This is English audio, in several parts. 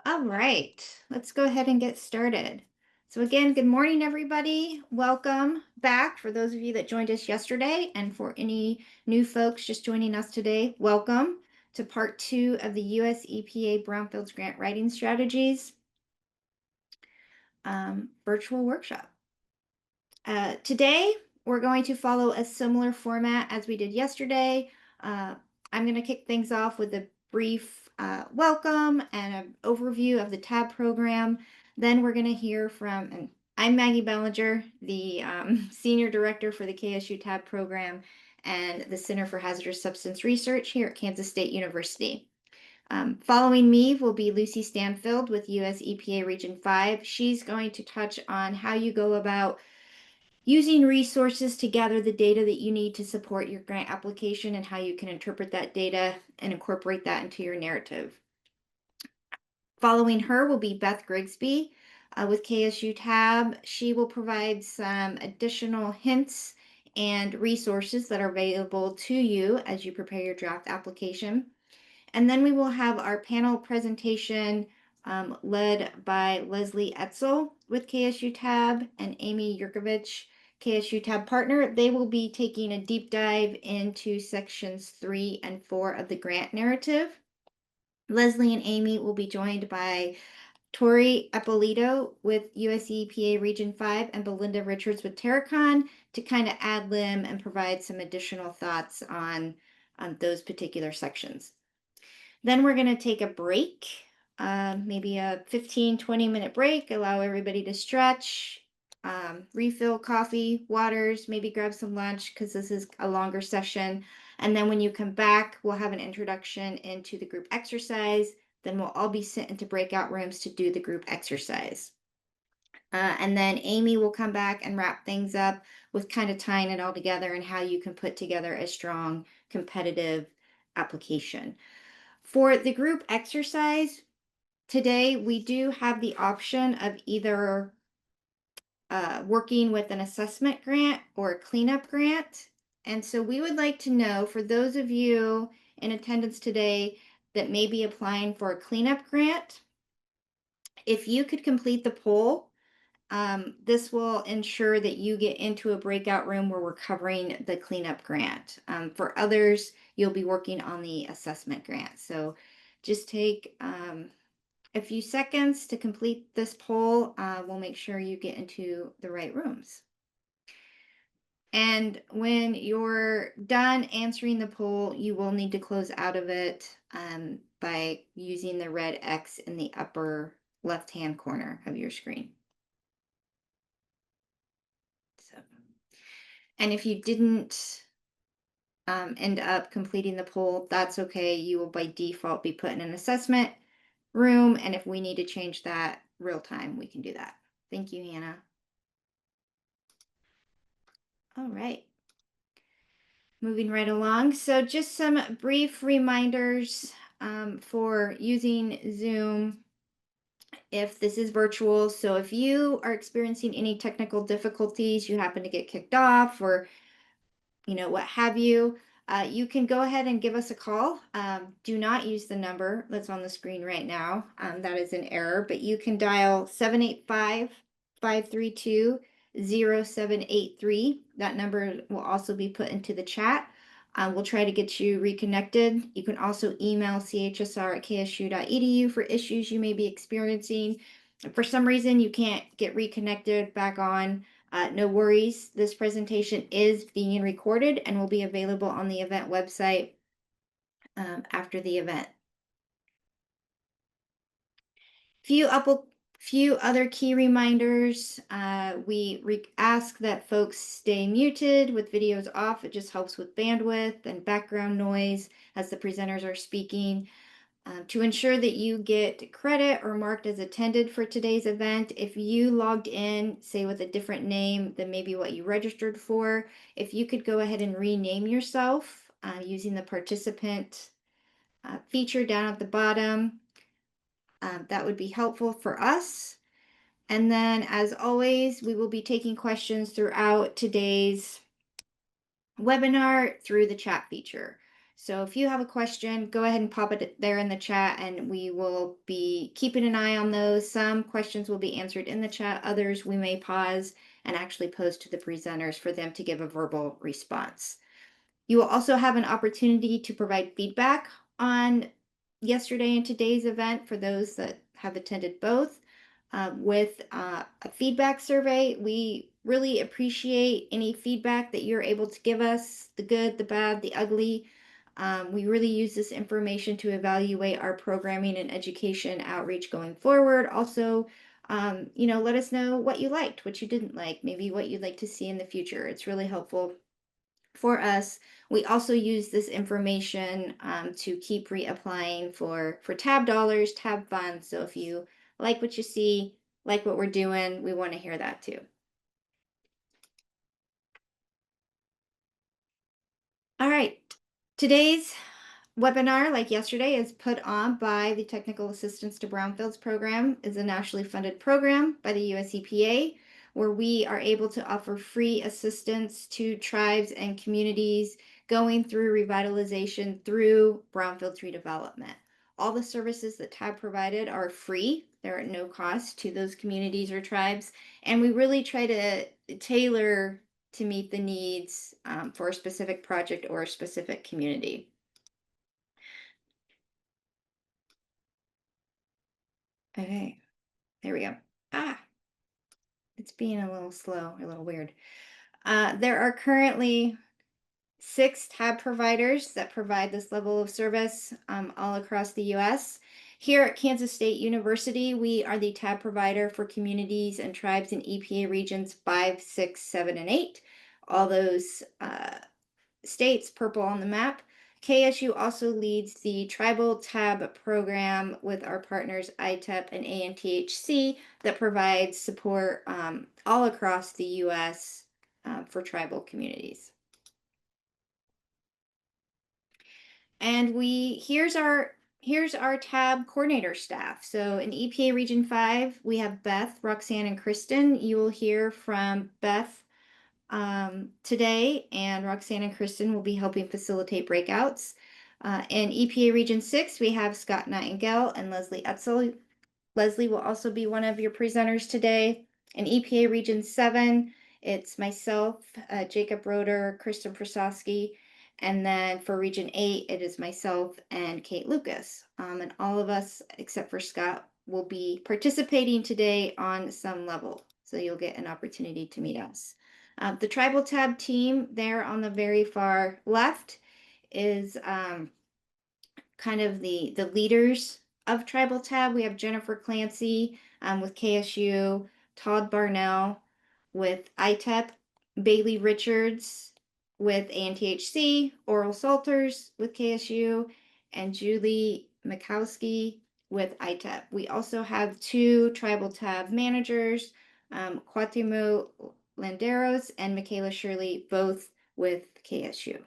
All right, let's go ahead and get started. So again, good morning, everybody. Welcome back for those of you that joined us yesterday, and for any new folks just joining us today, welcome to part 2 of the US EPA Brownfields Grant Writing Strategies virtual workshop. Today, we're going to follow a similar format as we did yesterday. I'm going to kick things off with a brief welcome and an overview of the TAB program. Then we're going to hear from, and I'm Maggie Bellinger, the Senior Director for the KSU TAB program and the Center for Hazardous Substance Research here at Kansas State University. Following me will be Lucy Stanfield with US EPA Region 5. She's going to touch on how you go about using resources to gather the data that you need to support your grant application and how you can interpret that data and incorporate that into your narrative. Following her will be Beth Grigsby with KSU TAB. She will provide some additional hints and resources that are available to you as you prepare your draft application. And then we will have our panel presentation led by Leslie Etzel with KSU TAB and Amy Yurkovich, KSU TAB partner. They will be taking a deep dive into sections 3 and 4 of the grant narrative. Leslie and Amy will be joined by Tori Eppolito with US EPA Region 5 and Belinda Richards with Terracon to kind of ad lib and provide some additional thoughts on those particular sections. Then we're going to take a break, maybe a 15-20 minute break, allow everybody to stretch, refill coffee, waters, maybe grab some lunch because this is a longer session. And then when you come back, we'll have an introduction into the group exercise. Then we'll all be sent into breakout rooms to do the group exercise. And then Amy will come back and wrap things up with kind of tying it all together and how you can put together a strong competitive application. For the group exercise, today we do have the option of either working with an assessment grant or a cleanup grant. And so we would like to know, for those of you in attendance today that may be applying for a cleanup grant, if you could complete the poll, this will ensure that you get into a breakout room where we're covering the cleanup grant. For others, you'll be working on the assessment grant. So just take a few seconds to complete this poll. We'll make sure you get into the right rooms. And when you're done answering the poll, you will need to close out of it by using the red X in the upper left-hand corner of your screen. And if you didn't end up completing the poll, that's okay. You will by default be put in an assessment room. And if we need to change that real time, we can do that. Thank you, Hannah. All right. Moving right along. So just some brief reminders for using Zoom if this is virtual. So if you are experiencing any technical difficulties, you happen to get kicked off or what have you, you can go ahead and give us a call. Do not use the number that's on the screen right now. That is an error, but you can dial 785-532-0783. That number will also be put into the chat. We'll try to get you reconnected. You can also email chsr@ksu.edu for issues you may be experiencing. If for some reason you can't get reconnected back on, no worries. This presentation is being recorded and will be available on the event website after the event. Few other key reminders. We ask that folks stay muted with videos off. It just helps with bandwidth and background noise as the presenters are speaking. To ensure that you get credit or marked as attended for today's event, if you logged in, say with a different name than maybe what you registered for, if you could go ahead and rename yourself using the participant feature down at the bottom, that would be helpful for us. And then, as always, we will be taking questions throughout today's webinar through the chat feature. So if you have a question, go ahead and pop it there in the chat, and we will be keeping an eye on those. Some questions will be answered in the chat, others we may pause and actually pose to the presenters for them to give a verbal response. You will also have an opportunity to provide feedback on yesterday and today's event for those that have attended both with a feedback survey. We really appreciate any feedback that you're able to give us, the good, the bad, the ugly. We really use this information to evaluate our programming and education outreach going forward. Also, let us know what you liked, what you didn't like, maybe what you'd like to see in the future. It's really helpful for us. We also use this information to keep reapplying for tab dollars, tab funds. So if you like what you see, like what we're doing, we want to hear that too. All right. Today's webinar, like yesterday, is put on by the Technical Assistance to Brownfields program. Is a nationally funded program by the US EPA, where we are able to offer free assistance to tribes and communities going through revitalization through brownfields redevelopment. All the services that TAB provided are free. They're at no cost to those communities or tribes. And we really try to tailor to meet the needs for a specific project or a specific community. Okay, there we go. Ah, it's being a little slow, a little weird. There are currently 6 tab providers that provide this level of service all across the US. Here at Kansas State University, we are the tab provider for communities and tribes in EPA regions 5, 6, 7, and 8. All those states purple on the map. KSU also leads the Tribal Tab program with our partners ITEP and ANTHC that provides support all across the US for tribal communities. And here's our tab coordinator staff. So in EPA Region 5, we have Beth, Roxanne, and Kristen. You will hear from Beth today, and Roxanne and Kristen will be helping facilitate breakouts. In EPA Region 6, we have Scott Nightingale and Leslie Etzel. Leslie will also be one of your presenters today. In EPA Region 7, it's myself, Jacob Roeder, Kristen Prasowski, and then for Region 8, it is myself and Kate Lucas. And all of us, except for Scott, will be participating today on some level. So you'll get an opportunity to meet us. The Tribal Tab team there on the very far left is kind of the leaders of Tribal Tab. We have Jennifer Clancy with KSU, Todd Barnell with ITEP, Bailey Richards with ANTHC, Oral Salters with KSU, and Julie Mikowski with ITEP. We also have 2 Tribal Tab managers, Quatimo Landeros and Michaela Shirley, both with KSU.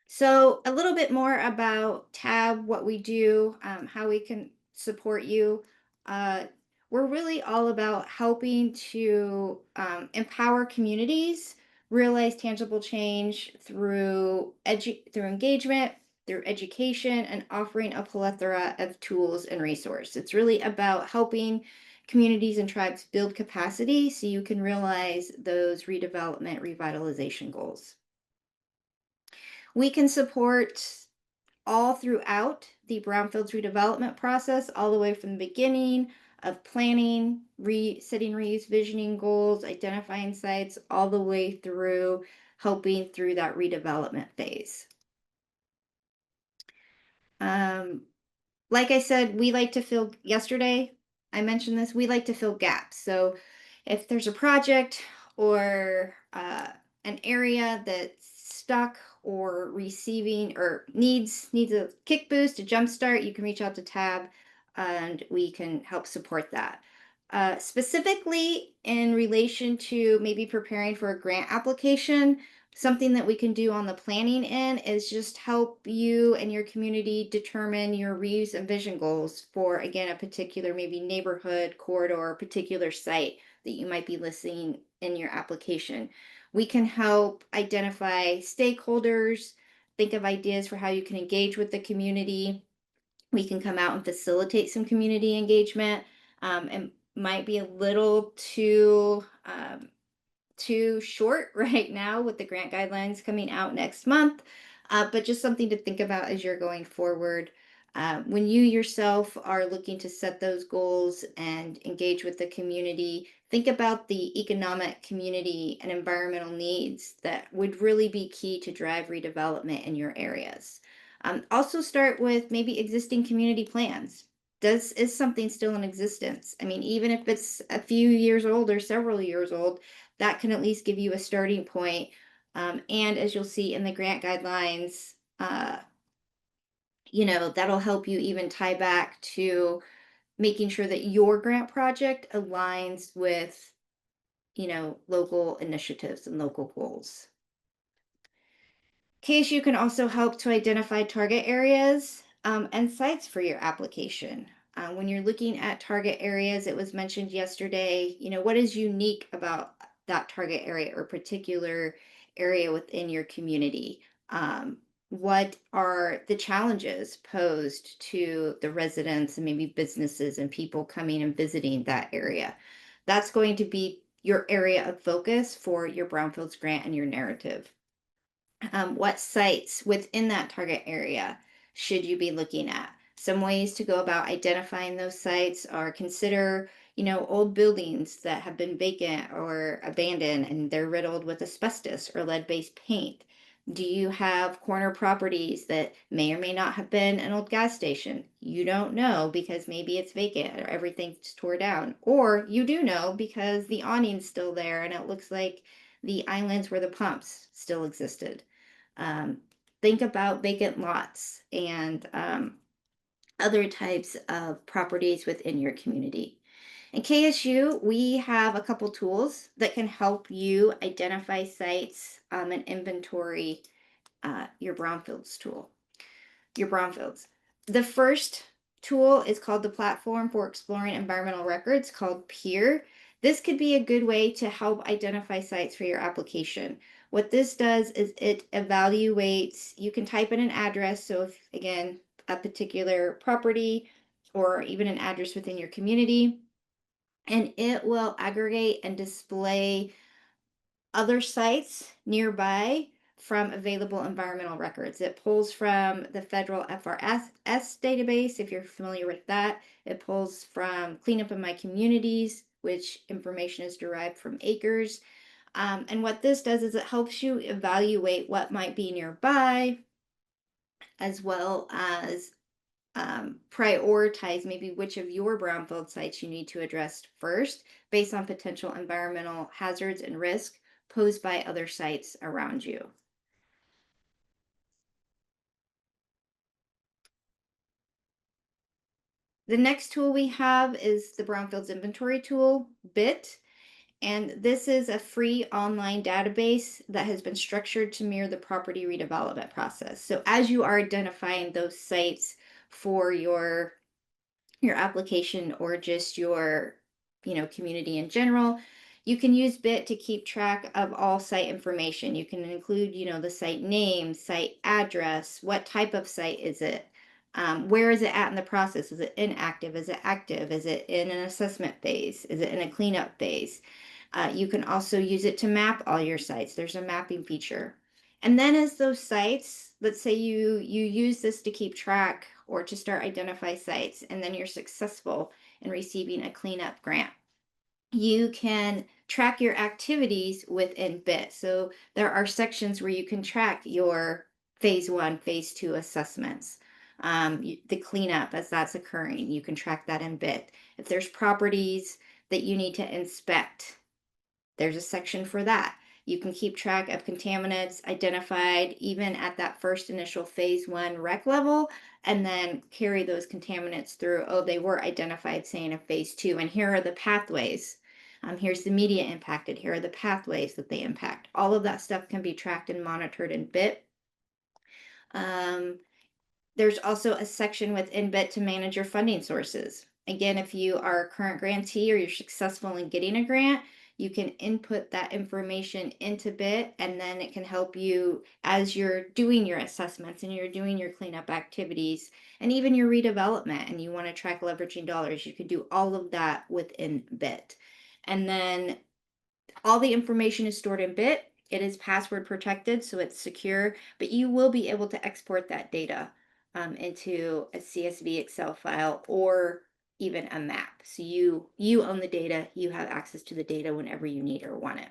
So a little bit more about TAB, what we do, how we can support you. We're really all about helping to empower communities, realize tangible change through engagement, through education, and offering a plethora of tools and resources. It's really about helping communities and tribes build capacity so you can realize those redevelopment, revitalization goals. We can support all throughout the brownfields redevelopment process, all the way from the beginning of planning, setting reuse visioning goals, identifying sites, all the way through helping through that redevelopment phase. Like I said, we like to fill, yesterday I mentioned this, we like to fill gaps. So if there's a project or an area that's stuck or receiving or needs a kick boost, a jump start, you can reach out to TAB and we can help support that. Specifically in relation to maybe preparing for a grant application, something that we can do on the planning end is just help you and your community determine your reuse and vision goals for, again, a particular maybe neighborhood, corridor, particular site that you might be listing in your application. We can help identify stakeholders, think of ideas for how you can engage with the community. We can come out and facilitate some community engagement. And might be a little too short right now with the grant guidelines coming out next month, but just something to think about as you're going forward. When you yourself are looking to set those goals and engage with the community, think about the economic, community, and environmental needs that would really be key to drive redevelopment in your areas. Also, start with maybe existing community plans. Is something still in existence? I mean, even if it's a few years old or several years old, that can at least give you a starting point. And as you'll see in the grant guidelines, that'll help you even tie back to making sure that your grant project aligns with, local initiatives and local goals. KSU can also help to identify target areas and sites for your application. When you're looking at target areas, it was mentioned yesterday, what is unique about that target area or particular area within your community? What are the challenges posed to the residents and maybe businesses and people coming and visiting that area? That's going to be your area of focus for your Brownfields grant and your narrative. What sites within that target area should you be looking at? Some ways to go about identifying those sites are consider, old buildings that have been vacant or abandoned and they're riddled with asbestos or lead-based paint. Do you have corner properties that may or may not have been an old gas station? You don't know because maybe it's vacant or everything's tore down. Or you do know because the awning's still there and it looks like the islands where the pumps still existed. Um, think about vacant lots and other types of properties within your community. In KSU, we have a couple tools that can help you identify sites and inventory your brownfields tool, your brownfields. The first tool is called the Platform for Exploring Environmental Records, called PEER. This could be a good way to help identify sites for your application. What this does is it evaluates, you can type in an address. So if, again, a particular property or even an address within your community, and it will aggregate and display other sites nearby from available environmental records. It pulls from the federal FRS database, if you're familiar with that. It pulls from Cleanup in My Communities, which information is derived from acres. And what this does is it helps you evaluate what might be nearby, as well as prioritize maybe which of your brownfield sites you need to address first based on potential environmental hazards and risk posed by other sites around you. The next tool we have is the Brownfields Inventory tool, BIT. And this is a free online database that has been structured to mirror the property redevelopment process. So as you are identifying those sites for your application or just your community in general, you can use BIT to keep track of all site information. You can include the site name, site address, what type of site is it, where is it at in the process? Is it inactive? Is it active? Is it in an assessment phase? Is it in a cleanup phase? You can also use it to map all your sites. There's a mapping feature. And then as those sites, let's say you use this to keep track or to start identify sites, and then you're successful in receiving a cleanup grant, you can track your activities within BIT. So there are sections where you can track your phase 1, phase 2 assessments. The cleanup as that's occurring, you can track that in BIT. If there's properties that you need to inspect, there's a section for that. You can keep track of contaminants identified even at that first initial phase 1 rec level, and then carry those contaminants through. Oh, they were identified, say, in a phase 2, and here are the pathways. Here's the media impacted. Here are the pathways that they impact. All of that stuff can be tracked and monitored in BIT. There's also a section within BIT to manage your funding sources. Again, if you are a current grantee or you're successful in getting a grant, you can input that information into BIT, and then it can help you as you're doing your assessments and you're doing your cleanup activities and even your redevelopment, and you want to track leveraging dollars. You can do all of that within BIT. And then all the information is stored in BIT. It is password protected, so it's secure, but you will be able to export that data into a CSV Excel file or even a map. So you own the data, you have access to the data whenever you need or want it.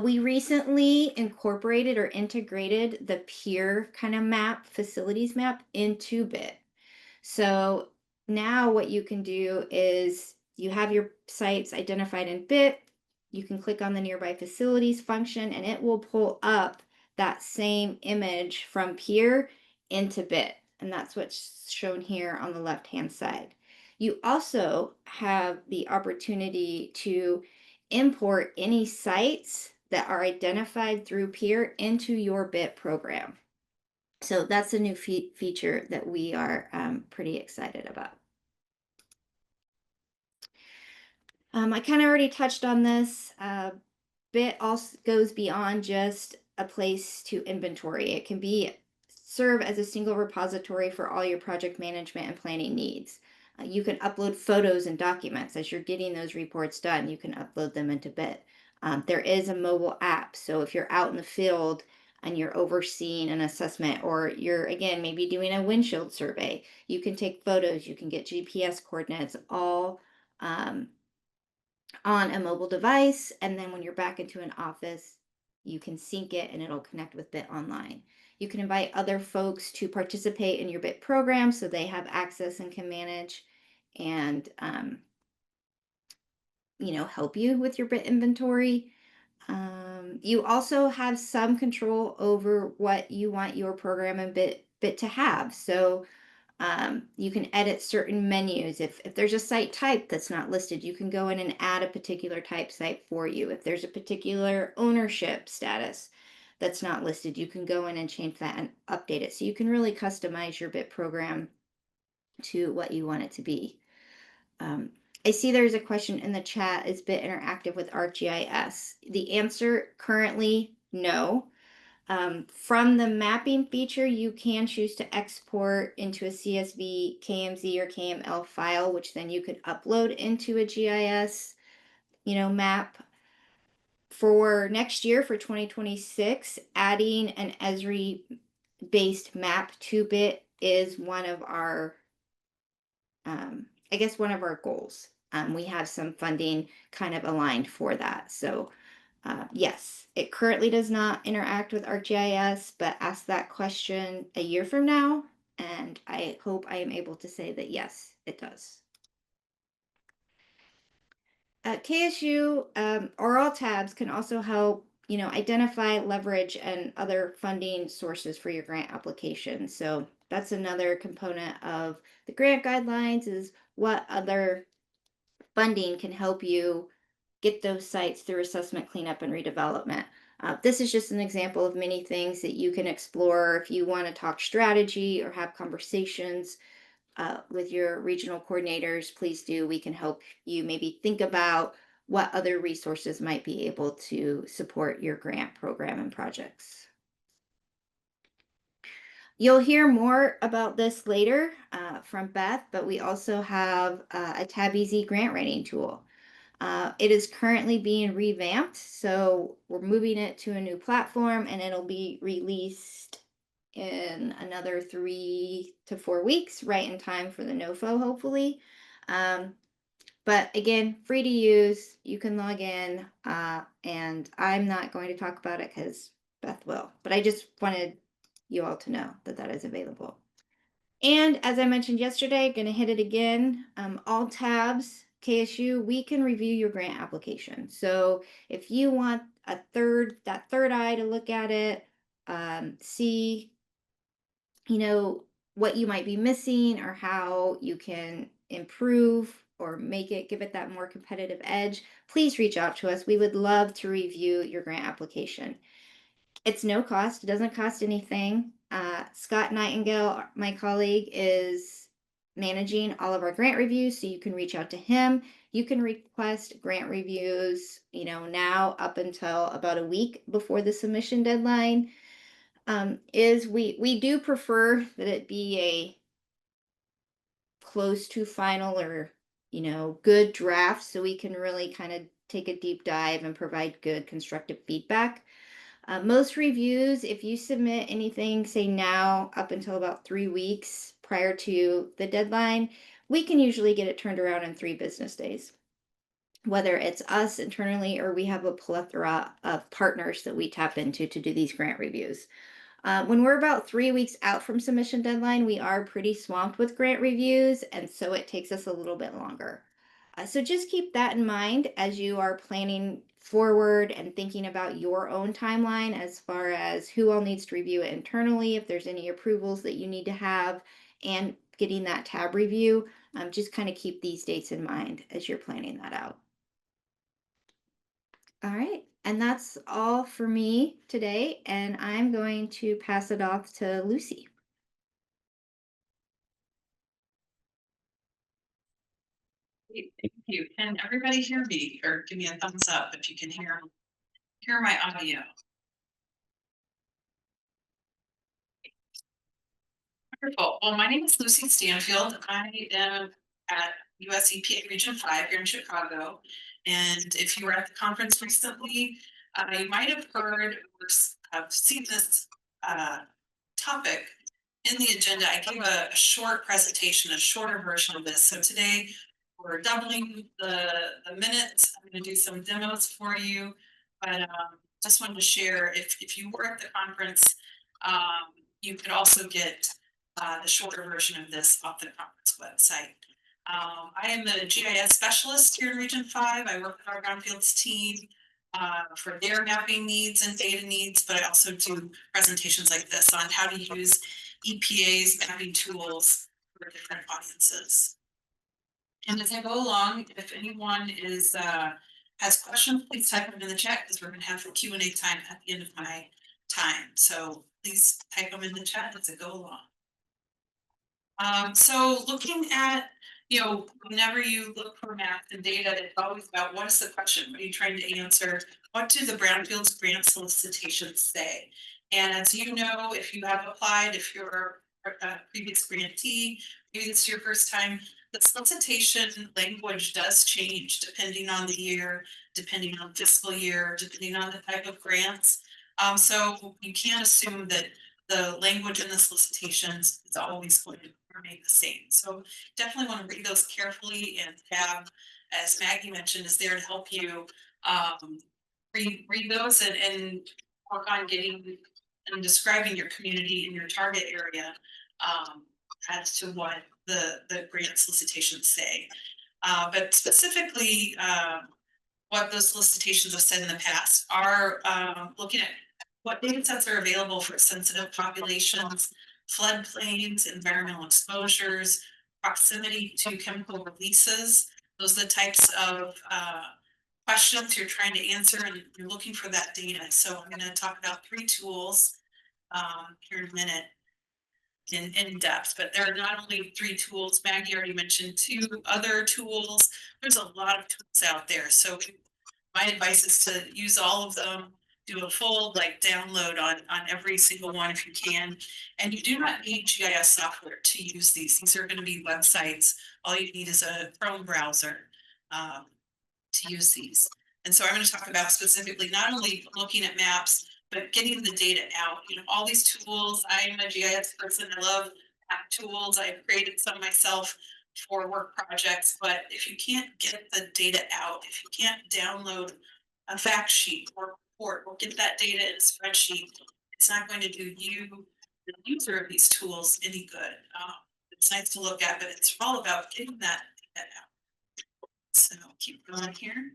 We recently incorporated or integrated the peer kind of map, facilities map into BIT. So now what you can do is you have your sites identified in BIT. You can click on the nearby facilities function and it will pull up that same image from peer into BIT. And that's what's shown here on the left-hand side. You also have the opportunity to import any sites that are identified through peer into your BIT program. So that's a new feature that we are pretty excited about. I kind of already touched on this. BIT also goes beyond just a place to inventory. It can serve as a single repository for all your project management and planning needs. You can upload photos and documents as you're getting those reports done. You can upload them into BIT. There is a mobile app, so if you're out in the field and you're overseeing an assessment, or you're again maybe doing a windshield survey, you can take photos, you can get GPS coordinates, all on a mobile device, and then when you're back into an office, you can sync it and it'll connect with BIT online. You can invite other folks to participate in your BIT program so they have access and can manage and help you with your BIT inventory. You also have some control over what you want your program and BIT to have. So you can edit certain menus. If there's a site type that's not listed, you can go in and add a particular type site for you. If there's a particular ownership status that's not listed, you can go in and change that and update it. So you can really customize your BIT program to what you want it to be. I see there's a question in the chat, is BIT interactive with ArcGIS? The answer currently, no. From the mapping feature, you can choose to export into a CSV, KMZ, or KML file, which then you could upload into a GIS, map. For next year, for 2026, adding an Esri-based map to BIT is one of our, one of our goals. We have some funding kind of aligned for that. So yes, it currently does not interact with ArcGIS, but ask that question a year from now, and I hope I am able to say that yes, it does. At KSU, oral tabs can also help, identify, leverage, and other funding sources for your grant application. So that's another component of the grant guidelines, is what other funding can help you get those sites through assessment, cleanup, and redevelopment. This is just an example of many things that you can explore if you want to talk strategy or have conversations with your regional coordinators. Please do. We can help you maybe think about what other resources might be able to support your grant program and projects. You'll hear more about this later from Beth, but we also have a Tab Easy grant writing tool. It is currently being revamped, so we're moving it to a new platform, and it'll be released in another 3 to 4 weeks, right in time for the NOFO, hopefully. But again, free to use. You can log in, and I'm not going to talk about it because Beth will. But I just wanted you all to know that that is available. And as I mentioned yesterday, going to hit it again. All tabs, KSU, we can review your grant application. So if you want that third eye to look at it, see, what you might be missing or how you can improve or give it that more competitive edge, please reach out to us. We would love to review your grant application. It's no cost. It doesn't cost anything. Scott Nightingale, my colleague, is managing all of our grant reviews, so you can reach out to him. You can request grant reviews, now up until about a week before the submission deadline. Is we do prefer that it be a close to final or good draft so we can really kind of take a deep dive and provide good constructive feedback. Most reviews, if you submit anything, say now up until about 3 weeks prior to the deadline, we can usually get it turned around in 3 business days. Whether it's us internally or we have a plethora of partners that we tap into to do these grant reviews. When we're about 3 weeks out from submission deadline, we are pretty swamped with grant reviews, and so it takes us a little bit longer. So just keep that in mind as you are planning forward and thinking about your own timeline as far as who all needs to review it internally, if there's any approvals that you need to have, and getting that tab review. Just kind of keep these dates in mind as you're planning that out. All right. And that's all for me today. And I'm going to pass it off to Lucy. Thank you. Can everybody hear me, or give me a thumbs up if you can hear my audio? Wonderful. Well, my name is Lucy Stanfield. I am at US EPA Region 5 here in Chicago. And if you were at the conference recently, you might have heard or have seen this topic in the agenda. I gave a short presentation, a shorter version of this. So today we're doubling the minutes. I'm going to do some demos for you, but just wanted to share, if you were at the conference, you could also get the shorter version of this off the conference website. I am the GIS specialist here in Region 5. I work with our brownfields team for their mapping needs and data needs, but I also do presentations like this on how to use EPA's mapping tools for different audiences. And as I go along, if anyone has questions, please type them in the chat because we're going to have the Q&A time at the end of my time. So please type them in the chat as I go along. So looking at, whenever you look for maps and data, it's always about what is the question? What are you trying to answer? What do the Brownfields grant solicitations say? And as you know, if you have applied, if you're a previous grantee, maybe it's your first time, the solicitation language does change depending on the year, depending on fiscal year, depending on the type of grants. So you can't assume that the language in the solicitations is always going to remain the same. So definitely want to read those carefully, and tab, as Maggie mentioned, is there to help you read those and work on getting and describing your community and your target area as to what the grant solicitations say. But specifically, what those solicitations have said in the past are looking at what data sets are available for sensitive populations, floodplains, environmental exposures, proximity to chemical releases. Those are the types of questions you're trying to answer, and you're looking for that data. So I'm going to talk about 3 tools here in a minute in depth, but there are not only 3 tools. Maggie already mentioned 2 other tools. There's a lot of tools out there. So my advice is to use all of them, do a full download on every single one if you can. And you do not need GIS software to use these. These are going to be websites. All you need is a Chrome browser to use these. And so I'm going to talk about specifically not only looking at maps, but getting the data out. All these tools. I'm a GIS person. I love map tools. I've created some myself for work projects, but if you can't get the data out, if you can't download a fact sheet or report or get that data in a spreadsheet, it's not going to do you, the user of these tools, any good. It's nice to look at, but it's all about getting that data out. So keep going here.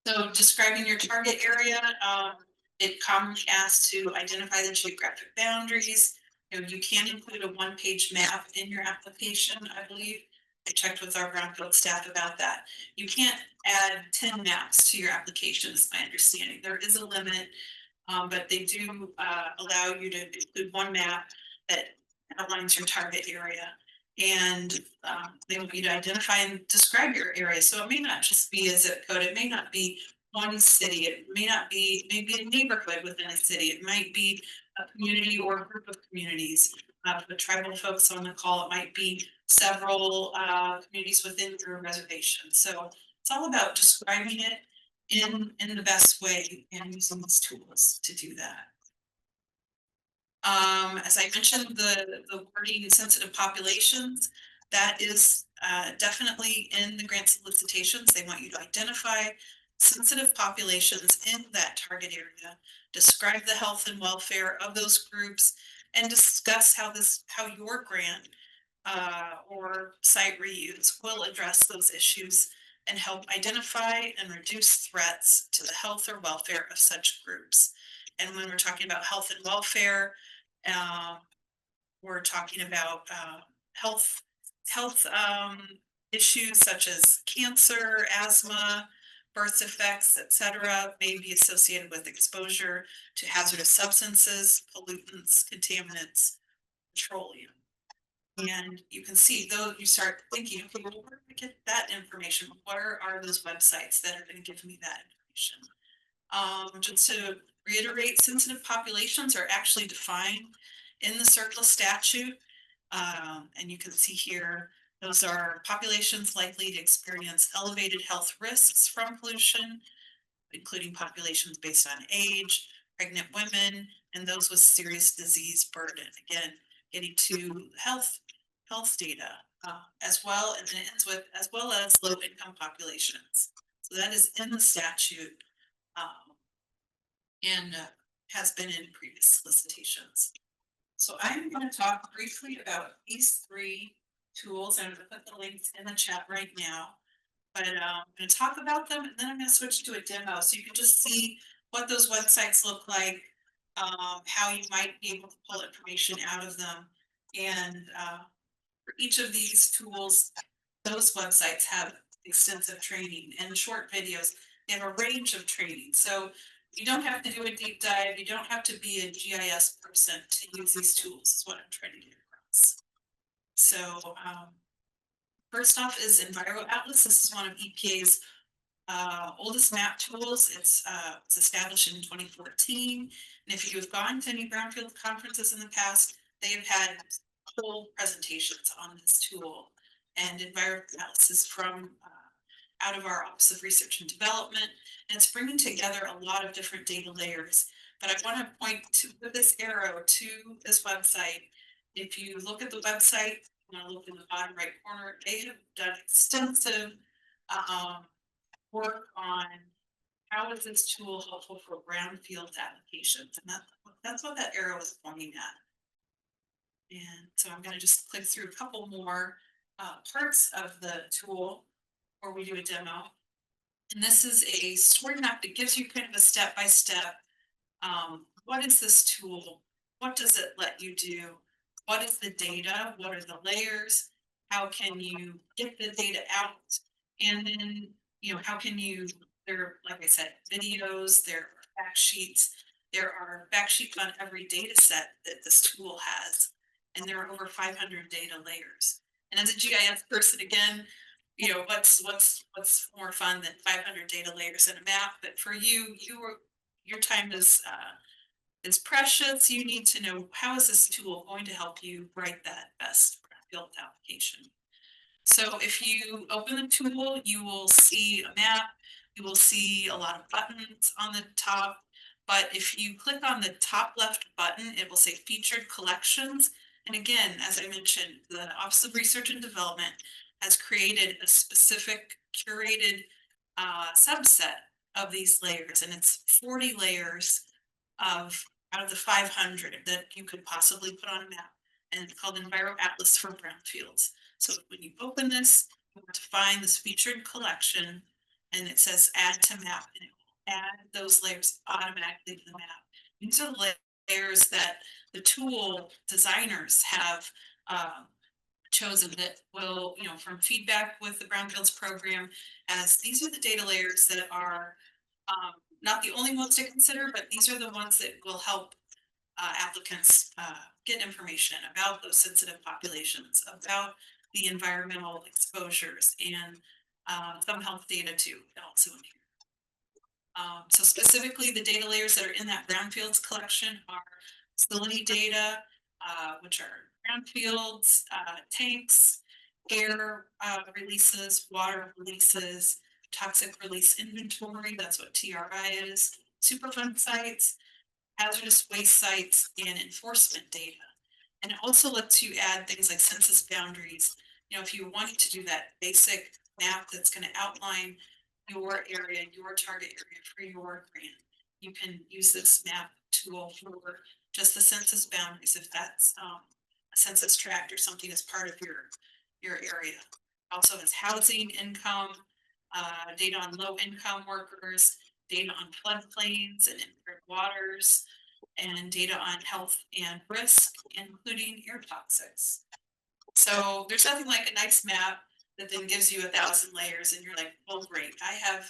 So describing your target area, it commonly asks to identify the geographic boundaries. You can include a 1-page map in your application, I believe. I checked with our brownfield staff about that. You can't add 10 maps to your application, is my understanding. There is a limit, but they do allow you to include 1 map that outlines your target area. And they want you to identify and describe your area. So it may not just be a zip code, it may not be one city, it may not be maybe a neighborhood within a city, it might be a community or a group of communities. For the tribal folks on the call, it might be several communities within your reservation. So it's all about describing it in the best way and using these tools to do that. As I mentioned, the wording sensitive populations, that is definitely in the grant solicitations. They want you to identify sensitive populations in that target area, describe the health and welfare of those groups, and discuss how your grant or site reuse will address those issues and help identify and reduce threats to the health or welfare of such groups. And when we're talking about health and welfare, um, we're talking about health issues such as cancer, asthma, birth defects, etc., may be associated with exposure to hazardous substances, pollutants, contaminants, petroleum. And you can see, though, you start thinking, okay, well, where do I get that information? Where are those websites that are going to give me that information? Just to reiterate, sensitive populations are actually defined in the CERCLA statute. And you can see here, those are populations likely to experience elevated health risks from pollution, including populations based on age, pregnant women, and those with serious disease burden. Again, getting to health data as well, and it ends with as well as low income populations. So that is in the statute. And has been in previous solicitations. So I'm going to talk briefly about these three tools. I'm going to put the links in the chat right now, but I'm going to talk about them and then I'm going to switch to a demo so you can just see what those websites look like, how you might be able to pull information out of them. And for each of these tools, those websites have extensive training and short videos. They have a range of training. So you don't have to do a deep dive. You don't have to be a GIS person to use these tools, is what I'm trying to get across. So first off is EnviroAtlas. This is one of EPA's oldest map tools. It's established in 2014. And if you've gone to any brownfield conferences in the past, they have had whole presentations on this tool. And EnviroAtlas is from out of our Office of Research and Development, and it's bringing together a lot of different data layers. But I want to point to with this arrow to this website. If you look at the website, look in the bottom right corner, they have done extensive work on how is this tool helpful for brownfield applications, and that's what that arrow is pointing at. And so I'm going to just click through a couple more parts of the tool or we do a demo. And this is a story map that gives you kind of a step-by-step. What is this tool? What does it let you do? What is the data? What are the layers? How can you get the data out? And then, how can you, like I said, videos, there are fact sheets. There are fact sheets on every data set that this tool has. And there are over 500 data layers. And as a GIS person, again, what's more fun than 500 data layers in a map? But for you, your time is precious. You need to know, how is this tool going to help you write that best brownfield application? So if you open the tool, you will see a map. You will see a lot of buttons on the top. But if you click on the top left button, it will say featured collections. And again, as I mentioned, the Office of Research and Development has created a specific curated subset of these layers. And it's 40 layers out of the 500 that you could possibly put on a map. And it's called EnviroAtlas for Brownfields. So when you open this, you want to find this featured collection, and it says add to map, and it will add those layers automatically to the map. These are the layers that the tool designers have chosen that will, from feedback with the Brownfields program, as these are the data layers that are not the only ones to consider, but these are the ones that will help applicants get information about those sensitive populations, about the environmental exposures, and some health data too, also in here. So specifically, the data layers that are in that brownfields collection are facility data, which are brownfields, tanks, air releases, water releases, toxic release inventory, that's what TRI is, Superfund sites, hazardous waste sites, and enforcement data. And it also lets you add things like census boundaries. You know, if you wanted to do that basic map that's going to outline your area, your target area for your grant, you can use this map tool for just the census boundaries if that's a census tract or something as part of your area. Also has housing, income, data on low income workers, data on floodplains and impaired waters, and data on health and risk, including air toxics. So there's nothing like a nice map that then gives you 1,000 layers and you're like, well, great, I have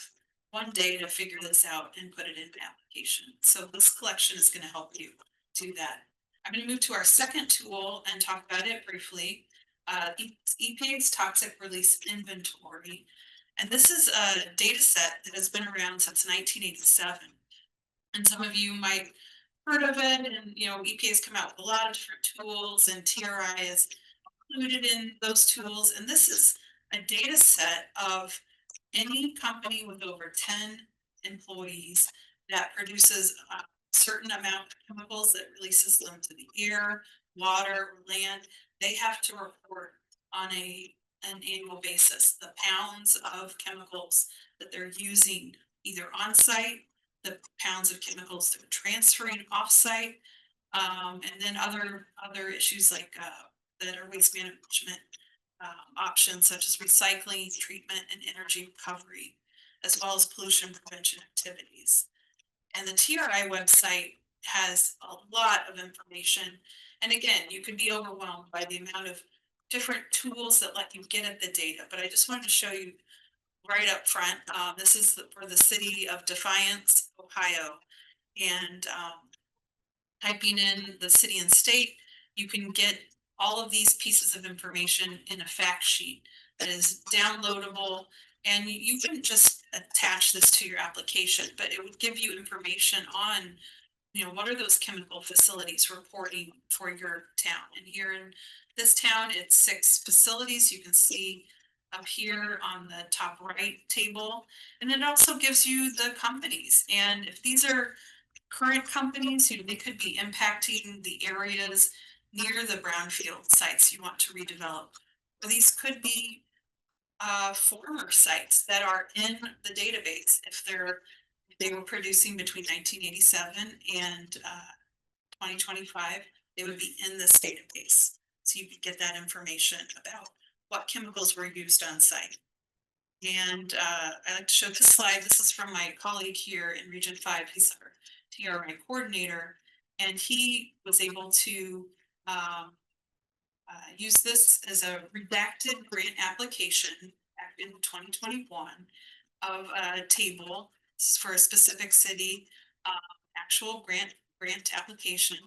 one day to figure this out and put it into application. So this collection is gonna help you do that. I'm gonna move to our second tool and talk about it briefly. EPA's Toxic Release Inventory. And this is a data set that has been around since 1987. And some of you might heard of it, and you know, EPA has come out with a lot of different tools, and TRI is included in those tools. And this is a data set of any company with over 10 employees that produces a certain amount of chemicals that releases them to the air, water, or land. They have to report on an annual basis the pounds of chemicals that they're using either on site, the pounds of chemicals that are transferring off site, and then other issues like that are waste management options such as recycling, treatment, and energy recovery, as well as pollution prevention activities. And the TRI website has a lot of information. And again, you can be overwhelmed by the amount of different tools that let you get at the data. But I just wanted to show you right up front. This is for the city of Defiance, Ohio. And typing in the city and state, you can get all of these pieces of information in a fact sheet that is downloadable. And you wouldn't just attach this to your application, but it would give you information on, you know, what are those chemical facilities reporting for your town. And here in this town, it's 6 facilities. You can see up here on the top right table. And it also gives you the companies. And if these are current companies, you know, they could be impacting the areas near the brownfield sites you want to redevelop. Or these could be former sites that are in the database if they were producing between 1987 and 2025, they would be in this database. So you could get that information about what chemicals were used on site. And I like to show this slide. This is from my colleague here in Region 5. He's our TRI coordinator, and he was able to use this as a redacted grant application back in 2021 of a table for a specific city, actual grant application,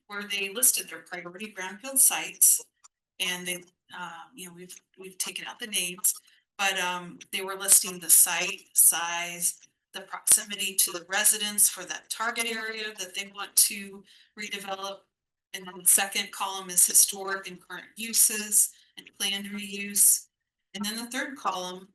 where they listed their priority brownfield sites, and they, you know, we've taken out the names, but they were listing the site size, the proximity to the residents for that target area that they want to redevelop. And then the second column is historic and current uses and planned reuse. And then the third column,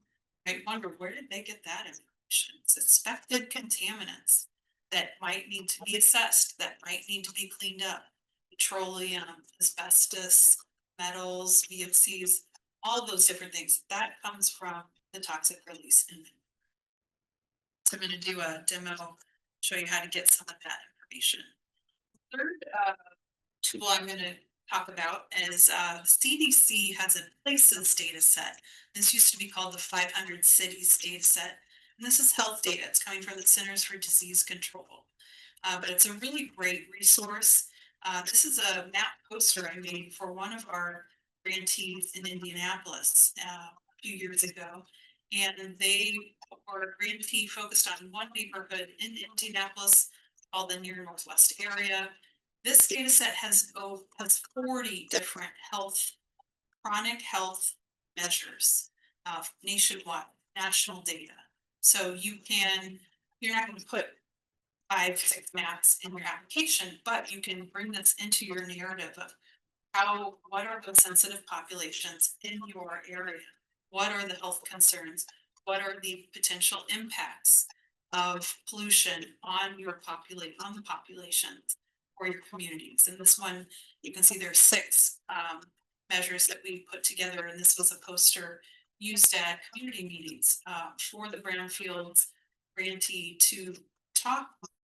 I wonder, where did they get that information? It's suspected contaminants that might need to be assessed, that might need to be cleaned up. Petroleum, asbestos, metals, VOCs, all those different things. That comes from the toxic release inventory. So I'm going to do a demo, show you how to get some of that information. Third tool I'm going to talk about is CDC has a places data set. This used to be called the 500 cities data set. And this is health data. It's coming from the Centers for Disease Control. But it's a really great resource. This is a map poster I made for one of our grantees in Indianapolis a few years ago. And they were a grantee focused on one neighborhood in Indianapolis called the Near Northwest Area. This data set has 40 different chronic health measures nationwide, national data. So you're not going to put 5, 6 maps in your application, but you can bring this into your narrative of what are the sensitive populations in your area? What are the health concerns? What are the potential impacts of pollution on the populations or your communities? And this one, you can see there are 6 measures that we put together, and this was a poster used at community meetings for the Brownfields grantee to talk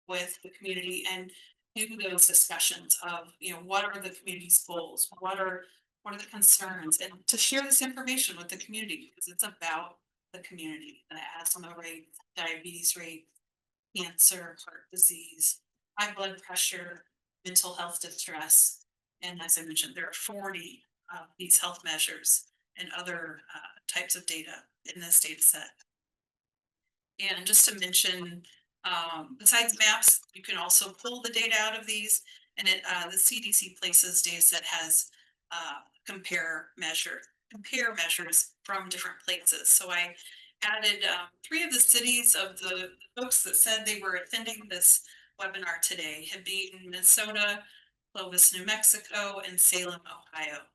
with the community and do those discussions of, what are the community's goals, what are the concerns, and to share this information with the community because it's about the community, the asthma rate, diabetes rate, cancer, heart disease, high blood pressure, mental health distress, and as I mentioned, there are 40 of these health measures and other types of data in this data set. And just to mention, besides maps, you can also pull the data out of these, and the CDC Places data set has compare measures from different places. So I added 3 of the cities of the folks that said they were attending this webinar today: had been Minnesota, Clovis, New Mexico, and Salem, Ohio.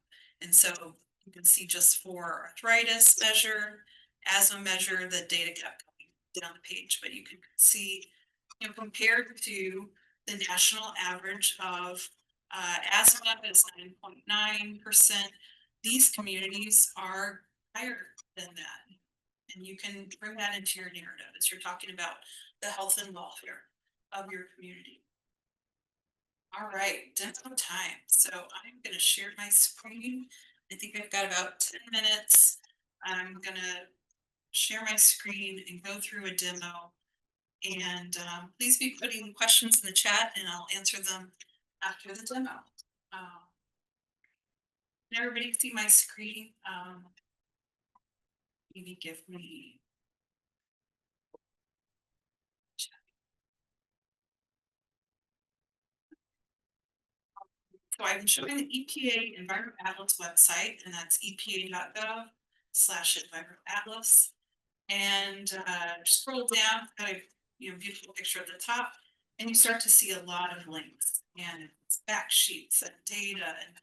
And so you can see just for arthritis measure, asthma measure, the data kept coming down the page, but you can see, compared to the national average of asthma is 9.9%. These communities are higher than that. And you can bring that into your narrative as you're talking about the health and welfare of your community. All right, demo time. So I'm going to share my screen. I think I've got about 10 minutes. I'm going to share my screen and go through a demo. And please be putting questions in the chat and I'll answer them after the demo. Can everybody see my screen? Maybe give me. So I'm showing the EPA Environment Atlas website, and that's epa.gov/Environment Atlas. And scroll down, got a beautiful picture at the top, and you start to see a lot of links and fact sheets and data and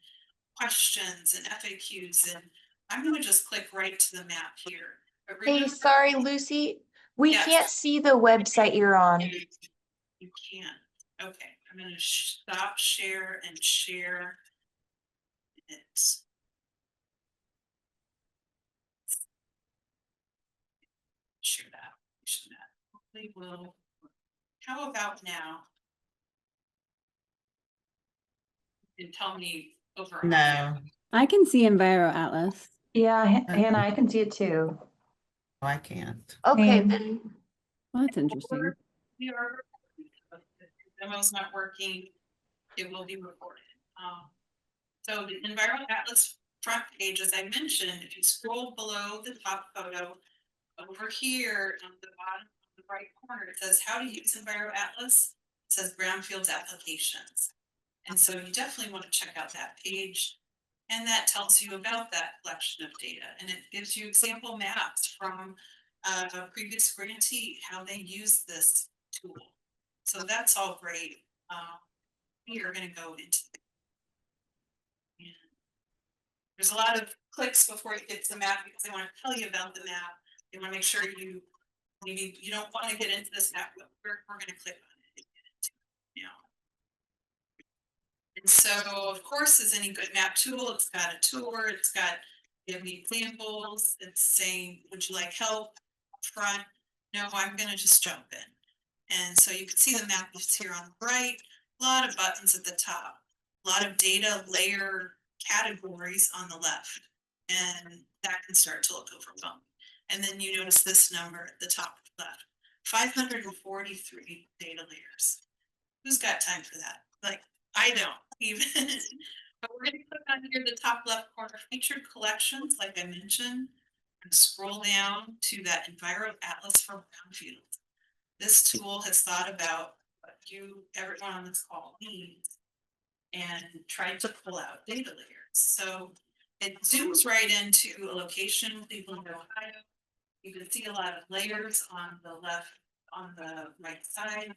questions and FAQs. And I'm going to just click right to the map here. But Hey, remember, sorry, Lucy. We Yes. can't see the website you're on. You can't. Okay, I'm going to stop share and share it. Share that. Hopefully will. How about now? You can tell me over. No, I can see Enviro Atlas. Yeah, Hannah, I can see it too. I can't. Okay. Well, that's interesting. We are. If the demo's not working, it will be recorded. So the Enviro Atlas front page, as I mentioned, if you scroll below the top photo, over here on the bottom of the right corner, it says how to use Enviro Atlas. It says Brownfields applications. And so you definitely want to check out that page. And that tells you about that collection of data. And it gives you example maps from a previous grantee, how they use this tool. So that's all great. We are going to go into there's a lot of clicks before you get to the map because they want to tell you about the map. They want to make sure you don't want to get into this map, but we're going to click on it and get into it, And so, of course, as any good map tool, it's got a tour, it's got any examples, it's saying, would you like help up front? No, I'm going to just jump in. And so you can see the map is here on the right, a lot of buttons at the top, a lot of data layer categories on the left, and that can start to look overwhelming. And then you notice this number at the top left, 543 data layers. Who's got time for that? Like, I don't even. But we're going to click on here, the top left corner, featured collections, like I mentioned, and scroll down to that Enviro Atlas for Brownfields. This tool has thought about you, everyone on this call needs, and tried to pull out data layers. So it zooms right into a location, Cleveland, Ohio. You can see a lot of layers on the left, on the right side.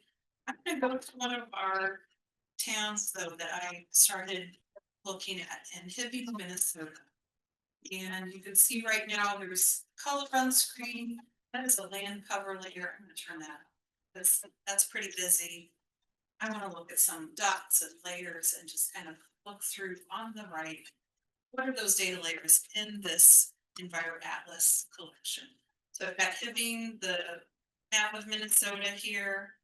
I'm gonna go to one of our towns though that I started looking at in Hibbing, Minnesota. And you can see right now there's color on the screen. That is a land cover layer. I'm gonna turn that. That's pretty busy. I wanna look at some dots and layers and just kind of look through on the right. What are those data layers in this Enviro Atlas collection? So I've got Hibbing, the map of Minnesota here.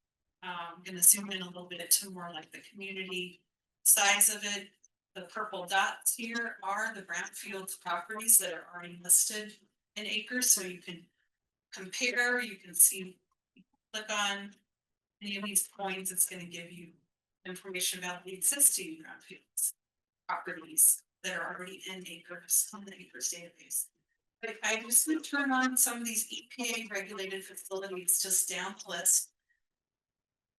I'm gonna zoom in a little bit to more like the community size of it. The purple dots here are the brownfields properties that are already listed in acres, so you can compare, you can see, click on any of these points, it's gonna give you information about the existing brownfields properties that are already in acres on the acres database. But I just would turn on some of these EPA regulated facilities just down the list.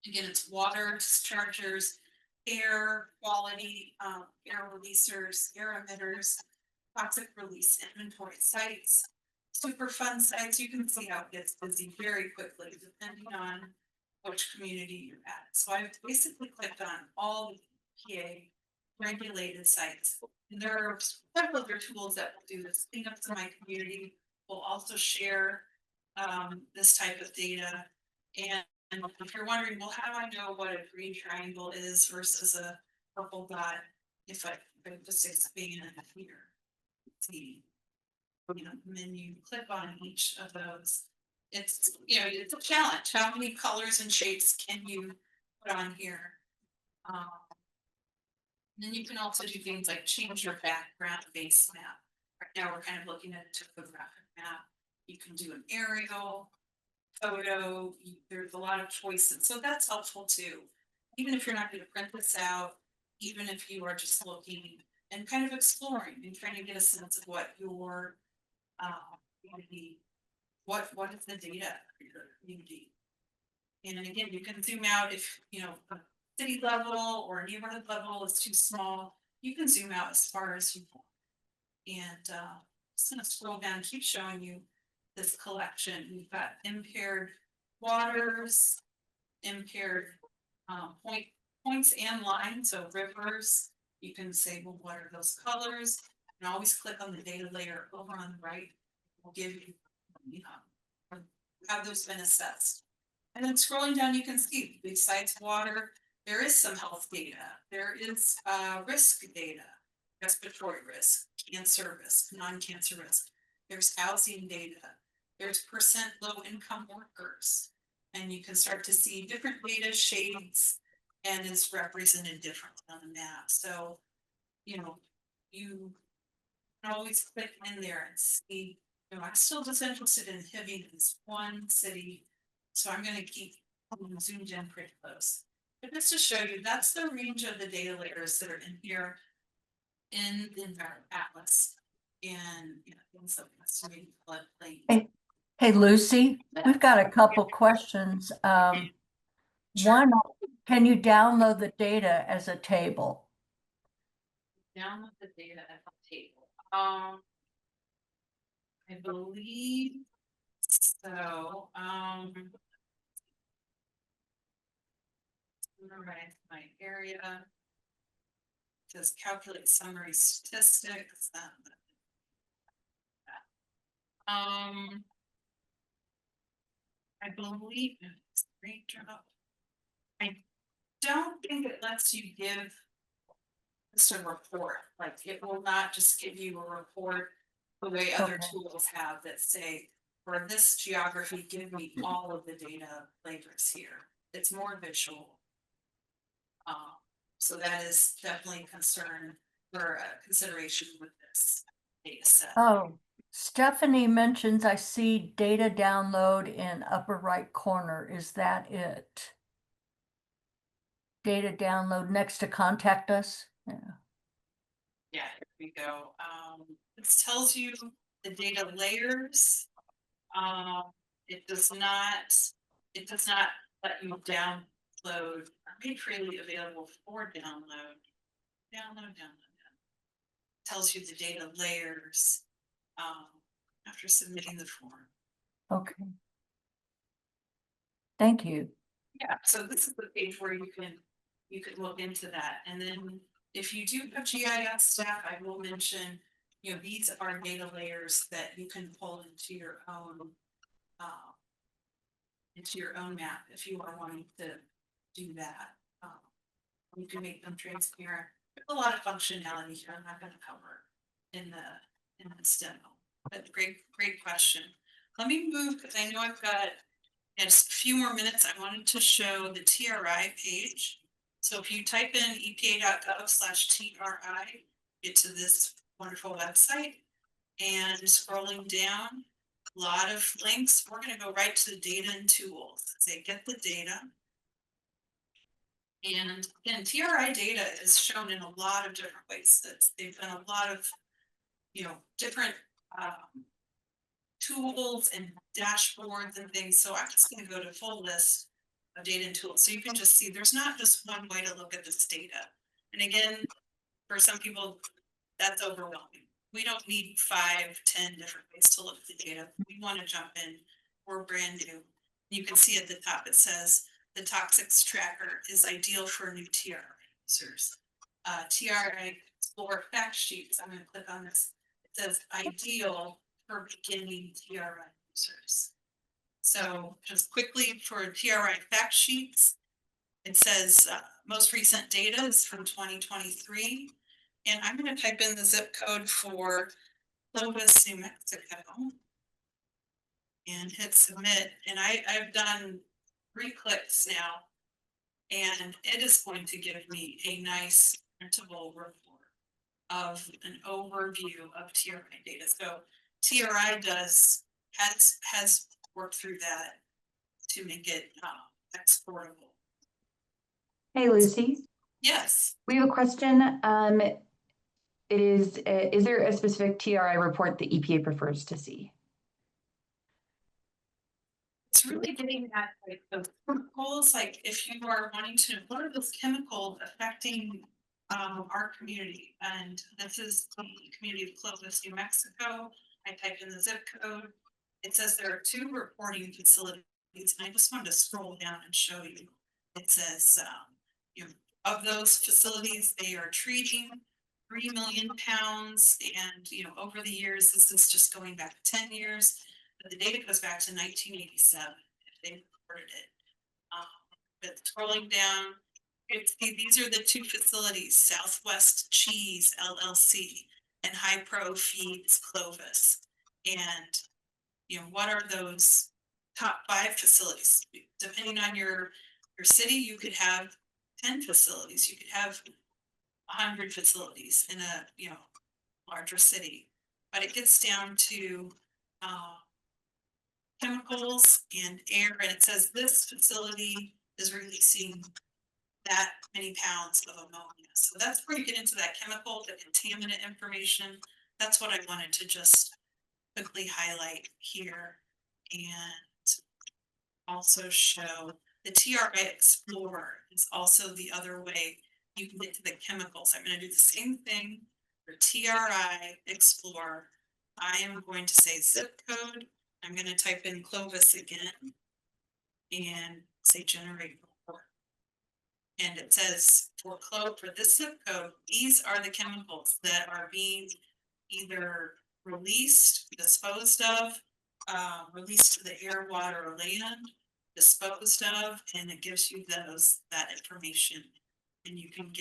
Again, it's water dischargers, air quality, air releasers, air emitters, toxic release inventory sites, Superfund sites. You can see how it gets busy very quickly depending on which community you're at. So I've basically clicked on all the EPA regulated sites. And there are several other tools that will do this. Cleanups in my community will also share this type of data. And if you're wondering, well, how do I know what a green triangle is versus a purple dot? If I just expand it here, see, you know, and then you click on each of those. It's, you know, it's a challenge. How many colors and shapes can you put on here? Then you can also do things like change your background base map. Right now, we're kind of looking at a topographic map. You can do an aerial photo. There's a lot of choices, so that's helpful too. Even if you're not going to print this out, even if you are just looking and kind of exploring and trying to get a sense of what your community, what is the data for your community. And again, you can zoom out if you know a city level or a neighborhood level is too small. You can zoom out as far as you want. And just gonna scroll down, keep showing you this collection. We've got impaired waters, impaired points and lines, so rivers. You can say, well, what are those colors? And always click on the data layer over on the right. It will give you, have those been assessed. And then scrolling down, you can see besides water, there is some health data. There is risk data, respiratory risk, cancer risk, non-cancer risk. There's housing data. There's percent low income workers. And you can start to see different data shades and it's represented differently on the map. So, you know, you can always click in there and see, you know, I'm still just interested in Hibbing, this one city. So I'm gonna keep zoomed in pretty close. But just to show you, that's the range of the data layers that are in here in the Enviro Atlas. And you know, things like estimated floodplain. Hey, Lucy, we've got a couple questions. One, can you download the data as a table? Download the data at the table. I believe so. Right, my area. It says calculate summary statistics. I believe it's great job. I don't think it lets you give just a report. Like it will not just give you a report the way other Okay. tools have that say, for this geography, give me all of the data flavors here. It's more visual. So that is definitely a concern or a consideration with this data set. Oh, Stephanie mentions I see data download in upper right corner. Is that it? Data download next to contact us? Yeah. Yeah, here we go. This tells you the data layers. It does not let you download made freely available for download. Download. Tells you the data layers, after submitting the form. Okay. Thank you. Yeah, so this is the page where you can look into that, and then if you do have GIS staff, I will mention, you know, these are data layers that you can pull into your own map if you are wanting to do that. You can make them transparent. There's a lot of functionality here I'm not gonna cover in this demo, but great question. Let me move, because I know I've got just a few more minutes. I wanted to show the TRI page. So if you type in epa.gov/TRI, get to this wonderful website, and scrolling down, a lot of links. We're going to go right to the data and tools. Say get the data. And again, TRI data is shown in a lot of different ways. They've done a lot of, you know, different tools and dashboards and things. So I'm just going to go to full list of data and tools. So you can just see there's not just one way to look at this data. And again, for some people, that's overwhelming. We don't need 5, 10 different ways to look at the data. We want to jump in. We're brand new. You can see at the top, it says the toxics tracker is ideal for new TRI users. TRI Explorer fact sheets. I'm going to click on this. It says ideal for beginning TRI users. So just quickly for TRI fact sheets, it says most recent data is from 2023. And I'm going to type in the zip code for Clovis, New Mexico, and hit submit. And I've done 3 clicks now, and it is going to give me a nice printable report of an overview of TRI data. So TRI has worked through that to make it exportable. Hey, Lucy, Yes. we have a question. Is there a specific TRI report the EPA prefers to see? It's really getting at like those chemicals, like if you are wanting to know what are those chemicals affecting our community, and this is the community of Clovis, New Mexico. I typed in the zip code. It says there are 2 reporting facilities, and I just wanted to scroll down and show you. It says you know, of those facilities, they are treating 3 million pounds, and you know, over the years, this is just going back 10 years. But the data goes back to 1987, if they reported it. But scrolling down, these are the 2 facilities, Southwest Cheese LLC and High Pro Feeds Clovis. And, you know, what are those top 5 facilities? Depending on your city, you could have 10 facilities, you could have 100 facilities in a, you know, larger city. But it gets down to chemicals and air, and it says this facility is releasing that many pounds of ammonia. So that's where you get into that chemical, the contaminant information. That's what I wanted to just quickly highlight here, and also show the TRI Explorer is also the other way you can get to the chemicals. I'm going to do the same thing for TRI Explorer. I am going to say zip code. I'm going to type in Clovis again and say generate report. And it says for this zip code, these are the chemicals that are being either released, disposed of, released to the air, water, or land, disposed of, and it gives you that information, and you can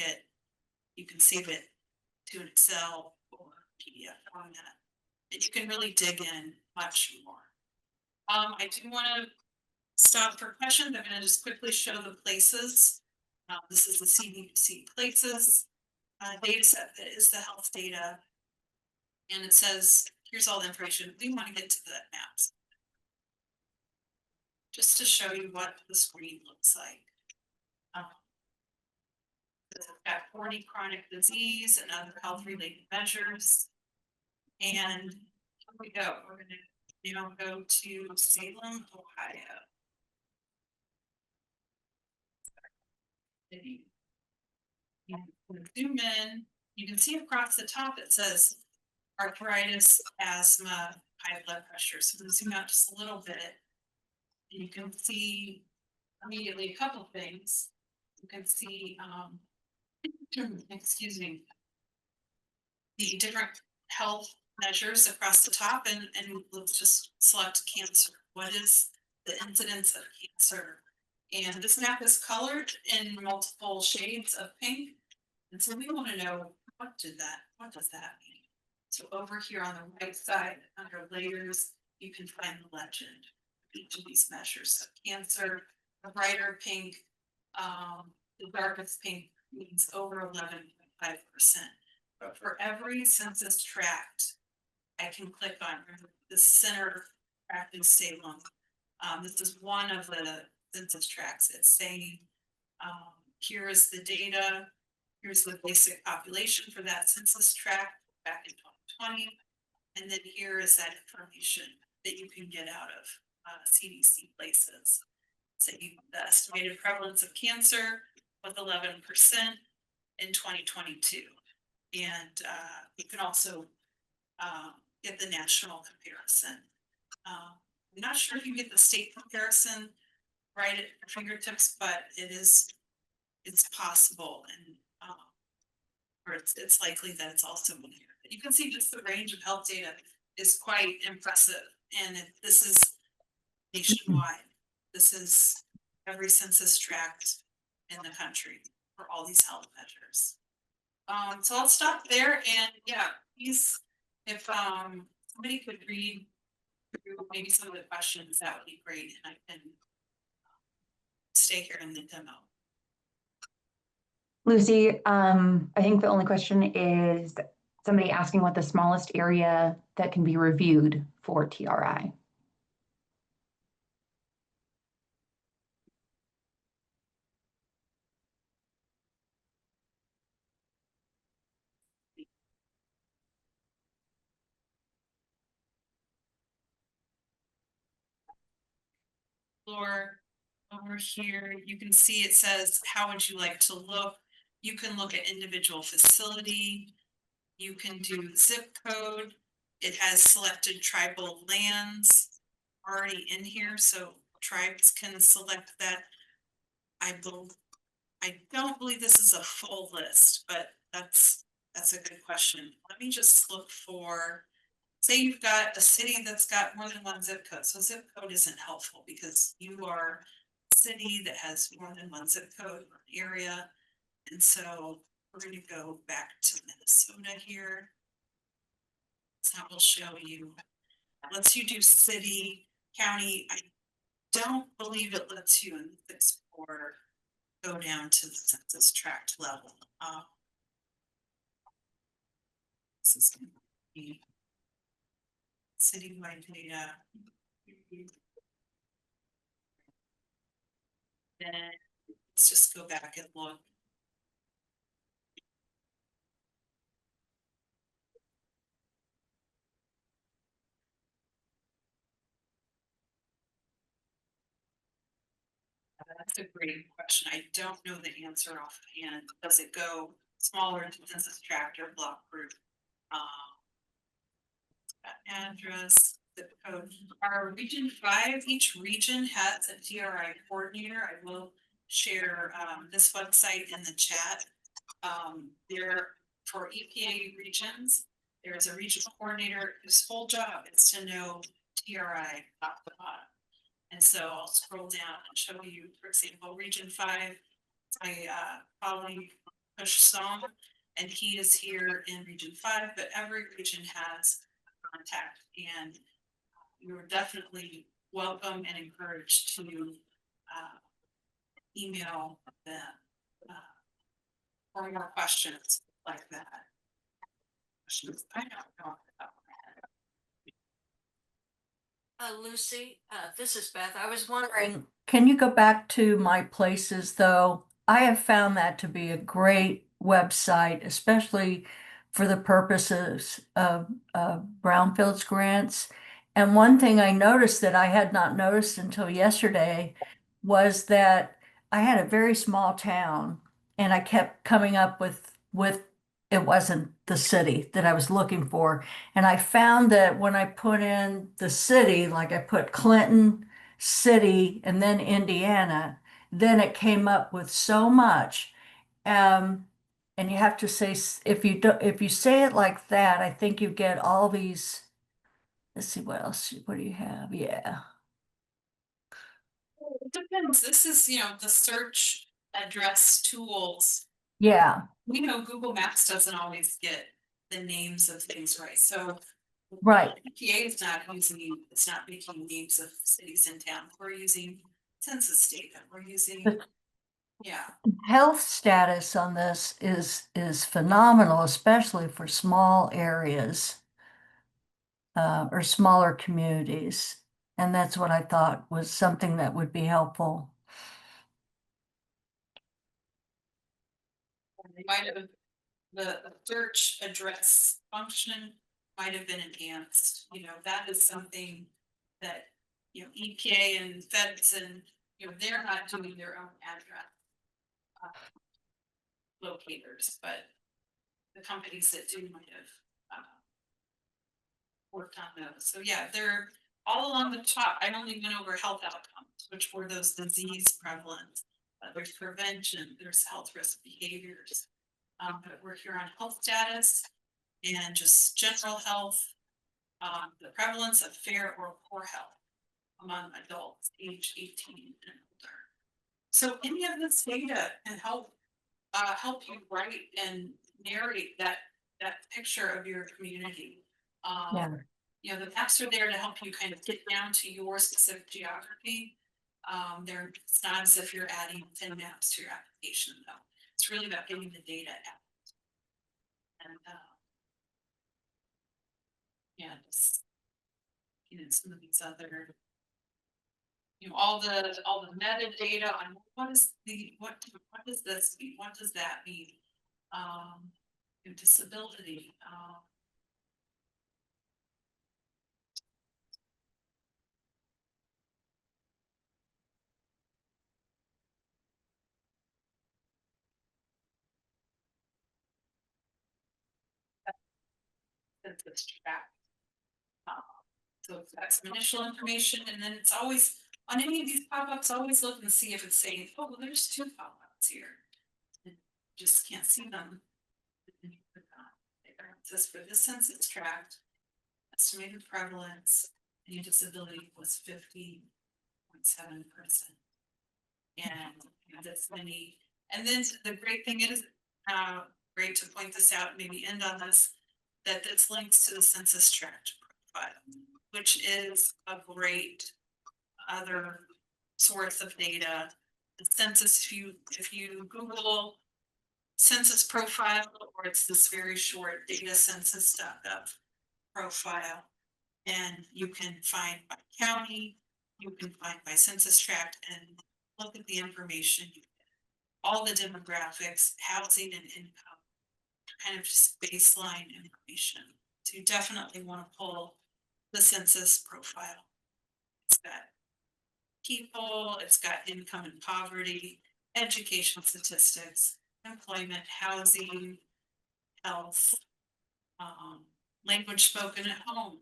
save it to an Excel or PDF format. And you can really dig in much more. I do want to stop for questions. I'm going to just quickly show the places. This is the CDC places data set that is the health data. And it says, here's all the information. We want to get to the maps. Just to show you what the screen looks like. It's got 40 chronic disease and other health related measures. And here we go. We're going to now go to Salem, Ohio. city. You can zoom in, you can see across the top, it says arthritis, asthma, high blood pressure. So I'm zoom out just a little bit. And you can see immediately a couple of things. You can see, excuse me, the different health measures across the top, and let's just select cancer. What is the incidence of cancer? And this map is colored in multiple shades of pink. And so we want to know what does that mean? So over here on the right side, under layers, you can find the legend of each of these measures. So cancer, the brighter pink, the darkest pink means over 11.5%. But for every census tract, I can click on the center tract in Salem. This is one of the census tracts. It's saying, here is the data. Here's the basic population for that census tract back in 2020. And then here is that information that you can get out of CDC places. So the estimated prevalence of cancer was 11% in 2022. And you can also get the national comparison. I'm not sure if you get the state comparison right at your fingertips, but it's possible, and or it's likely that it's also in here. But you can see just the range of health data is quite impressive, and this is nationwide. This is every census tract in the country for all these health measures. So I'll stop there, and yeah, please, if somebody could read through maybe some of the questions, that would be great, and I can stay here in the demo. Lucy, I think the only question is somebody asking what the smallest area that can be reviewed for TRI. Floor over here, you can see it says, how would you like to look? You can look at individual facility. You can do zip code. It has selected tribal lands already in here, so tribes can select that. I don't believe this is a full list, but that's a good question. Let me just look for, say you've got a city that's got more than one zip code. So zip code isn't helpful because you are a city that has more than one zip code or area. And so we're going to go back to Minnesota here. So that will show you, lets you do city, county. I don't believe it lets you in this or go down to the census tract level. This is going to be citywide data. Then let's just go back and look. That's a great question. I don't know the answer offhand. Does it go smaller into census tract or block group? Address, zip code. Our region 5, each region has a DRI coordinator. I will share this website in the chat. There for EPA regions, there is a regional coordinator whose whole job is to know TRI top to bottom. And so I'll scroll down and show you, for example, region 5, my colleague Push Song, and he is here in region 5, but every region has contact, and you're definitely welcome and encouraged to email them for more questions like that. Questions I don't know about. Lucy, this is Beth. I was wondering, can you go back to My Places though? I have found that to be a great website, especially for the purposes of Brownfields grants. And one thing I noticed that I had not noticed until yesterday was that I had a very small town and I kept coming up with it wasn't the city that I was looking for. And I found that when I put in the city, like I put Clinton City and then Indiana, then it came up with so much. And you have to say, if you do, if you say it like that, I think you get all these. Let's see what else. What do you have? Yeah. It depends. This is, the search address tools. Yeah. We know Google Maps doesn't always get the names of things right, so. Right. EPA is not using, it's not making names of cities in town. We're using census data. We're using, But- yeah. Health status on this is phenomenal, especially for small areas or smaller communities. And that's what I thought was something that would be helpful. They might have, the search address function might have been enhanced, that is something that, EPA and feds and, they're not doing their own address. Locators, but the companies that do might have, worked on those. So yeah, they're all along the top. I only went over health outcomes, which were those disease prevalence. There's prevention, there's health risk behaviors. But we're here on health status and just general health, the prevalence of fair or poor health among adults age 18 and older. So any of this data can help help you write and narrate that picture of your community. Yeah. The maps are there to help you kind of get down to your specific geography. It's not as if you're adding 10 maps to your application, though. It's really about getting the data out. And just some of these other, all the metadata on what does this mean? What does that mean? Disability. Census tract. So it's got some initial information, and then it's always on any of these pop-ups. Always look and see if it's saying, "Oh, well, there's 2 pop-ups here." And you just can't see them. And you click on it. It says for this census tract, estimated prevalence and your disability was 50.7%. And that's many. And then the great thing is, great to point this out, maybe end on this, that this links to the census tract profile, which is a great other source of data. The census, if you Google census profile, or it's this very short data census.gov profile, and you can find by county, you can find by census tract, and look at the information, all the demographics, housing and income, kind of just baseline information. So you definitely want to pull the census profile. It's got people, it's got income and poverty, education statistics, employment, housing, health, language spoken at home,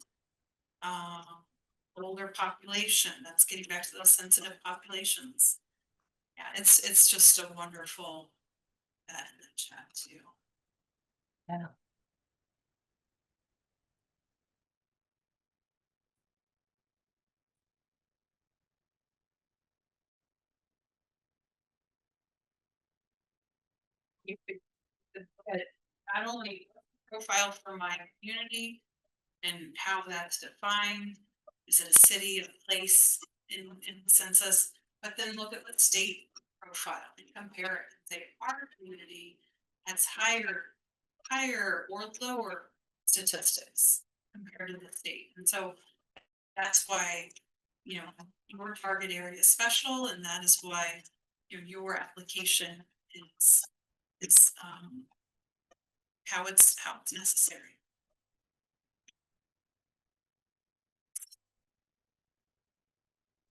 older population. That's getting back to those sensitive populations. Yeah, it's just a wonderful in the chat too. Yeah. You could look at not only profile for my community and how that's defined. Is it a city, a place in the census? But then look at the state profile and compare it and say our community has higher or lower statistics compared to the state. And so that's why, your target area is special, and that is why your application is how it's necessary.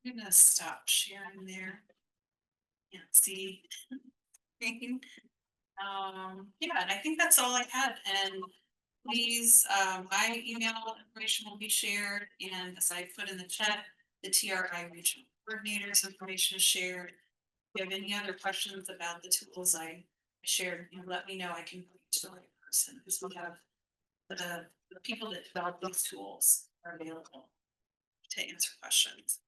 I'm gonna stop sharing there. can't see. Yeah, and I think that's all I had, and please, my email information will be shared, and as I put in the chat, the TRI regional coordinators information is shared. If you have any other questions about the tools I shared, you know, let me know, I can put you to the right person, because we have the people that develop these tools are available to answer questions.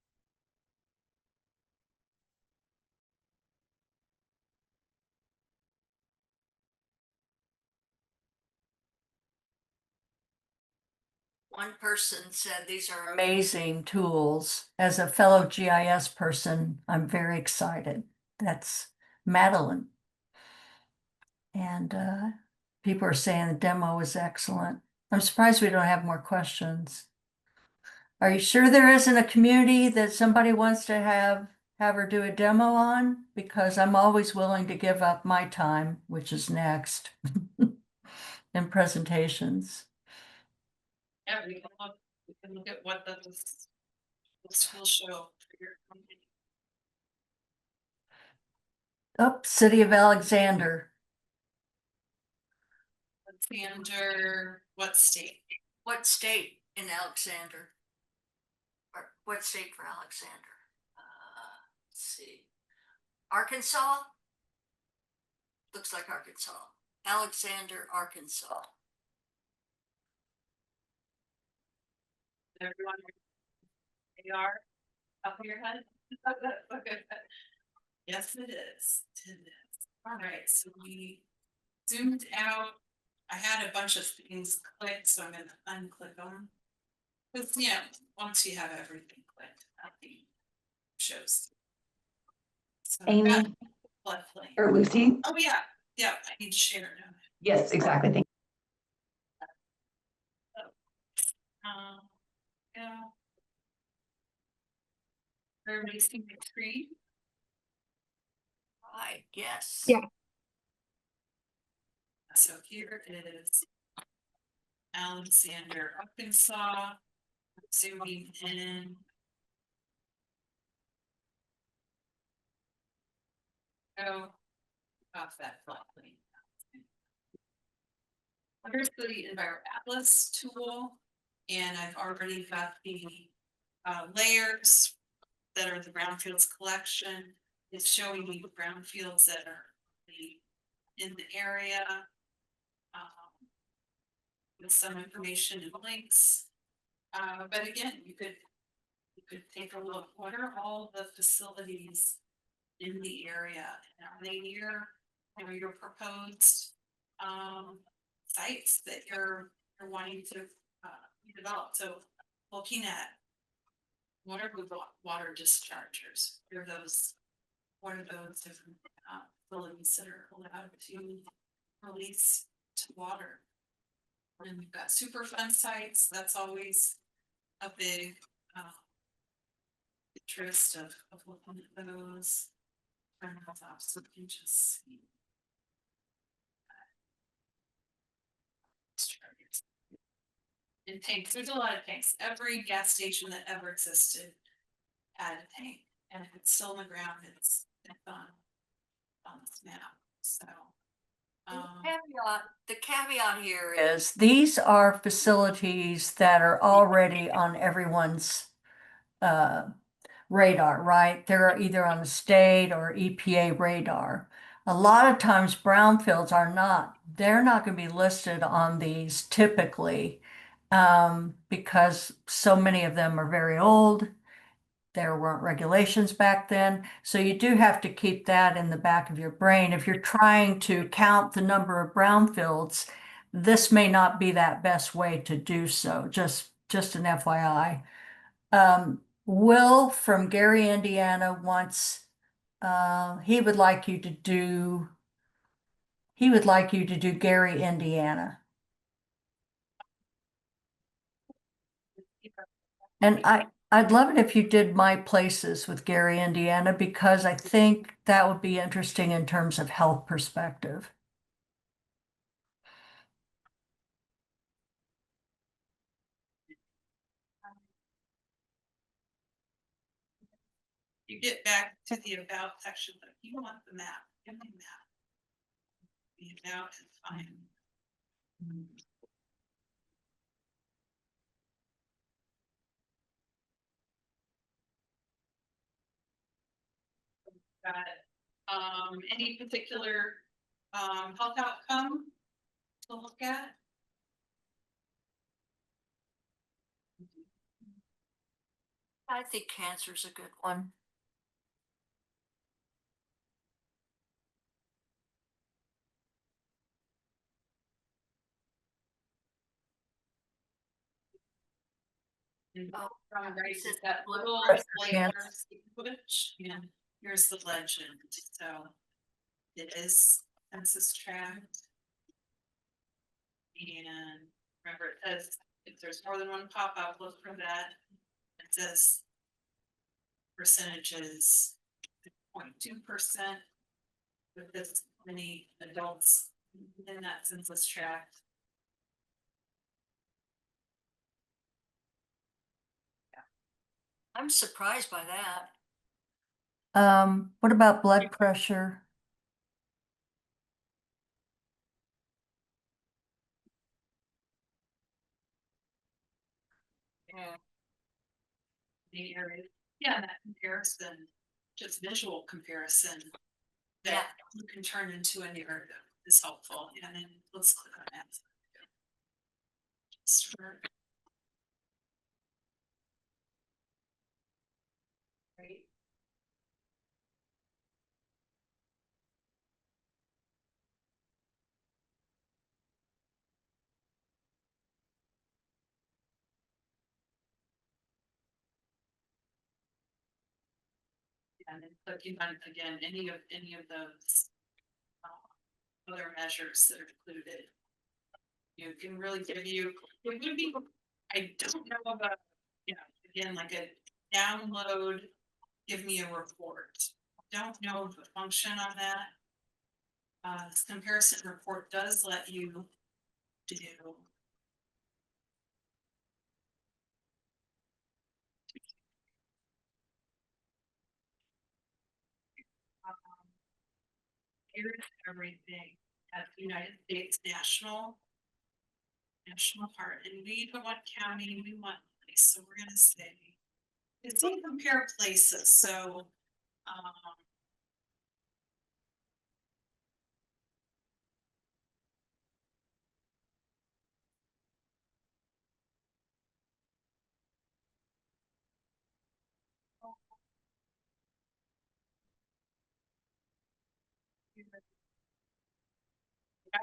One person said these are amazing tools. As a fellow GIS person, I'm very excited. That's Madeline. And people are saying the demo was excellent. I'm surprised we don't have more questions. Are you sure there isn't a community that somebody wants to have her do a demo on? Because I'm always willing to give up my time, which is next, in presentations. Yeah, we can look at what the will show for your company. Oh, City of Alexander. Alexander, what state? What state in Alexander? Or what state for Alexander? Let's see. Arkansas? Looks like Arkansas. Alexander, Arkansas. Everyone, they are up in your head? Yes, it is. It is. All right, so we zoomed out. I had a bunch of things clicked, so I'm gonna unclick them. Because, yeah, once you have everything clicked, nothing shows. So I've Amy? got floodplain. Or Lucy? Oh, yeah, yeah, I need to share now. Yes, exactly. Thank Yeah. Everybody see my screen? Right, yes. Yeah. So here is Alexander, Arkansas. Zooming in. Go off that floodplain. Here's the Enviro Atlas tool, and I've already got the layers that are the brownfields collection. It's showing me the brownfields that are in the area with some information and links. But again, you could take a look. What are all the facilities in the area? And are they near your proposed sites that you're wanting to develop? So looking at what are the water dischargers? What are those different facilities that are allowed to release to water? And we've got Superfund sites. That's always a big interest of looking at those. So we can just see. And tanks, there's a lot of tanks. Every gas station that ever existed had a tank, and if it's still in the ground, it's on this map. So The caveat here is these are facilities that are already on everyone's radar, right? They're either on the state or EPA radar. A lot of times brownfields are not, they're not going to be listed on these typically because so many of them are very old. There weren't regulations back then. So you do have to keep that in the back of your brain. If you're trying to count the number of brownfields, this may not be that best way to do so. Just an FYI. Will from Gary, Indiana wants, he would like you to do Gary, Indiana. And I'd love it if you did My Places with Gary, Indiana, because I think that would be interesting in terms of health perspective. you get back to the about section, but you want the map, give me the map. The about is fine. Got any particular health outcome to look at? I think cancer's a good one. Oh, right, is that little Breast layer cancer. sequence, and here's the legend, so. It is census tract. And remember, it says, if there's more than one pop-up, look for that. It says percentages, 0.2% with this many adults in that census tract. I'm surprised by that. What about blood pressure? Yeah. The area, yeah, that comparison, just visual comparison. That you can turn into a narrative is helpful, and then let's click on that. Start. Right. And then clicking on again any of those other measures that are included. You can really give you, it would be, I don't know about, again, like a download, give me a report. Don't know the function on that. This comparison report does let you do. Here's everything at the United States national part, and we don't want county, we want place, so we're gonna say it's going to compare places, so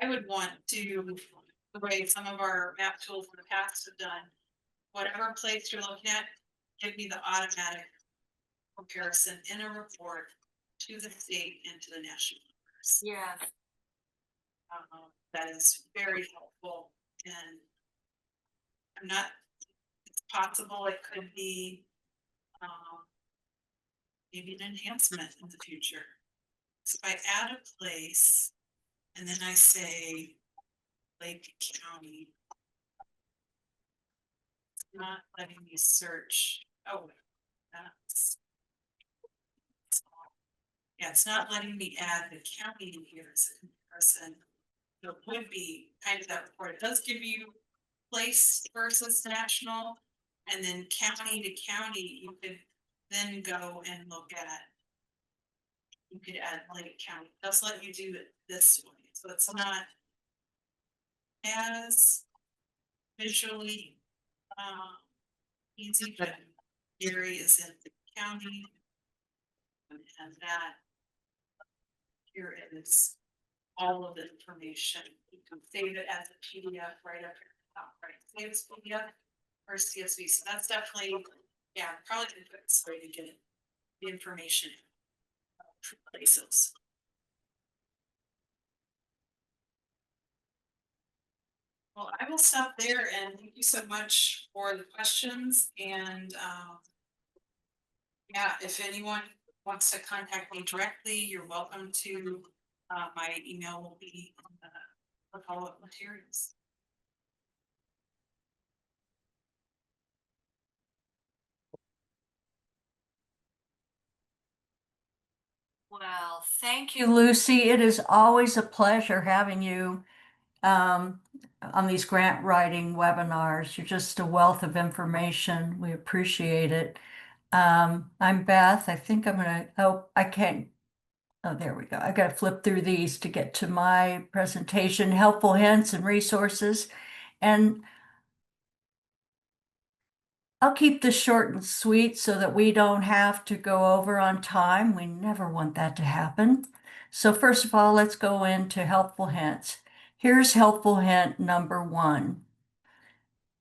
I would want to, the way some of our map tools in the past have done, whatever place you're looking at, give me the automatic comparison in a report to the state and to the national numbers. Yeah. That is very helpful, and I'm not, it's possible it could be maybe an enhancement in the future. So if I add a place and then I say Lake County, it's not letting me search. Oh, that's, yeah, it's not letting me add the county in here as a comparison. So it would be kind of that report. It does give you place versus national, and then county to county, you could then go and look at. You could add Lake County. It does let you do it this way, so it's not as visually easy, but Gary is in the county. And that here is all of the information. You can save it as a PDF right up here. Right, save as PDF or CSV. So that's definitely, yeah, probably the best way to get the information from places. Well, I will stop there, and thank you so much for the questions, and yeah, if anyone wants to contact me directly, you're welcome to. My email will be on the follow-up materials. Well, thank you, Lucy. It is always a pleasure having you um, on these grant writing webinars. You're just a wealth of information. We appreciate it. I'm Beth. I think I'm gonna, oh, I can't. Oh, there we go. I gotta flip through these to get to my presentation, helpful hints and resources. And I'll keep this short and sweet so that we don't have to go over on time. We never want that to happen. So first of all, let's go into helpful hints. Here's helpful hint number 1.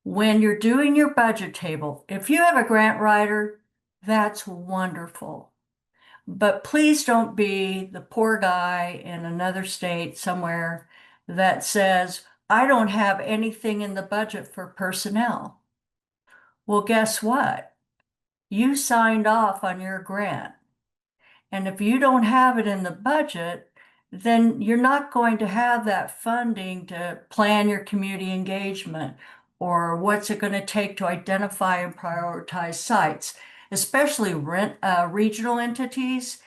When you're doing your budget table, if you have a grant writer, that's wonderful. But please don't be the poor guy in another state somewhere that says, I don't have anything in the budget for personnel. Well, guess what? You signed off on your grant. And if you don't have it in the budget, then you're not going to have that funding to plan your community engagement or what's it going to take to identify and prioritize sites, especially regional entities.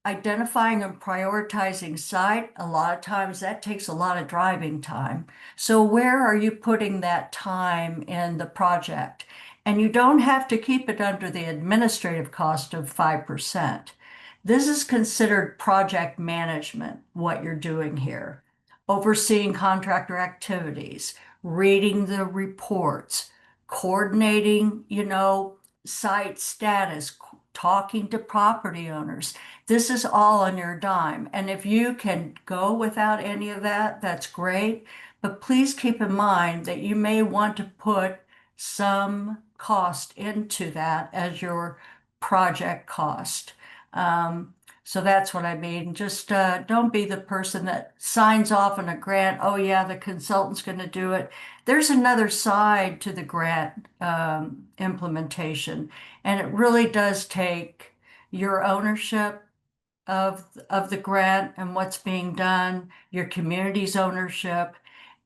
Identifying and prioritizing site, a lot of times that takes a lot of driving time. So where are you putting that time in the project? And you don't have to keep it under the administrative cost of 5%. This is considered project management, what you're doing here. Overseeing contractor activities, reading the reports, coordinating, site status, talking to property owners. This is all on your dime. And if you can go without any of that, that's great. But please keep in mind that you may want to put some cost into that as your project cost. So that's what I mean. Just don't be the person that signs off on a grant. Oh yeah, the consultant's going to do it. There's another side to the grant implementation, and it really does take your ownership of the grant and what's being done, your community's ownership.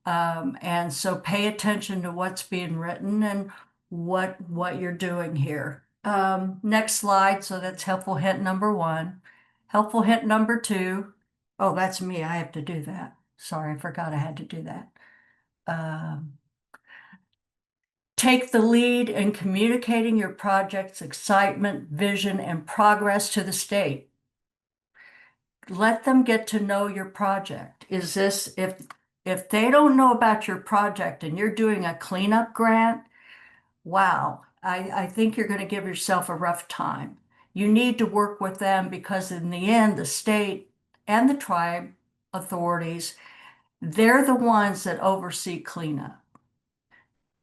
And so pay attention to what's being written and what you're doing here. Next slide. So that's helpful hint number 1. Helpful hint number 2. Oh, that's me. I have to do that. Sorry, I forgot I had to do that. Take the lead in communicating your project's excitement, vision, and progress to the state. Let them get to know your project. Is this, if they don't know about your project and you're doing a cleanup grant, wow, I think you're going to give yourself a rough time. You need to work with them because in the end, the state and the tribe authorities, they're the ones that oversee cleanup,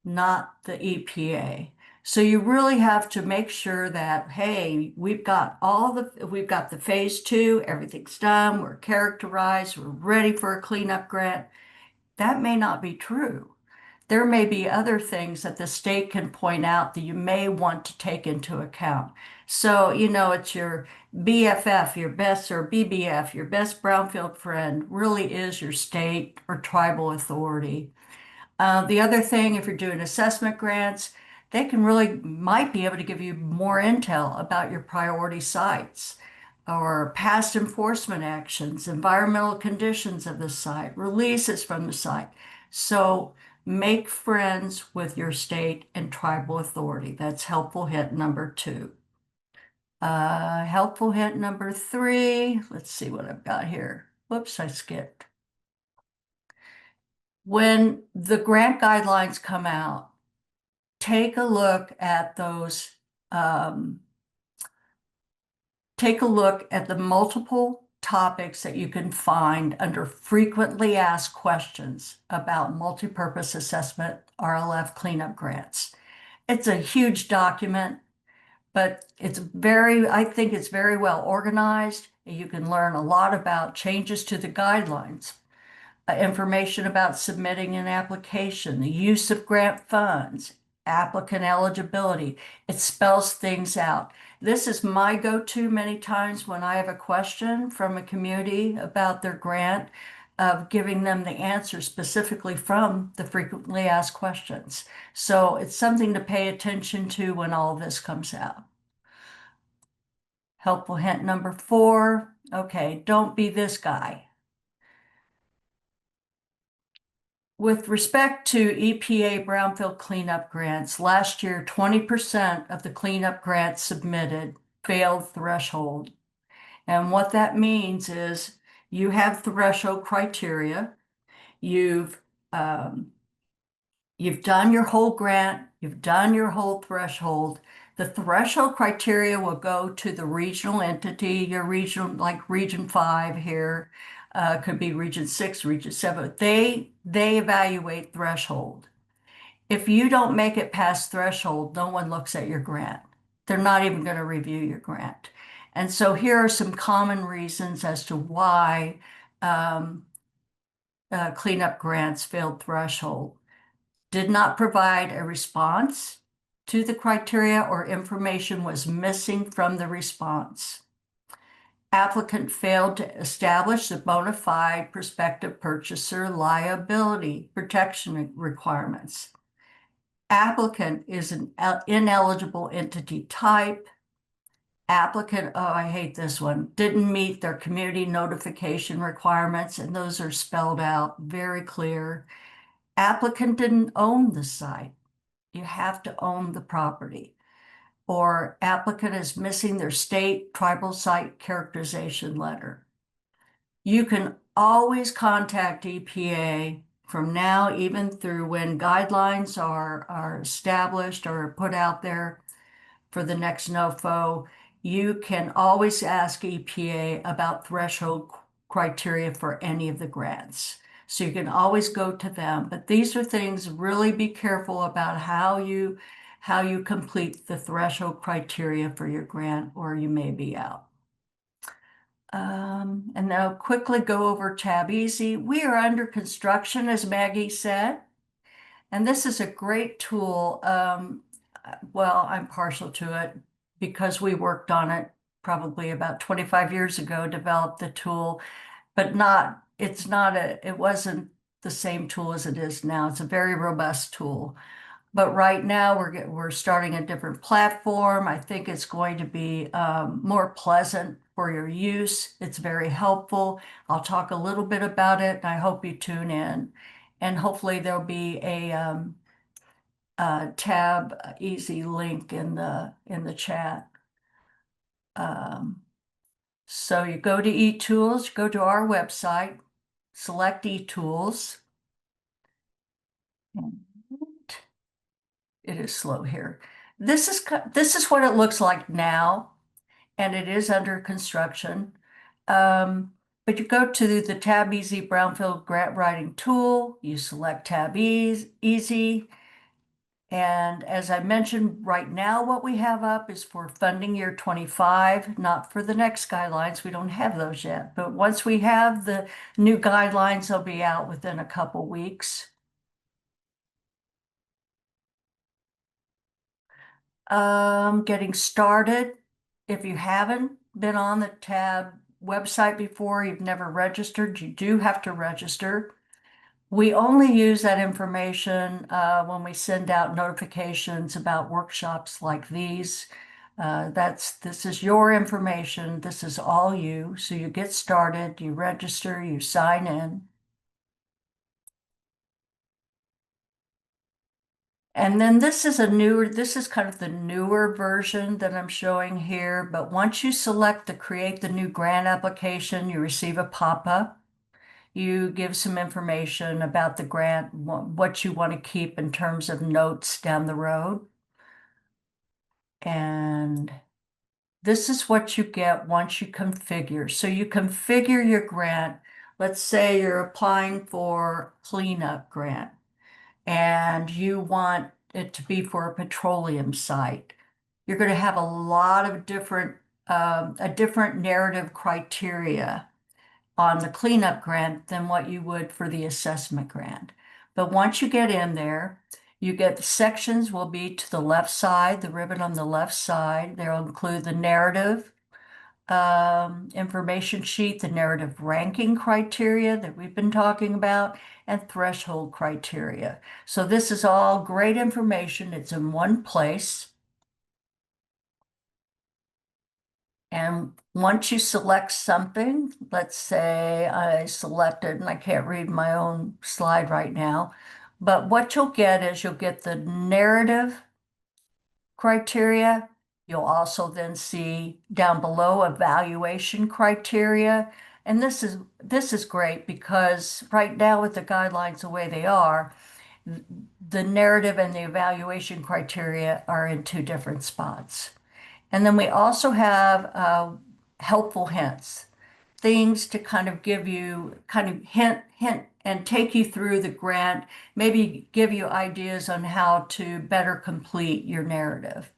not the EPA. So you really have to make sure that, hey, we've got the phase 2, everything's done, we're characterized, we're ready for a cleanup grant. That may not be true. There may be other things that the state can point out that you may want to take into account. So, it's your BFF, your best, or BBF, your best brownfield friend really is your state or tribal authority. The other thing, if you're doing assessment grants, they might be able to give you more intel about your priority sites or past enforcement actions, environmental conditions of the site, releases from the site. So make friends with your state and tribal authority. That's helpful hint number 2. Helpful hint number 3. Let's see what I've got here. Whoops, I skipped. When the grant guidelines come out, take a look at those, take a look at the multiple topics that you can find under frequently asked questions about multipurpose assessment RLF cleanup grants. It's a huge document, but I think it's very well organized. You can learn a lot about changes to the guidelines. Information about submitting an application, the use of grant funds, applicant eligibility. It spells things out. This is my go-to many times when I have a question from a community about their grant, of giving them the answer specifically from the frequently asked questions. So it's something to pay attention to when all of this comes out. Helpful hint number 4, Okay, don't be this guy. With respect to EPA Brownfield cleanup grants, last year, 20% of the cleanup grants submitted failed threshold. And what that means is you have threshold criteria. You've done your whole grant, you've done your whole threshold. The threshold criteria will go to the regional entity, your regional, like Region 5 here, could be Region 6, Region 7. They evaluate threshold. If you don't make it past threshold, no one looks at your grant. They're not even going to review your grant. And so here are some common reasons as to why cleanup grants failed threshold. Did not provide a response to the criteria or information was missing from the response. Applicant failed to establish the bona fide prospective purchaser liability protection requirements. Applicant is an ineligible entity type. Applicant, oh, I hate this one, didn't meet their community notification requirements, and those are spelled out very clear. Applicant didn't own the site. You have to own the property. Or applicant is missing their state tribal site characterization letter. You can always contact EPA from now even through when guidelines are established or put out there for the next NOFO. You can always ask EPA about threshold criteria for any of the grants. So you can always go to them. But these are things, really be careful about how you complete the threshold criteria for your grant, or you may be out. And now quickly go over Tab Easy. We are under construction, as Maggie said. And this is a great tool. Well, I'm partial to it because we worked on it probably about 25 years ago, developed the tool, but it wasn't the same tool as it is now. It's a very robust tool. But right now we're starting a different platform. I think it's going to be more pleasant for your use. It's very helpful. I'll talk a little bit about it, and I hope you tune in. And hopefully there'll be a Tab Easy link in the chat. So you go to eTools, go to our website, select eTools. It is slow here. This is what it looks like now, and it is under construction. But you go to the Tab Easy Brownfield Grant Writing Tool, you select Tab Easy, and as I mentioned, right now what we have up is for funding year 25, not for the next guidelines. We don't have those yet, but once we have the new guidelines, they'll be out within a couple weeks. Getting started. If you haven't been on the Tab website before, you've never registered, you do have to register. We only use that information when we send out notifications about workshops like these. This is your information. This is all you. So you get started, you register, you sign in. And then this is kind of the newer version that I'm showing here. But once you select to create the new grant application, you receive a pop-up. You give some information about the grant, what you want to keep in terms of notes down the road. And this is what you get once you configure. So you configure your grant. Let's say you're applying for cleanup grant and you want it to be for a petroleum site. You're going to have a lot of a different narrative criteria on the cleanup grant than what you would for the assessment grant. But once you get in there, you get the sections will be to the left side, the ribbon on the left side. They'll include the narrative information sheet, the narrative ranking criteria that we've been talking about, and threshold criteria. So this is all great information. It's in one place. And once you select something, let's say I selected, and I can't read my own slide right now, but what you'll get is you'll get the narrative criteria. You'll also then see down below evaluation criteria. And this is great because right now with the guidelines the way they are, the narrative and the evaluation criteria are in two different spots. And then we also have helpful hints, things to kind of give you kind of hint and take you through the grant, maybe give you ideas on how to better complete your narrative.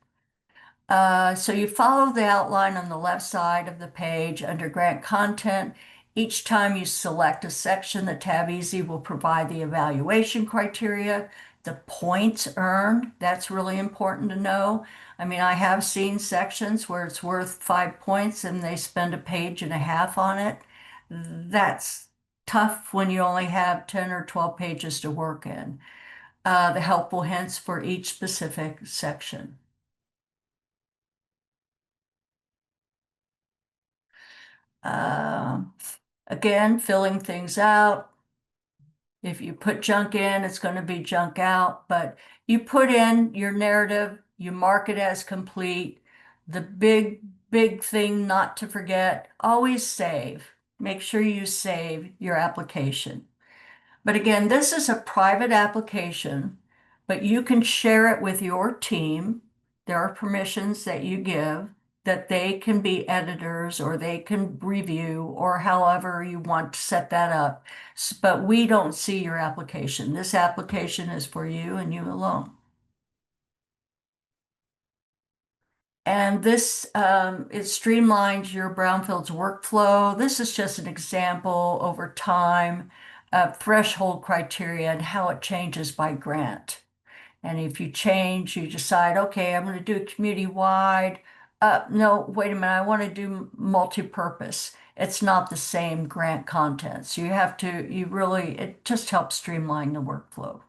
So you follow the outline on the left side of the page under grant content. Each time you select a section, the tab Easy will provide the evaluation criteria, the points earned. That's really important to know. I mean, I have seen sections where it's worth 5 points and they spend a page and a half on it. That's tough when you only have 10 or 12 pages to work in. The helpful hints for each specific section. Again, filling things out. If you put junk in, it's going to be junk out, but you put in your narrative, you mark it as complete. The big thing not to forget, always save. Make sure you save your application. But again, this is a private application, but you can share it with your team. There are permissions that you give that they can be editors or they can review or however you want to set that up. But we don't see your application. This application is for you and you alone. And this, it streamlines your brownfields workflow. This is just an example over time of threshold criteria and how it changes by grant. And if you change, you decide, okay, I'm going to do community-wide. No, wait a minute, I want to do multi-purpose. It's not the same grant content. So you have to, it just helps streamline the workflow.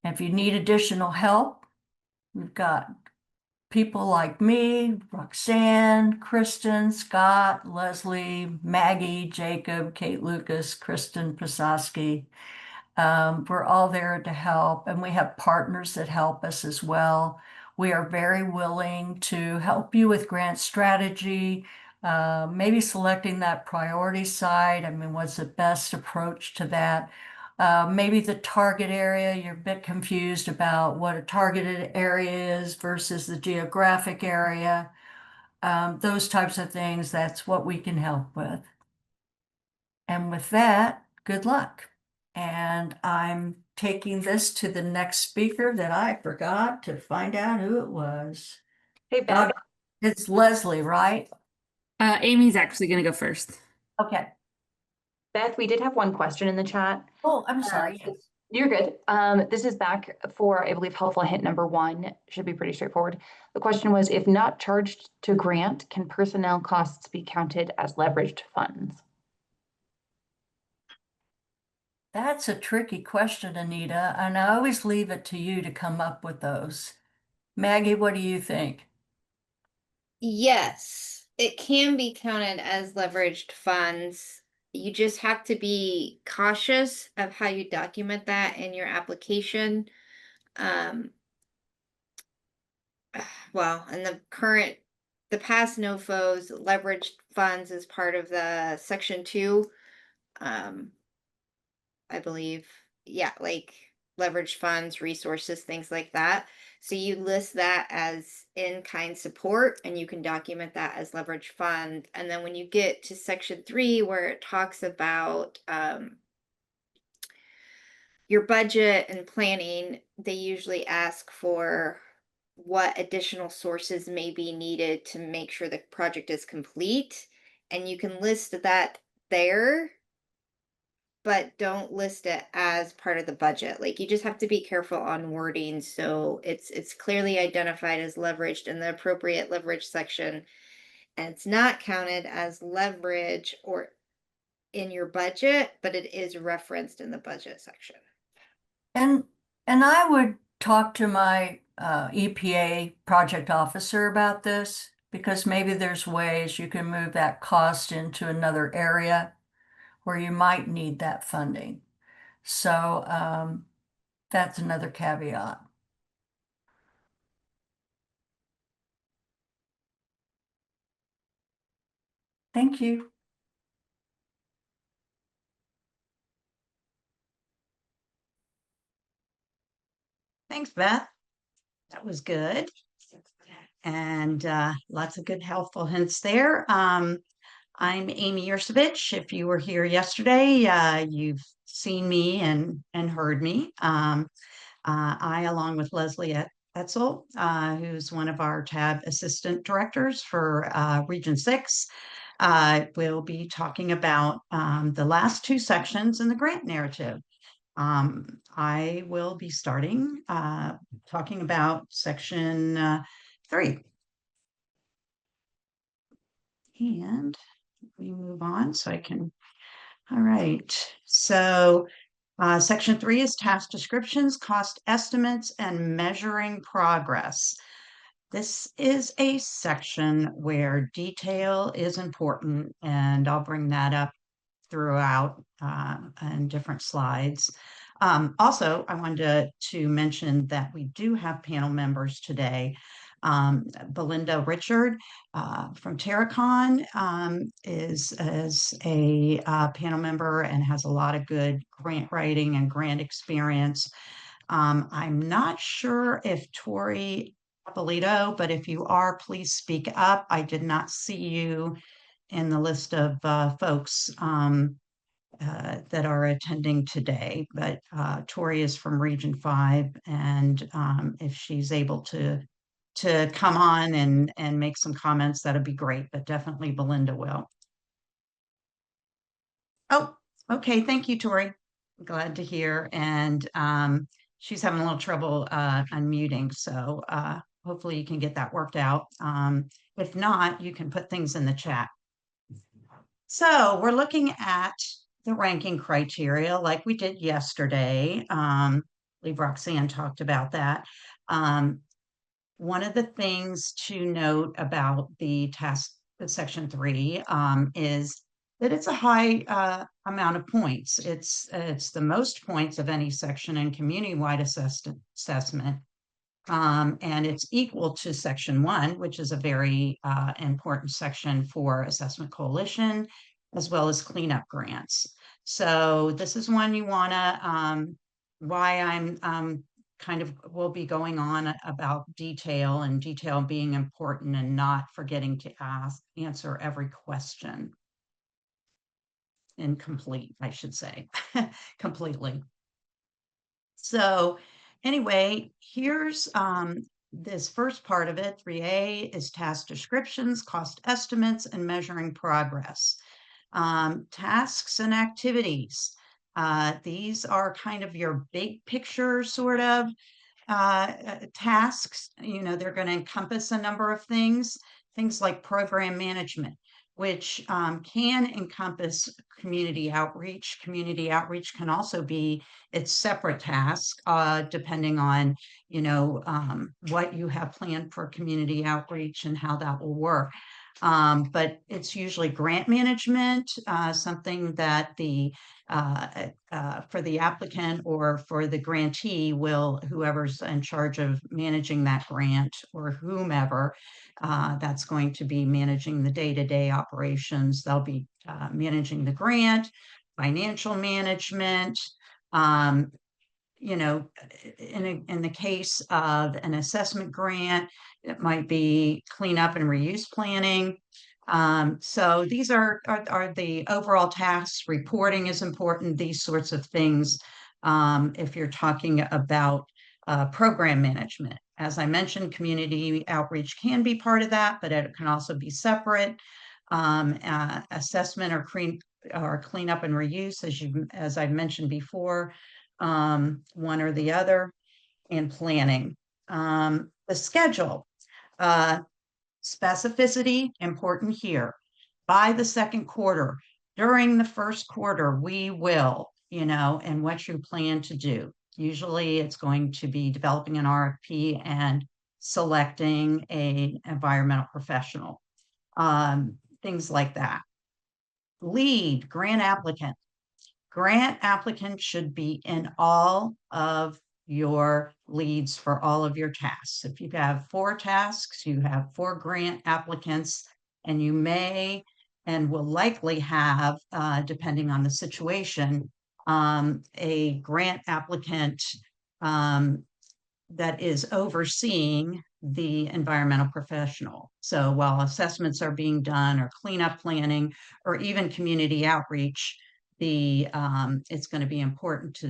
And if you need additional help, we've got people like me, Roxanne, Kristen, Scott, Leslie, Maggie, Jacob, Kate Lucas, Kristen Pasowski. We're all there to help, and we have partners that help us as well. We are very willing to help you with grant strategy, maybe selecting that priority site. I mean, what's the best approach to that? Maybe the target area, you're a bit confused about what a targeted area is versus the geographic area. Those types of things, that's what we can help with. And with that, good luck. And I'm taking this to the next speaker that I forgot to find out who it was. Hey, Beth. It's Leslie, right? Amy's actually gonna go first. Okay. Beth, we did have one question in the chat. Oh, I'm sorry. Yes. You're good. This is back for, I believe, helpful hint number 1. Should be pretty straightforward. The question was, if not charged to grant, can personnel costs be counted as leveraged funds? That's a tricky question, Anita, and I always leave it to you to come up with those. Maggie, what do you think? Yes, it can be counted as leveraged funds. You just have to be cautious of how you document that in your application. Well, and the past NOFOs, leveraged funds is part of the section 2. I believe, yeah, like leveraged funds, resources, things like that. So you list that as in-kind support and you can document that as leveraged fund. And then when you get to section 3, where it talks about your budget and planning, they usually ask for what additional sources may be needed to make sure the project is complete. And you can list that there, but don't list it as part of the budget. Like, you just have to be careful on wording so it's clearly identified as leveraged in the appropriate leverage section, and it's not counted as leverage or in your budget, but it is referenced in the budget section. And I would talk to my EPA project officer about this, because maybe there's ways you can move that cost into another area where you might need that funding. So that's another caveat. Thank you. Thanks, Beth. That was good. And lots of good helpful hints there. I'm Amy Yersovich. If you were here yesterday, you've seen me and heard me. I, along with Leslie Etzel, who's one of our TAB assistant directors for Region 6, will be talking about the last two sections in the grant narrative. I will be starting talking about section 3. And we move on so I can. All right. So section 3 is task descriptions, cost estimates, and measuring progress. This is a section where detail is important, and I'll bring that up throughout in different slides. Also, I wanted to mention that we do have panel members today. Belinda Richard from Terracon is a panel member and has a lot of good grant writing and grant experience. I'm not sure if Tori Apolito, but if you are, please speak up. I did not see you in the list of folks that are attending today, but Tori is from Region 5, and if she's able to come on and make some comments, that'd be great, but definitely Belinda will. Oh, okay, thank you, Tori. Glad to hear, and she's having a little trouble unmuting, so hopefully you can get that worked out. If not, you can put things in the chat. So we're looking at the ranking criteria like we did yesterday. I believe Roxanne talked about that. One of the things to note about the task of section 3 is that it's a high amount of points. It's the most points of any section in community-wide assessment. And it's equal to section 1, which is a very important section for Assessment Coalition, as well as cleanup grants. So this is one you want to, why I'm kind of will be going on about detail, and detail being important and not forgetting to answer every question. Incomplete, I should say, completely. So anyway, here's this first part of it. 3A is task descriptions, cost estimates, and measuring progress. Tasks and activities. These are kind of your big picture sort of tasks. You know, they're going to encompass a number of things like program management, which can encompass community outreach. Community outreach can also be its separate task, depending on, you know, what you have planned for community outreach and how that will work. But it's usually grant management, something that the for the applicant or for the grantee whoever's in charge of managing that grant, or whomever, that's going to be managing the day-to-day operations. They'll be managing the grant, financial management. You know, in the case of an assessment grant, it might be cleanup and reuse planning. So these are the overall tasks. Reporting is important, these sorts of things, if you're talking about program management. As I mentioned, community outreach can be part of that, but it can also be separate. Assessment or cleanup and reuse, as I've mentioned before, one or the other, and planning. The schedule. Specificity, important here. By the second quarter, during the first quarter, we will, you know, and what you plan to do. Usually it's going to be developing an RFP and selecting an environmental professional, things like that. Lead grant applicant. Grant applicant should be in all of your leads for all of your tasks. If you have 4 tasks, you have 4 grant applicants, and you may and will likely have, depending on the situation, a grant applicant that is overseeing the environmental professional. So while assessments are being done or cleanup planning or even community outreach, it's going to be important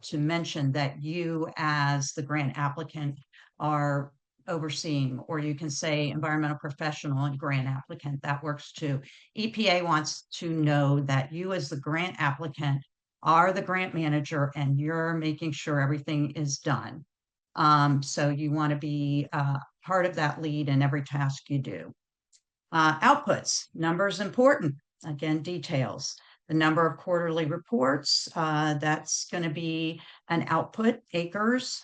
to mention that you as the grant applicant are overseeing, or you can say environmental professional and grant applicant, that works too. EPA wants to know that you as the grant applicant are the grant manager and you're making sure everything is done. So you want to be part of that lead in every task you do. Outputs, numbers important. Again, details. The number of quarterly reports, that's going to be an output, acres,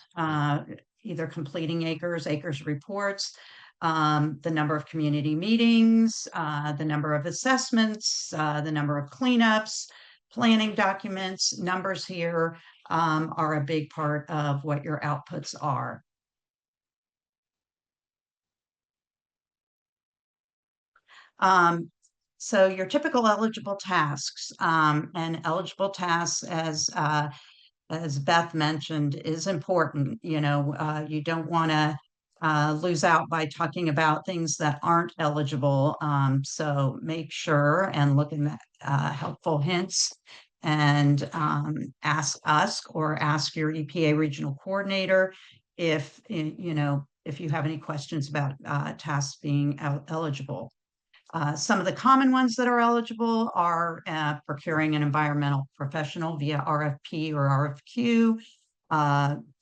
either completing acres reports, the number of community meetings, the number of assessments, the number of cleanups, planning documents. Numbers here are a big part of what your outputs are. So your typical eligible tasks, and eligible tasks, as Beth mentioned, is important. You know, you don't want to lose out by talking about things that aren't eligible. So make sure and look in the helpful hints and ask us or ask your EPA regional coordinator if you have any questions about tasks being eligible. Some of the common ones that are eligible are procuring an environmental professional via RFP or RFQ,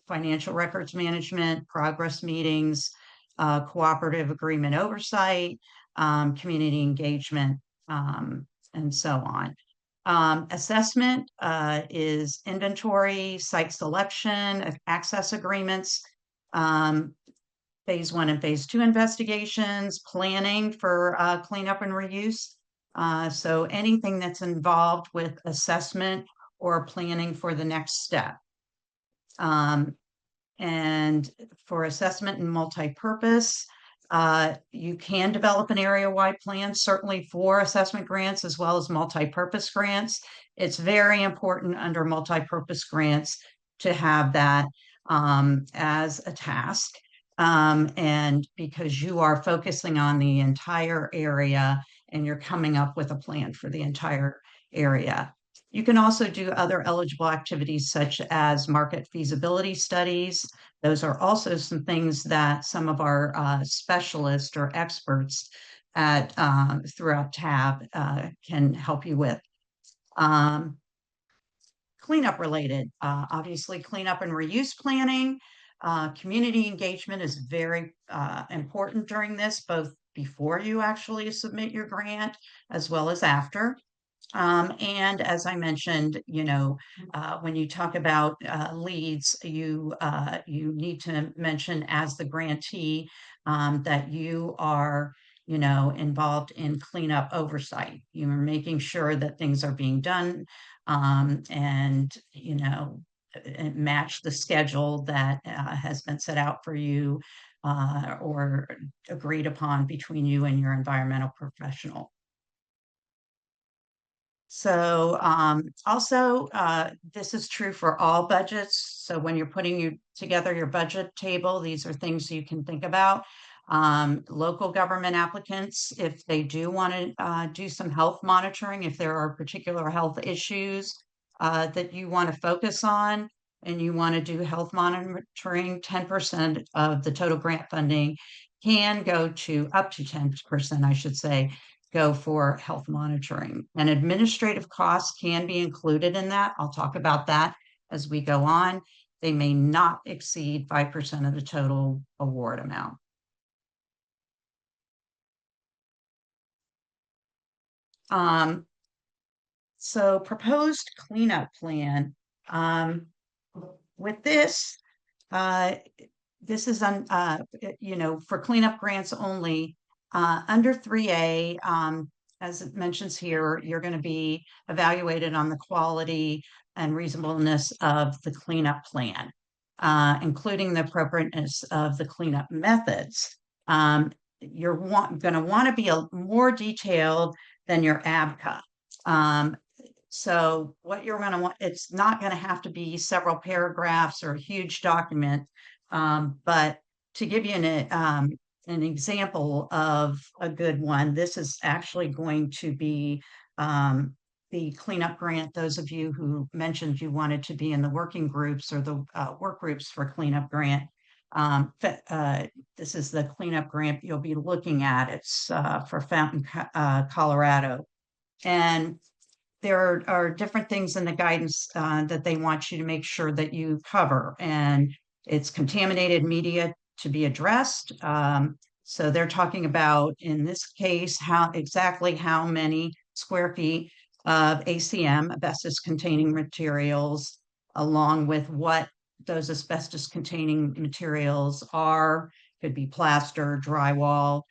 financial records management, progress meetings, cooperative agreement oversight, community engagement, and so on. Assessment is inventory, site selection, access agreements, Phase 1 and Phase 2 investigations, planning for cleanup and reuse. So anything that's involved with assessment or planning for the next step. And for assessment and multi-purpose, you can develop an area-wide plan, certainly for assessment grants as well as multi-purpose grants. It's very important under multi-purpose grants to have that as a task. And because you are focusing on the entire area and you're coming up with a plan for the entire area. You can also do other eligible activities such as market feasibility studies. Those are also some things that some of our specialists or experts at throughout TAB can help you with. Cleanup related, obviously cleanup and reuse planning. Community engagement is very important during this, both before you actually submit your grant as well as after. And as I mentioned, when you talk about leads, you need to mention as the grantee that you are, involved in cleanup oversight. You are making sure that things are being done and match the schedule that has been set out for you or agreed upon between you and your environmental professional. So also, this is true for all budgets. So when you're putting together your budget table, these are things you can think about. Local government applicants, if they do want to do some health monitoring, if there are particular health issues that you want to focus on and you want to do health monitoring, 10% of the total grant funding can go to up to 10%, I should say, go for health monitoring. And administrative costs can be included in that. I'll talk about that as we go on. They may not exceed 5% of the total award amount. So proposed cleanup plan. with this, this is on, for cleanup grants only, under 3A, as it mentions here, you're going to be evaluated on the quality and reasonableness of the cleanup plan, including the appropriateness of the cleanup methods. You're going to want to be more detailed than your ABCA. So what you're going to want, it's not going to have to be several paragraphs or a huge document, but to give you an example of a good one, this is actually going to be the cleanup grant. Those of you who mentioned you wanted to be in the working groups or the work groups for cleanup grant, this is the cleanup grant you'll be looking at. It's for Fountain, Colorado. And there are different things in the guidance that they want you to make sure that you cover, and it's contaminated media to be addressed. So they're talking about, in this case, exactly how many square feet of ACM, asbestos containing materials, along with what those asbestos containing materials are. Could be plaster, drywall,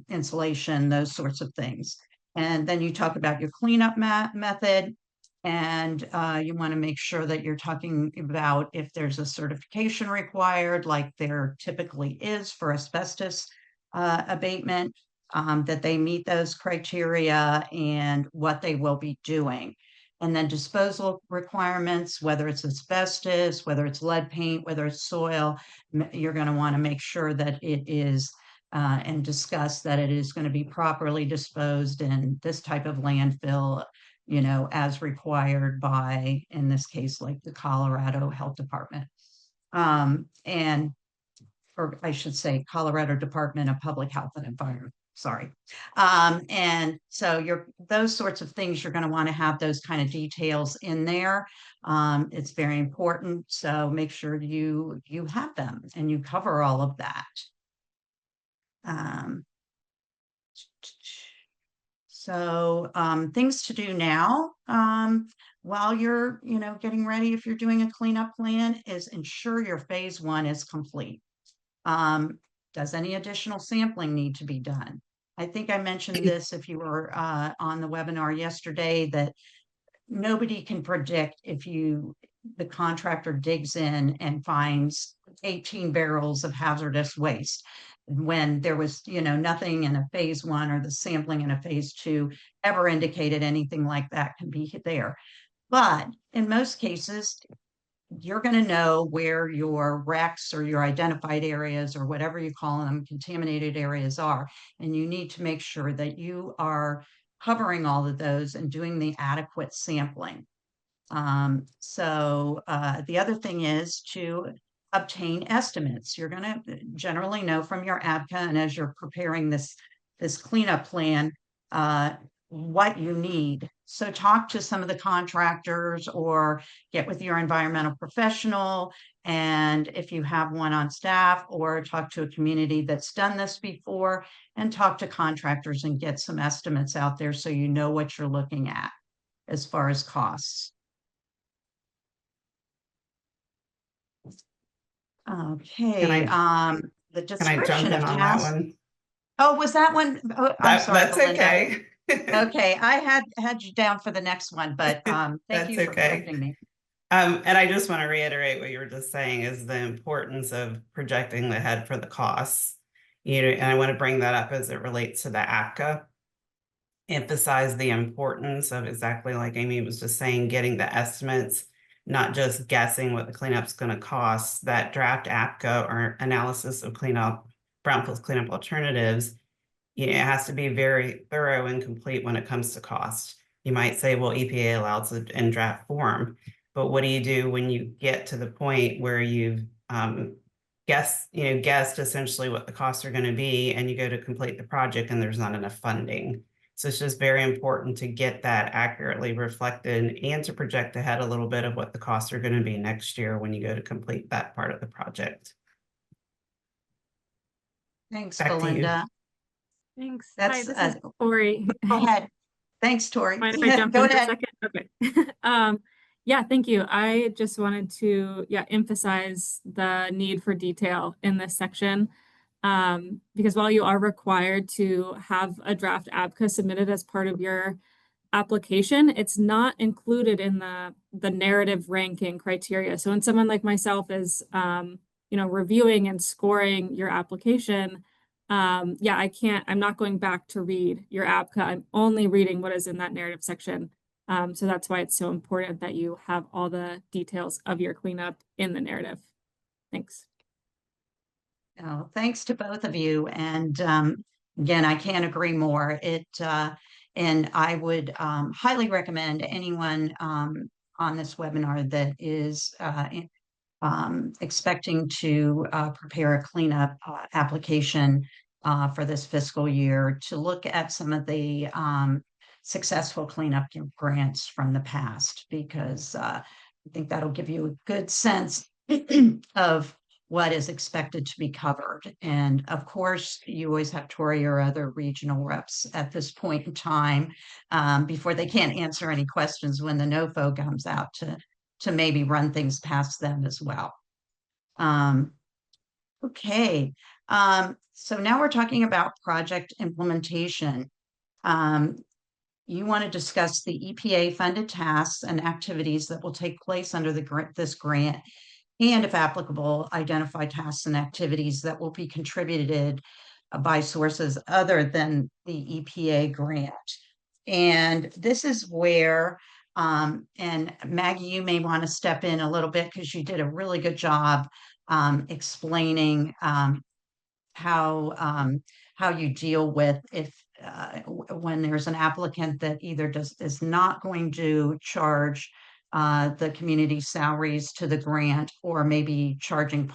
insulation, those sorts of things. And then you talk about your cleanup method, and you want to make sure that you're talking about if there's a certification required, like there typically is for asbestos abatement, that they meet those criteria and what they will be doing. And then disposal requirements, whether it's asbestos, whether it's lead paint, whether it's soil, you're going to want to make sure that it is and discuss that it is going to be properly disposed in this type of landfill, as required by, in this case, like the Colorado Health Department. Or I should say Colorado Department of Public Health and Environment. Sorry. And so those sorts of things, you're going to want to have those kind of details in there. It's very important. So make sure you have them and you cover all of that. Things to do now, while you're, getting ready, if you're doing a cleanup plan, is ensure your phase 1 is complete. Does any additional sampling need to be done? I think I mentioned this if you were on the webinar yesterday, that nobody can predict if the contractor digs in and finds 18 barrels of hazardous waste when there was, nothing in a phase 1 or the sampling in a phase 2 ever indicated anything like that can be there. But in most cases, you're going to know where your wrecks or your identified areas or whatever you call them, contaminated areas are. And you need to make sure that you are covering all of those and doing the adequate sampling. The other thing is to obtain estimates. You're going to generally know from your ABCA, and as you're preparing this cleanup plan, what you need. So talk to some of the contractors or get with your environmental professional, and if you have one on staff, or talk to a community that's done this before, and talk to contractors and get some estimates out there so you know what you're looking at as far as costs. Okay, the description Can I jump in of on tasks. that one? Oh, was that one? Oh, I'm sorry, That's Belinda. okay. Okay, I had you down for the next one, but thank you for correcting me. And I just want to reiterate what you were just saying is the importance of projecting ahead for the costs. And I want to bring that up as it relates to the APCA. Emphasize the importance of, exactly like Amy was just saying, getting the estimates, not just guessing what the cleanup's going to cost. That draft APCA or analysis of brownfields cleanup alternatives, it has to be very thorough and complete when it comes to cost. You might say, well, EPA allows it in draft form, but what do you do when you get to the point where you've guessed essentially what the costs are going to be, and you go to complete the project and there's not enough funding? So it's just very important to get that accurately reflected and to project ahead a little bit of what the costs are going to be next year when you go to complete that part of the project. Thanks, Back Belinda. Thanks. That's, Hi, this is Tori. Go ahead. Thanks, Tori. Mind if I jump Go in for a ahead. second? Okay. Yeah, thank you. I just wanted to, emphasize the need for detail in this section. Because while you are required to have a draft ABCA submitted as part of your application, it's not included in the narrative ranking criteria. So when someone like myself is, reviewing and scoring your application, I'm not going back to read your ABCA. I'm only reading what is in that narrative section. So that's why it's so important that you have all the details of your cleanup in the narrative. Thanks. Oh, thanks to both of you. And again, I can't agree more. And I would highly recommend anyone on this webinar that is expecting to prepare a cleanup application for this fiscal year to look at some of the successful cleanup grants from the past, because I think that'll give you a good sense of what is expected to be covered. And of course, you always have Tori or other regional reps at this point in time before they can't answer any questions when the NOFO comes out to maybe run things past them as well. Okay, so now we're talking about project implementation. You want to discuss the EPA funded tasks and activities that will take place under this grant, and if applicable, identify tasks and activities that will be contributed by sources other than the EPA grant. And this is where, and Maggie, you may want to step in a little bit because you did a really good job explaining how you deal with if when there's an applicant that either is not going to charge the community salaries to the grant, or maybe charging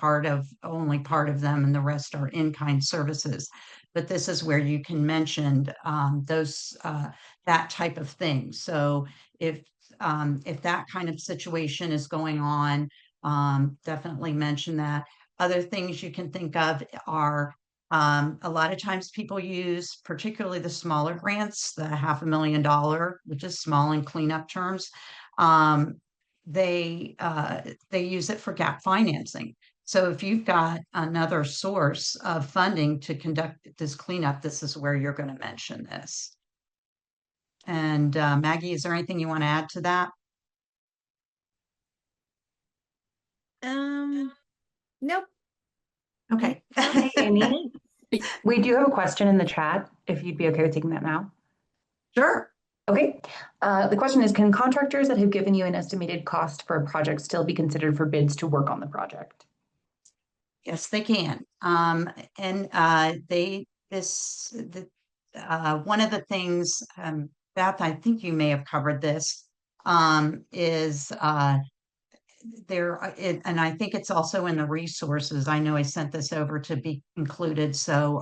only part of them and the rest are in-kind services. But this is where you can mention that type of thing. So if that kind of situation is going on, definitely mention that. Other things you can think of are a lot of times people use, particularly the smaller grants, the $500,000, which is small in cleanup terms. They use it for gap financing. So if you've got another source of funding to conduct this cleanup, this is where you're going to mention this. And Maggie, is there anything you want to add to that? Nope. Okay. Amy, we do have a question in the chat, if you'd be okay with taking that now. Sure. Okay. The question is, can contractors that have given you an estimated cost for a project still be considered for bids to work on the project? Yes, they can. And one of the things, Beth, I think you may have covered this, is and I think it's also in the resources. I know I sent this over to be included, so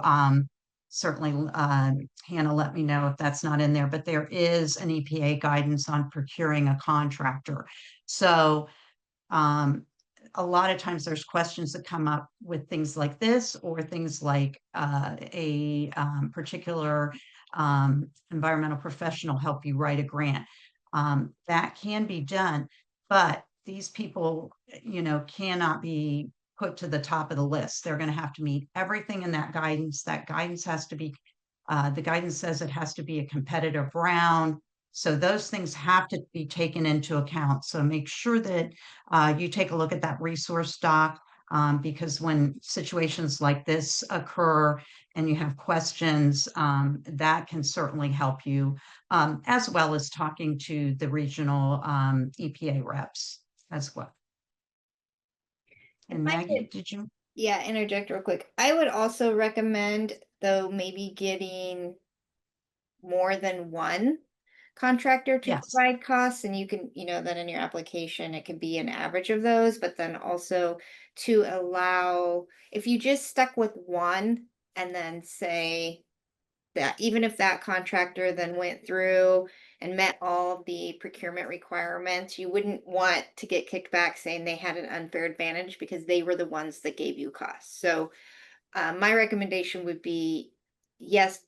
certainly Hannah, let me know if that's not in there, but there is an EPA guidance on procuring a contractor. So a lot of times there's questions that come up with things like this, or things like a particular environmental professional help you write a grant. That can be done, but these people, cannot be put to the top of the list. They're going to have to meet everything in that guidance. That guidance has to be, the guidance says it has to be a competitive round. So those things have to be taken into account. So make sure that you take a look at that resource doc, because when situations like this occur and you have questions, that can certainly help you, as well as talking to the regional EPA reps as well. And Maggie, did you? Yeah, interject real quick. I would also recommend, though, maybe getting more than one contractor to provide costs, and you can, then in your application, it could be an average of those, but then also to allow, if you just stuck with one and then say that even if that contractor then went through and met all the procurement requirements, you wouldn't want to get kicked back saying they had an unfair advantage because they were the ones that gave you costs. So my recommendation would be, yes,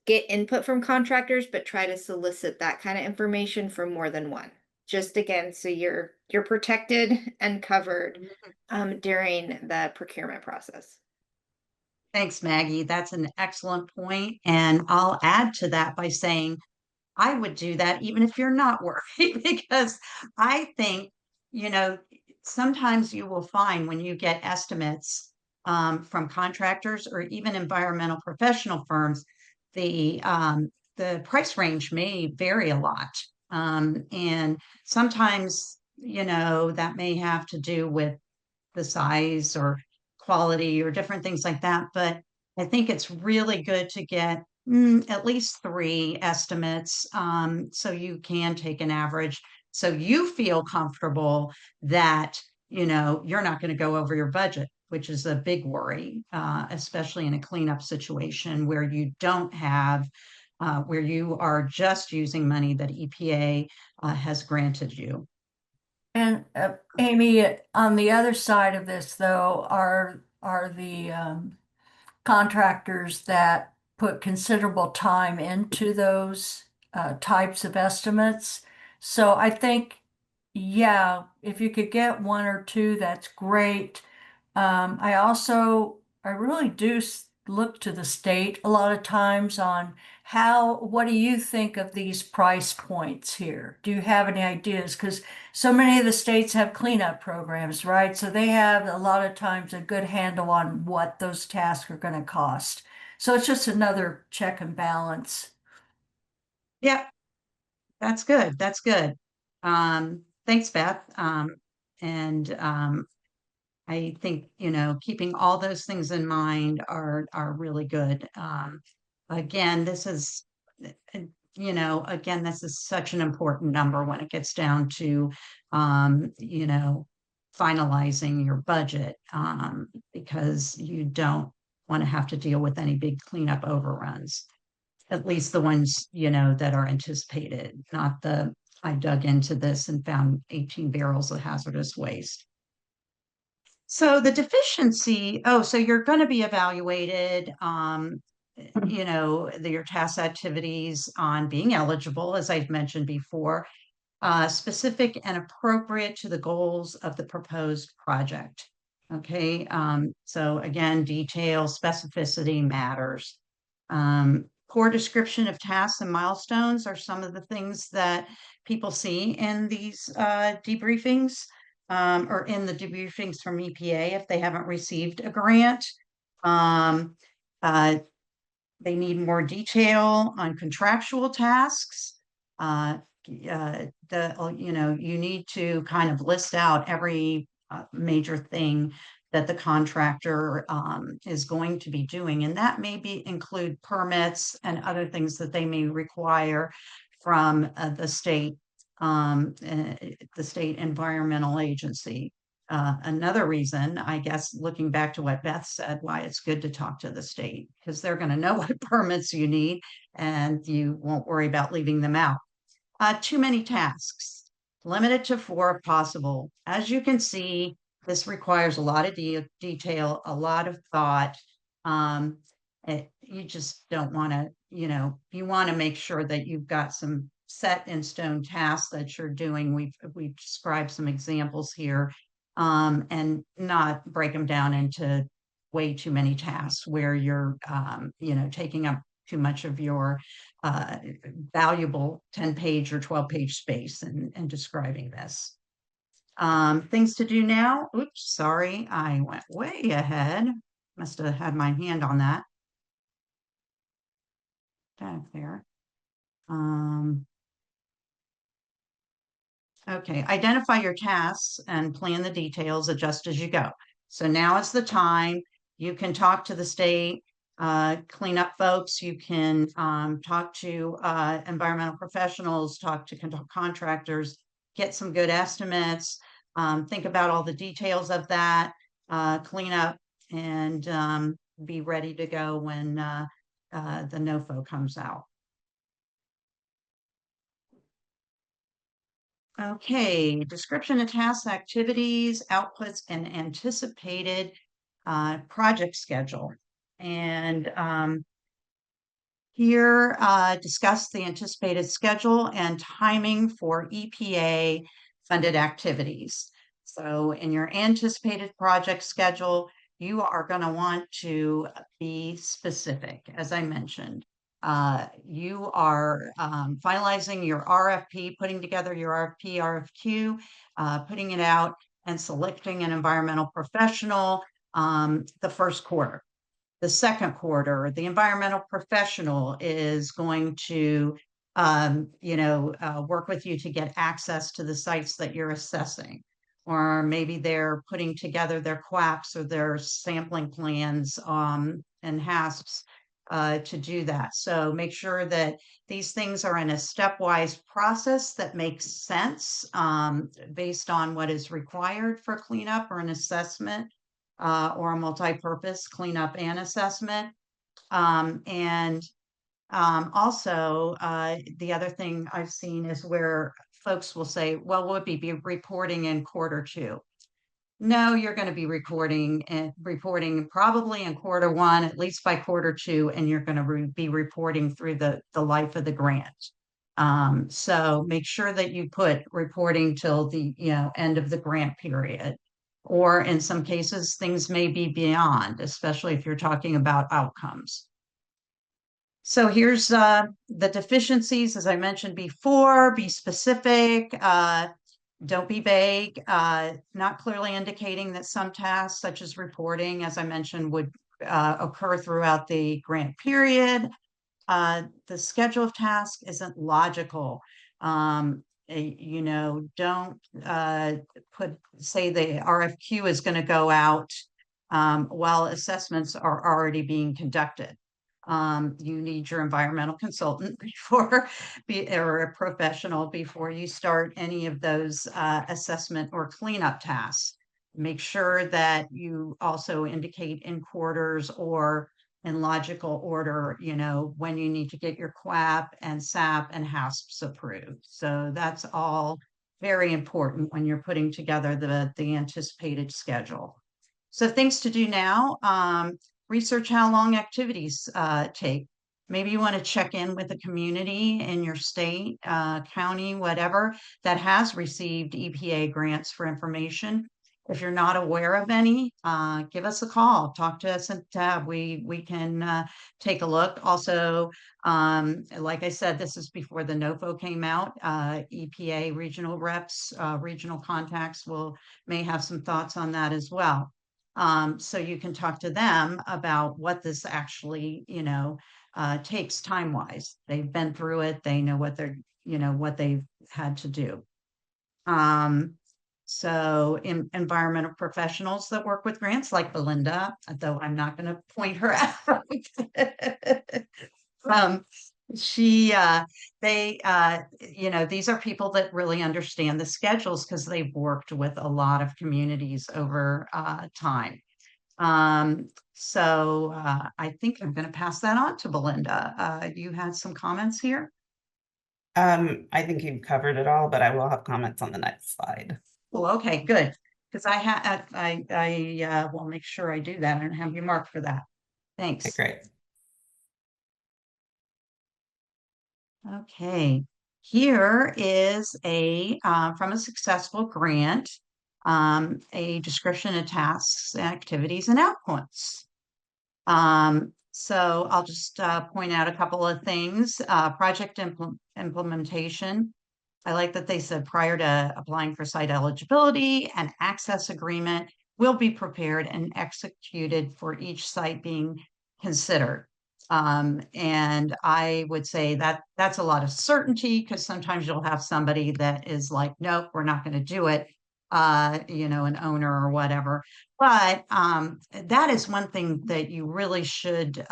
get input from contractors, but try to solicit that kind of information from more than one. just again, so you're protected and covered during the procurement process. Thanks, Maggie. That's an excellent point. And I'll add to that by saying I would do that even if you're not working, because I think, you know, sometimes you will find when you get estimates from contractors or even environmental professional firms, the price range may vary a lot. And sometimes, you know, that may have to do with the size or quality or different things like that. But I think it's really good to get at least 3 estimates, so you can take an average. So you feel comfortable that, you know, you're not going to go over your budget, which is a big worry, especially in a cleanup situation where you don't have, where you are just using money that EPA has granted you. And Amy, on the other side of this, though, are the contractors that put considerable time into those types of estimates. So I think, yeah, if you could get 1 or 2, that's great. I really do look to the state a lot of times on what do you think of these price points here? Do you have any ideas? Because so many of the states have cleanup programs, right? So they have a lot of times a good handle on what those tasks are going to cost. So it's just another check and balance. Yeah, that's good. That's good. Thanks, Beth. And I think, you know, keeping all those things in mind are really good. Again, this is, you know, again, this is such an important number when it gets down to, you know, finalizing your budget, because you don't want to have to deal with any big cleanup overruns. At least the ones, you know, that are anticipated, not I dug into this and found 18 barrels of hazardous waste. So the deficiency, so you're going to be evaluated, you know, your task activities on being eligible, as I've mentioned before, specific and appropriate to the goals of the proposed project. Okay, so again, detail, specificity matters. Poor description of tasks and milestones are some of the things that people see in these debriefings, or in the debriefings from EPA if they haven't received a grant. They need more detail on contractual tasks. You know, you need to kind of list out every major thing that the contractor is going to be doing. And that may include permits and other things that they may require from the state environmental agency. Another reason, I guess, looking back to what Beth said, why it's good to talk to the state, because they're going to know what permits you need and you won't worry about leaving them out. Too many tasks, limited to 4 if possible. As you can see, this requires a lot of detail, a lot of thought. You just don't want to, you know, you want to make sure that you've got some set in stone tasks that you're doing. We've described some examples here, and not break them down into way too many tasks where you're, you know, taking up too much of your valuable 10-page or 12-page space and describing this. Things to do now. Oops, sorry, I went way ahead. Must have had my hand on that. Back there. Okay, identify your tasks and plan the details, adjust as you go. So now is the time. You can talk to the state cleanup folks. You can talk to environmental professionals, talk to contractors, get some good estimates, think about all the details of that, clean up, and be ready to go when the NOFO comes out. Okay, description of tasks, activities, outputs, and anticipated project schedule. And Here, discuss the anticipated schedule and timing for EPA funded activities. So in your anticipated project schedule, you are going to want to be specific, as I mentioned. You are finalizing your RFP, putting together your RFP, RFQ, putting it out and selecting an environmental professional the first quarter. The second quarter, the environmental professional is going to, work with you to get access to the sites that you're assessing. Or maybe they're putting together their QAPs or their sampling plans and HASPs to do that. So make sure that these things are in a stepwise process that makes sense based on what is required for cleanup or an assessment or a multi-purpose cleanup and assessment. Also, the other thing I've seen is where folks will say, well, we'll be reporting in quarter 2. No, you're going to be reporting probably in quarter 1, at least by quarter 2, and you're going to be reporting through the life of the grant. So make sure that you put reporting till the end of the grant period. Or in some cases, things may be beyond, especially if you're talking about outcomes. So here's the deficiencies, as I mentioned before. Be specific, don't be vague, not clearly indicating that some tasks, such as reporting, as I mentioned, would occur throughout the grant period. The schedule of tasks isn't logical. Don't say the RFQ is going to go out while assessments are already being conducted. You need your environmental consultant or a professional before you start any of those assessment or cleanup tasks. Make sure that you also indicate in quarters or in logical order, when you need to get your QAP and SAP and HASPs approved. So that's all very important when you're putting together the anticipated schedule. So things to do now, research how long activities take. Maybe you want to check in with a community in your state, county, whatever, that has received EPA grants for information. If you're not aware of any, give us a call, talk to us at TAB. We can take a look. Also, like I said, this is before the NOFO came out. EPA regional reps, regional contacts may have some thoughts on that as well. So you can talk to them about what this actually, takes time-wise. They've been through it. They know what what they've had to do. So environmental professionals that work with grants, like Belinda, though I'm not going to point her out. These are people that really understand the schedules because they've worked with a lot of communities over time. So I think I'm going to pass that on to Belinda. You had some comments here? I think you've covered it all, but I will have comments on the next slide. Well, okay, good. Because I will make sure I do that and have you mark for that. Thanks. Okay, great. Okay, here is from a successful grant, a description of tasks, activities, and outputs. So I'll just point out a couple of things. Project implementation. I like that they said prior to applying for site eligibility, an access agreement will be prepared and executed for each site being considered. And I would say that that's a lot of certainty, because sometimes you'll have somebody that is like, nope, we're not going to do it, an owner or whatever. But that is one thing that you really should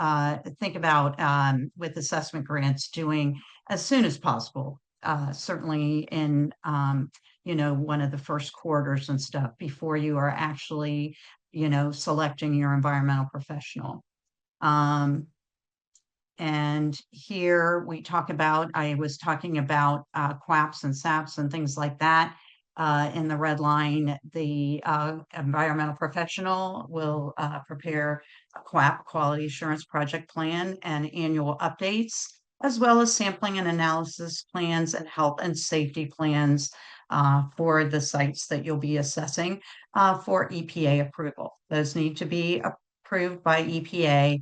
think about with assessment grants doing as soon as possible. Certainly in, one of the first quarters and stuff before you are actually, selecting your environmental professional. And here I was talking about QAPs and SAPs and things like that. In the red line, the environmental professional will prepare a QAP, Quality Assurance Project Plan, and annual updates, as well as sampling and analysis plans and health and safety plans for the sites that you'll be assessing for EPA approval. Those need to be approved by EPA.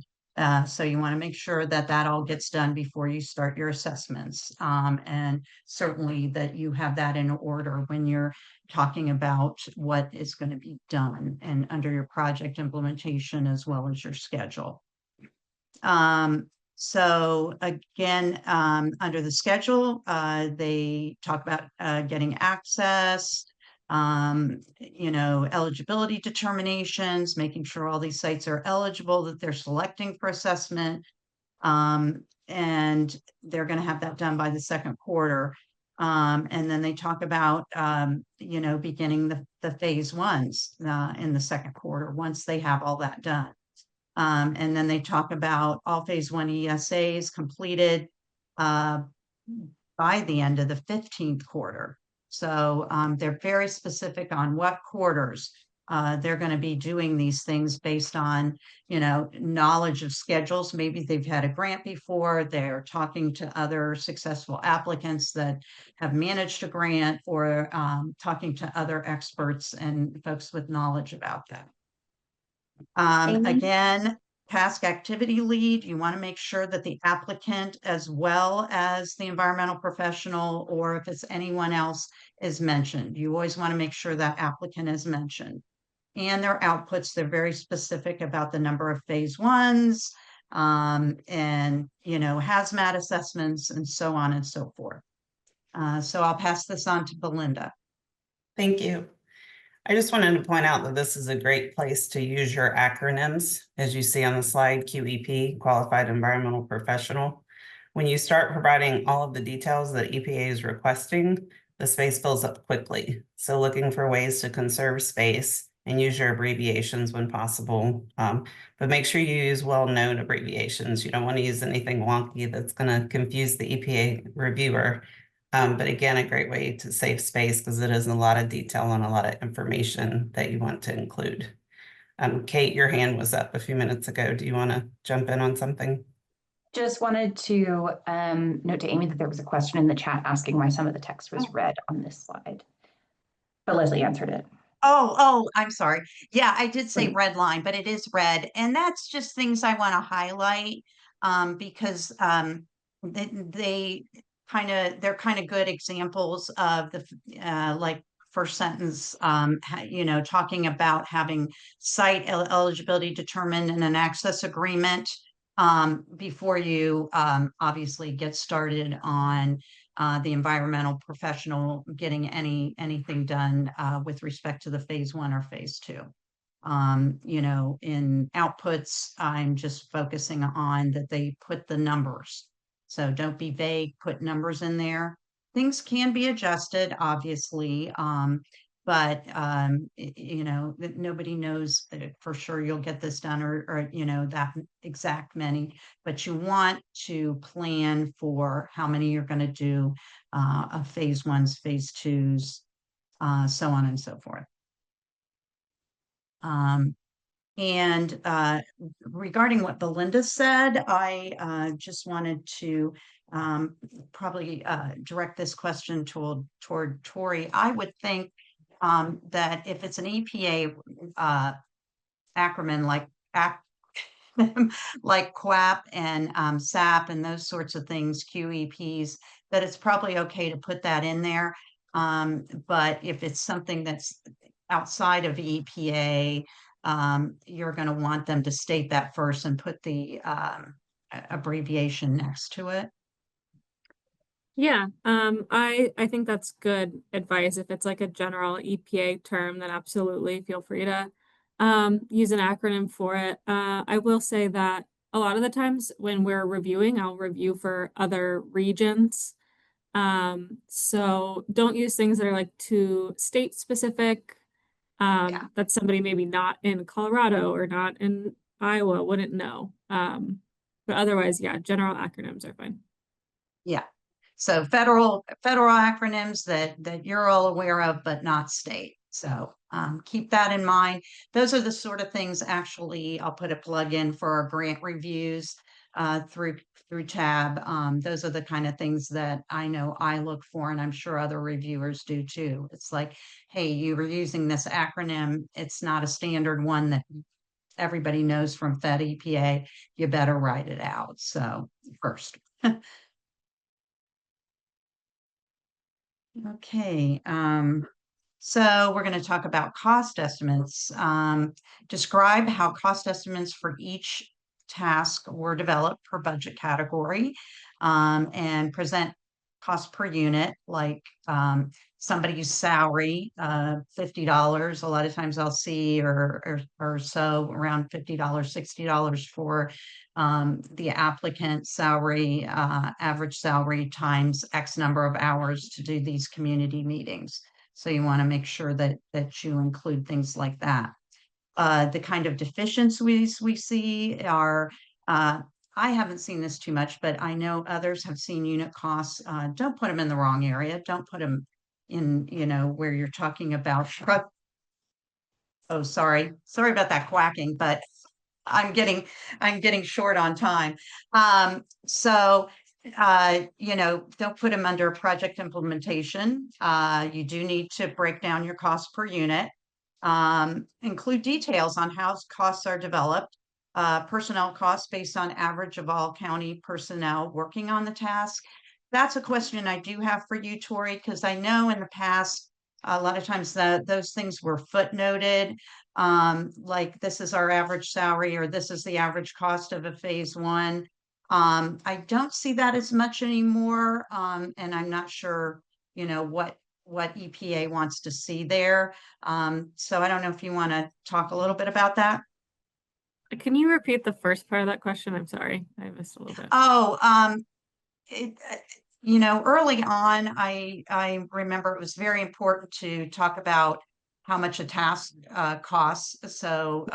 So you want to make sure that that all gets done before you start your assessments. And certainly that you have that in order when you're talking about what is going to be done and under your project implementation as well as your schedule. So again, under the schedule, they talk about getting access, eligibility determinations, making sure all these sites are eligible, that they're selecting for assessment. And they're going to have that done by the second quarter. And then they talk about, beginning the phase ones in the second quarter, once they have all that done. And then they talk about all phase one ESAs completed by the end of the 15th quarter. So they're very specific on what quarters they're going to be doing these things based on, knowledge of schedules. Maybe they've had a grant before, they're talking to other successful applicants that have managed a grant, or talking to other experts and folks with knowledge about that. Again, task activity lead, you want to make sure that the applicant, as well as the environmental professional, or if it's anyone else, is mentioned. You always want to make sure that applicant is mentioned. And their outputs, they're very specific about the number of phase ones, and, hazmat assessments, and so on and so forth. So I'll pass this on to Belinda. Thank you. I just wanted to point out that this is a great place to use your acronyms. As you see on the slide, QEP, Qualified Environmental Professional. When you start providing all of the details that EPA is requesting, the space fills up quickly. So looking for ways to conserve space and use your abbreviations when possible. But make sure you use well-known abbreviations. You don't want to use anything wonky that's going to confuse the EPA reviewer. But again, a great way to save space, because it is a lot of detail and a lot of information that you want to include. Kate, your hand was up a few minutes ago. Do you want to jump in on something? Just wanted to note to Amy that there was a question in the chat asking why some of the text was red on this slide. But Leslie answered it. Oh, I'm sorry. Yeah, I did say red line, but it is red. And that's just things I want to highlight because they're kind of good examples of the like first sentence, talking about having site eligibility determined in an access agreement before you obviously get started on the environmental professional getting anything done with respect to the phase one or phase two. In outputs, I'm just focusing on that they put the numbers. So don't be vague, put numbers in there. Things can be adjusted, obviously, but nobody knows for sure you'll get this done or that exact many, but you want to plan for how many you're going to do of phase ones, phase twos, so on and so forth. And regarding what Belinda said, I just wanted to probably direct this question toward Tori. I would think that if it's an EPA acronym like QAP and SAP and those sorts of things, QEPs, that it's probably okay to put that in there. But if it's something that's outside of EPA, you're going to want them to state that first and put the abbreviation next to it. Yeah, I think that's good advice. If it's like a general EPA term, then absolutely feel free to use an acronym for it. I will say that a lot of the times when we're reviewing, I'll review for other regions. So don't use things that are like too state specific. That somebody maybe not in Colorado or not in Iowa wouldn't know. But otherwise, yeah, general acronyms are fine. Yeah. So federal acronyms that you're all aware of, but not state. So keep that in mind. Those are the sort of things, actually, I'll put a plug in for our grant reviews through tab. Those are the kind of things that I know I look for, and I'm sure other reviewers do too. It's like, hey, you were using this acronym. It's not a standard one that everybody knows from Fed EPA. You better write it out. So first. Okay. So we're going to talk about cost estimates. Describe how cost estimates for each task were developed per budget category, and present cost per unit, like somebody's salary, $50. A lot of times I'll see or so around $50, $60 for the applicant salary, average salary times X number of hours to do these community meetings. So you want to make sure that you include things like that. The kind of deficiencies we see are, I haven't seen this too much, but I know others have seen unit costs. Don't put them in the wrong area. Don't put them in, where you're talking about truck. Oh, sorry about that quacking, but I'm getting short on time. So don't put them under project implementation. You do need to break down your cost per unit. Include details on how costs are developed. Personnel costs based on average of all county personnel working on the task. That's a question I do have for you, Tori, because I know in the past, a lot of times those things were footnoted. Like this is our average salary, or this is the average cost of a phase one. I don't see that as much anymore. And I'm not sure, what EPA wants to see there. So I don't know if you want to talk a little bit about that. Can you repeat the first part of that question? I'm sorry, I missed a little bit. Oh, early on, I remember it was very important to talk about how much a task costs. So,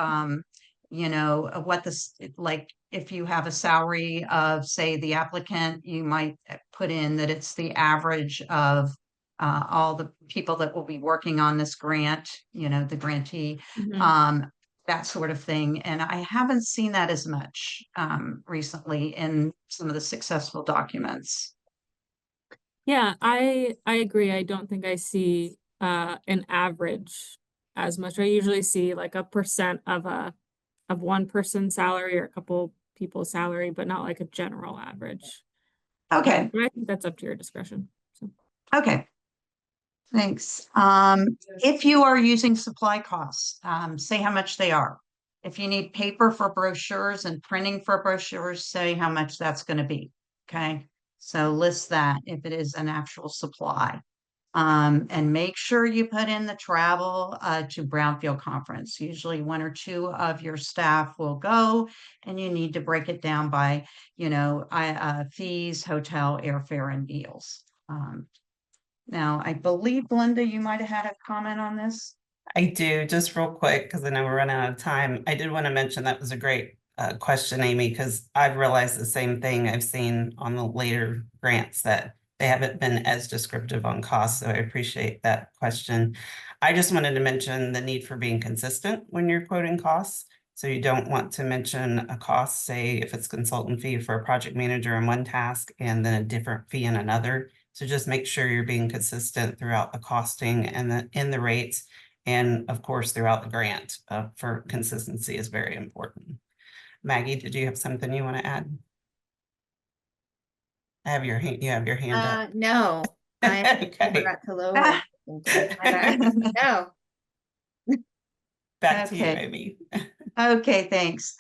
what this, like, if you have a salary of, say, the applicant, you might put in that it's the average of all the people that will be working on this grant, the grantee, that sort of thing. And I haven't seen that as much recently in some of the successful documents. Yeah, I agree. I don't think I see an average as much. I usually see like a percent of one person's salary or a couple people's salary, but not like a general average. Okay. But I think that's up to your discretion. So. Okay. Thanks. If you are using supply costs, say how much they are. If you need paper for brochures and printing for brochures, say how much that's going to be. Okay. So list that if it is an actual supply. And make sure you put in the travel to Brownfield conference. Usually one or two of your staff will go, and you need to break it down by, fees, hotel, airfare, and meals. Now, I believe, Linda, you might have had a comment on this. I do, just real quick, because I know we're running out of time. I did want to mention that was a great question, Amy, because I've realized the same thing I've seen on the later grants, that they haven't been as descriptive on costs. So I appreciate that question. I just wanted to mention the need for being consistent when you're quoting costs. So you don't want to mention a cost, say if it's consultant fee for a project manager in one task and then a different fee in another. So just make sure you're being consistent throughout the costing and in the rates, and of course throughout the grant. For consistency is very important. Maggie, did you have something you want to add? You have your hand up. No, I Okay. forgot to lower. No. Back to you, Okay. Amy. Okay, thanks.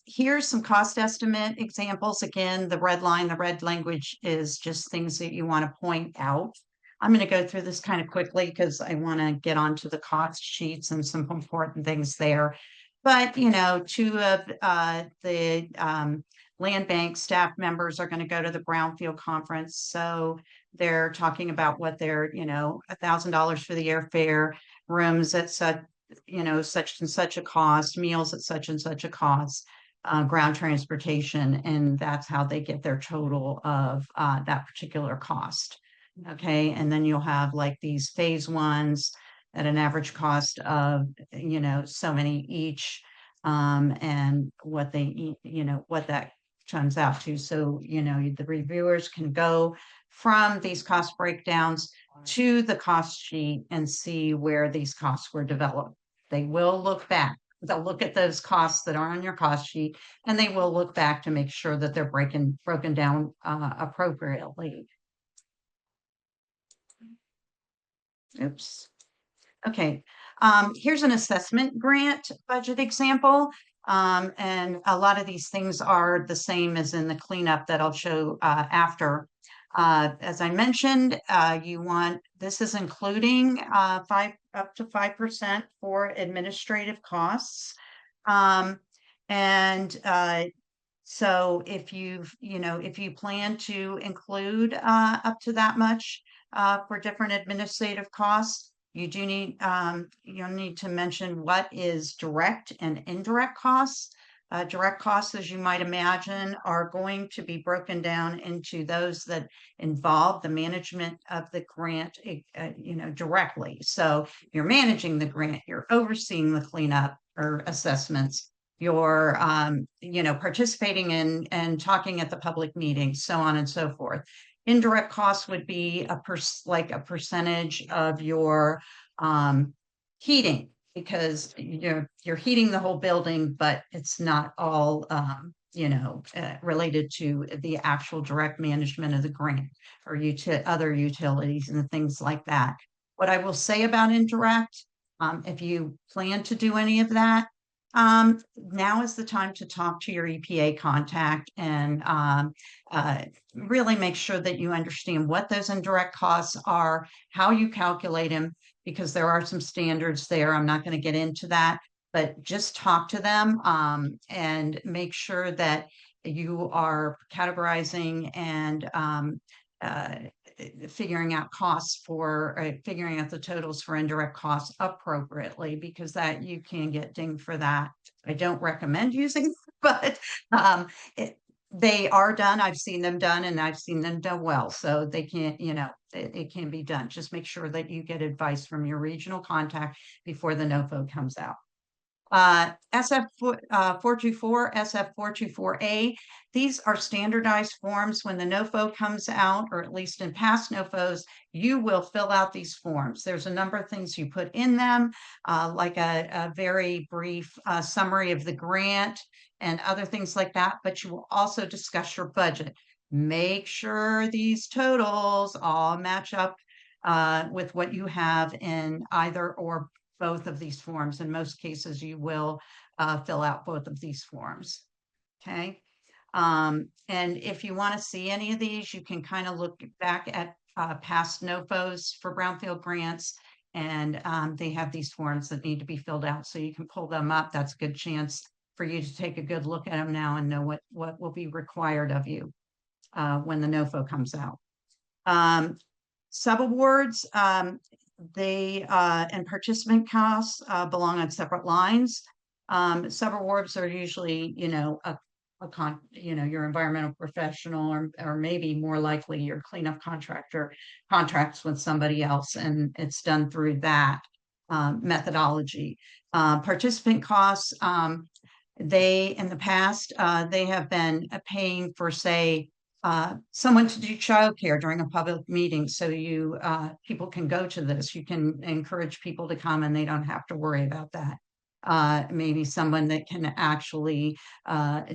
Here's some cost estimate examples. Again, the red line, the red language is just things that you want to point out. I'm going to go through this kind of quickly because I want to get onto the cost sheets and some important things there. But, two of the land bank staff members are going to go to the Brownfield conference. So they're talking about what they're, $1,000 for the airfare, rooms at such and such a cost, meals at such and such a cost. ground transportation, and that's how they get their total of that particular cost. Okay, and then you'll have like these phase ones at an average cost of, you know, so many each, and what they, you know, what that turns out to. So, you know, the reviewers can go from these cost breakdowns to the cost sheet and see where these costs were developed. They will look back. They'll look at those costs that are on your cost sheet, and they will look back to make sure that they're broken down appropriately. Oops. Okay, here's an assessment grant budget example. And a lot of these things are the same as in the cleanup that I'll show after. As I mentioned, this is including up to 5% for administrative costs. So if if you plan to include up to that much for different administrative costs, you do need, you'll need to mention what is direct and indirect costs. Direct costs, as you might imagine, are going to be broken down into those that involve the management of the grant, directly. So you're managing the grant, you're overseeing the cleanup or assessments, you're, participating in and talking at the public meetings, so on and so forth. Indirect costs would be a percentage of your heating, because you're heating the whole building, but it's not all related to the actual direct management of the grant or other utilities and things like that. What I will say about indirect, if you plan to do any of that, now is the time to talk to your EPA contact and really make sure that you understand what those indirect costs are, how you calculate them, because there are some standards there. I'm not going to get into that, but just talk to them and make sure that you are categorizing and figuring out figuring out the totals for indirect costs appropriately, because that you can get dinged for that. I don't recommend using it, but they are done. I've seen them done, and I've seen them done well. So they can't, it can be done. Just make sure that you get advice from your regional contact before the NOFO comes out. SF 424, SF 424A, these are standardized forms. When the NOFO comes out, or at least in past NOFOs, you will fill out these forms. There's a number of things you put in them, like a very brief summary of the grant and other things like that, but you will also discuss your budget. Make sure these totals all match up with what you have in either or both of these forms. In most cases, you will fill out both of these forms. Okay. And if you want to see any of these, you can kind of look back at past NOFOs for brownfield grants, and they have these forms that need to be filled out. So you can pull them up. That's a good chance for you to take a good look at them now and know what will be required of you when the NOFO comes out. Subawards, and participant costs belong on separate lines. Subawards are usually, your environmental professional, or maybe more likely your cleanup contractor contracts with somebody else, and it's done through that methodology. Participant costs, in the past, they have been paying for, say, someone to do childcare during a public meeting, so people can go to this. You can encourage people to come, and they don't have to worry about that. Maybe someone that can actually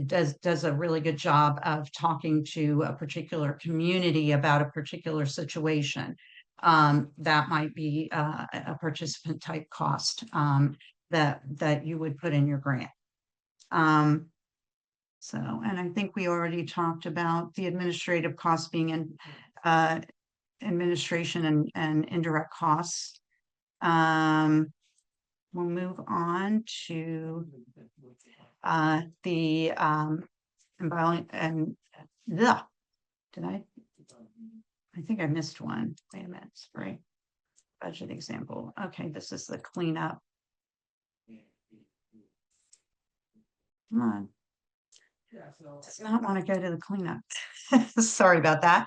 does a really good job of talking to a particular community about a particular situation. That might be a participant type cost that you would put in your grant. And I think we already talked about the administrative costs being in administration and indirect costs. We'll move on to the I think I missed one. Wait a minute, sorry. Budget example. Okay, this is the cleanup. Come on. does not want to go to the cleanup. Sorry about that.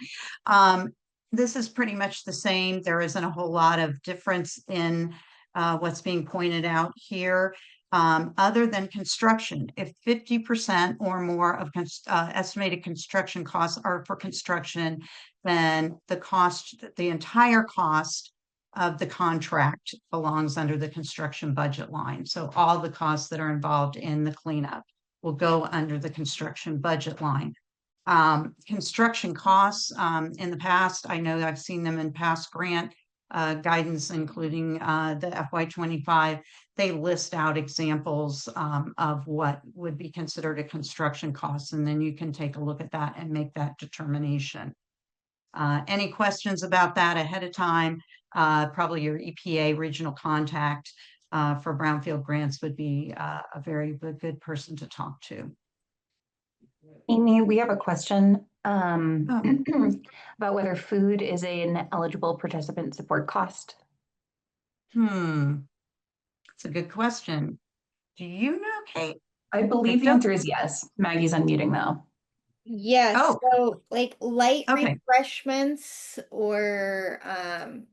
This is pretty much the same. There isn't a whole lot of difference in what's being pointed out here. Other than construction, if 50% or more of estimated construction costs are for construction, then the entire cost of the contract belongs under the construction budget line. So all the costs that are involved in the cleanup will go under the construction budget line. Construction costs, in the past, I know I've seen them in past grant guidance, including the FY25. They list out examples of what would be considered a construction cost, and then you can take a look at that and make that determination. Any questions about that ahead of time? Probably your EPA regional contact for brownfield grants would be a very good person to talk to. Amy, we have a question about whether food is an eligible participant support cost. It's a good question. Do you know, Kate? I believe the answer is yes. Maggie's unmuting though. Yes, Oh. so like light Okay. refreshments or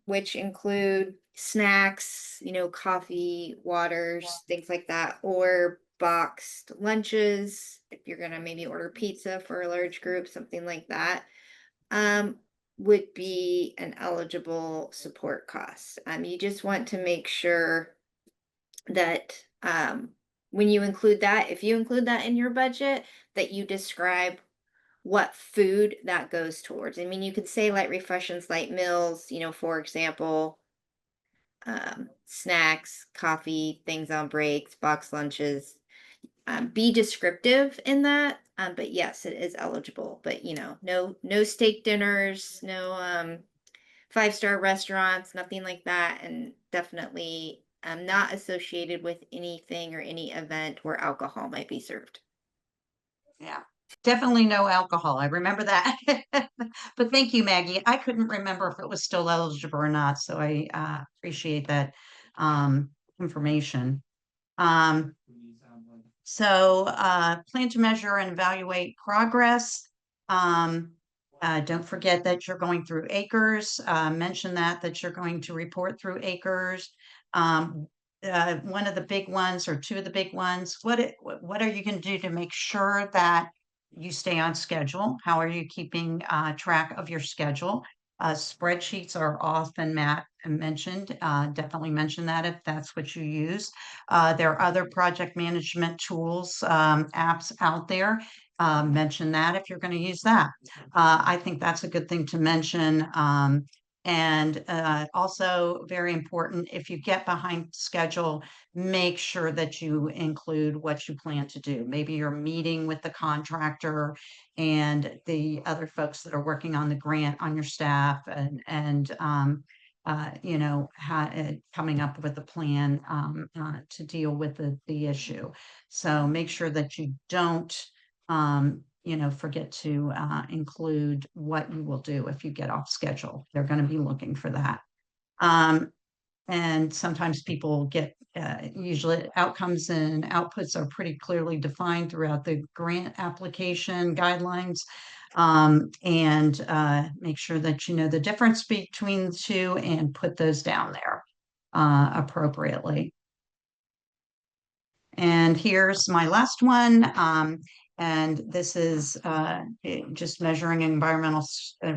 which include snacks, you know, coffee, waters, things like that, or boxed lunches, if you're gonna maybe order pizza for a large group, something like that, would be an eligible support cost. You just want to make sure that when you include that, if you include that in your budget, that you describe what food that goes towards. I mean, you could say light refreshments, light meals, you know, for example, snacks, coffee, things on breaks, box lunches. Be descriptive in that. But yes, it is eligible. But you know, no steak dinners, no 5-star restaurants, nothing like that, and definitely not associated with anything or any event where alcohol might be served. Yeah, definitely no alcohol. I remember that. But thank you, Maggie. I couldn't remember if it was still eligible or not, so I appreciate that information. So plan to measure and evaluate progress. Don't forget that you're going through acres. Mention that you're going to report through acres. One of the big ones or two of the big ones, what are you going to do to make sure that you stay on schedule? How are you keeping track of your schedule? Spreadsheets are often mentioned. Definitely mention that if that's what you use. There are other project management tools, apps out there. Mention that if you're going to use that. I think that's a good thing to mention. And also very important, if you get behind schedule, make sure that you include what you plan to do. Maybe you're meeting with the contractor and the other folks that are working on the grant on your staff and you know, coming up with a plan to deal with the issue. So make sure that you don't you know, forget to include what you will do if you get off schedule. They're going to be looking for that. And sometimes people get, usually outcomes and outputs are pretty clearly defined throughout the grant application guidelines. And make sure that you know the difference between the two and put those down there appropriately. And here's my last one. And this is just measuring environmental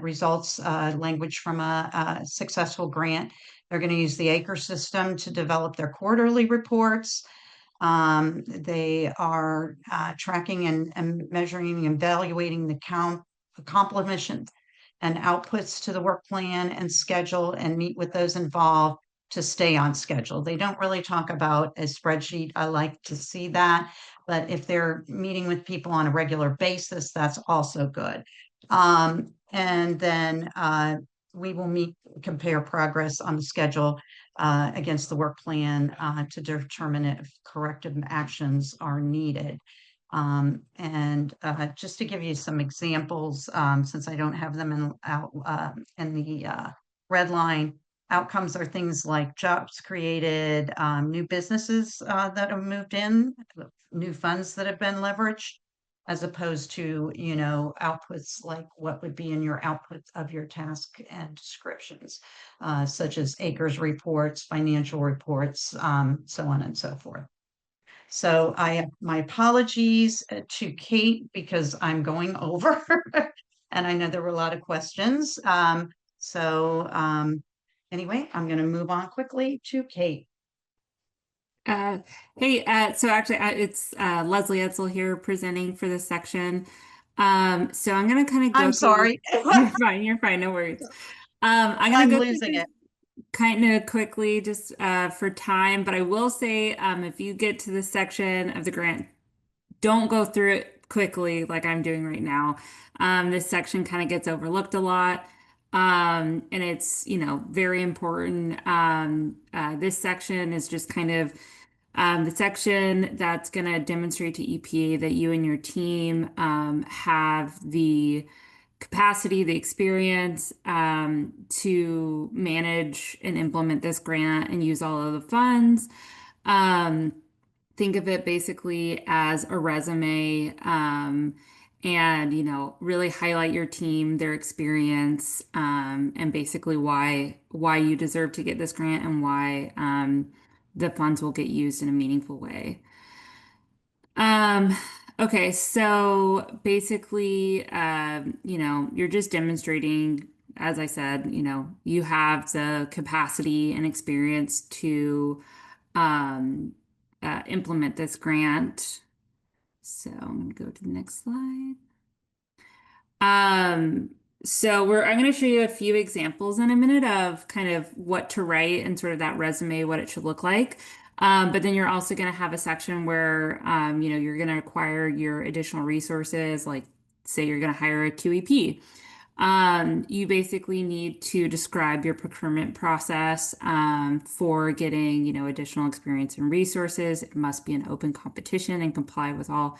results, language from a successful grant. They're going to use the acre system to develop their quarterly reports. They are tracking and measuring and evaluating the accomplishments and outputs to the work plan and schedule and meet with those involved to stay on schedule. They don't really talk about a spreadsheet. I like to see that, but if they're meeting with people on a regular basis, that's also good. And then we will compare progress on the schedule against the work plan to determine if corrective actions are needed. And just to give you some examples, since I don't have them in the red line, outcomes are things like jobs created, new businesses that have moved in, new funds that have been leveraged, as opposed to, you know, outputs like what would be in your output of your task and descriptions, such as acres reports, financial reports, so on and so forth. So I have my apologies to Kate because I'm going over and I know there were a lot of questions. Anyway, I'm going to move on quickly to Kate. Uh, hey, so actually, it's Leslie Etzel here presenting for this section. So I'm gonna kind of go I'm through. sorry. You're fine, no worries. I'm gonna I'm go losing through it. kind of quickly just for time, but I will say if you get to this section of the grant, don't go through it quickly like I'm doing right now. This section kind of gets overlooked a lot. And it's, you know, very important. This section is just kind of the section that's going to demonstrate to EPA that you and your team have the capacity, the experience to manage and implement this grant and use all of the funds. Think of it basically as a resume, and you know, really highlight your team, their experience, and basically why you deserve to get this grant and why the funds will get used in a meaningful way. Okay, so basically, you know, you're just demonstrating, as I said, you know, you have the capacity and experience to um, implement this grant. So I'm going to go to the next slide. Um, I'm going to show you a few examples in a minute of kind of what to write and sort of that resume, what it should look like. But then you're also going to have a section where, you know, you're going to acquire your additional resources, like say you're going to hire a QEP. You basically need to describe your procurement process for getting, you know, additional experience and resources. It must be an open competition and comply with all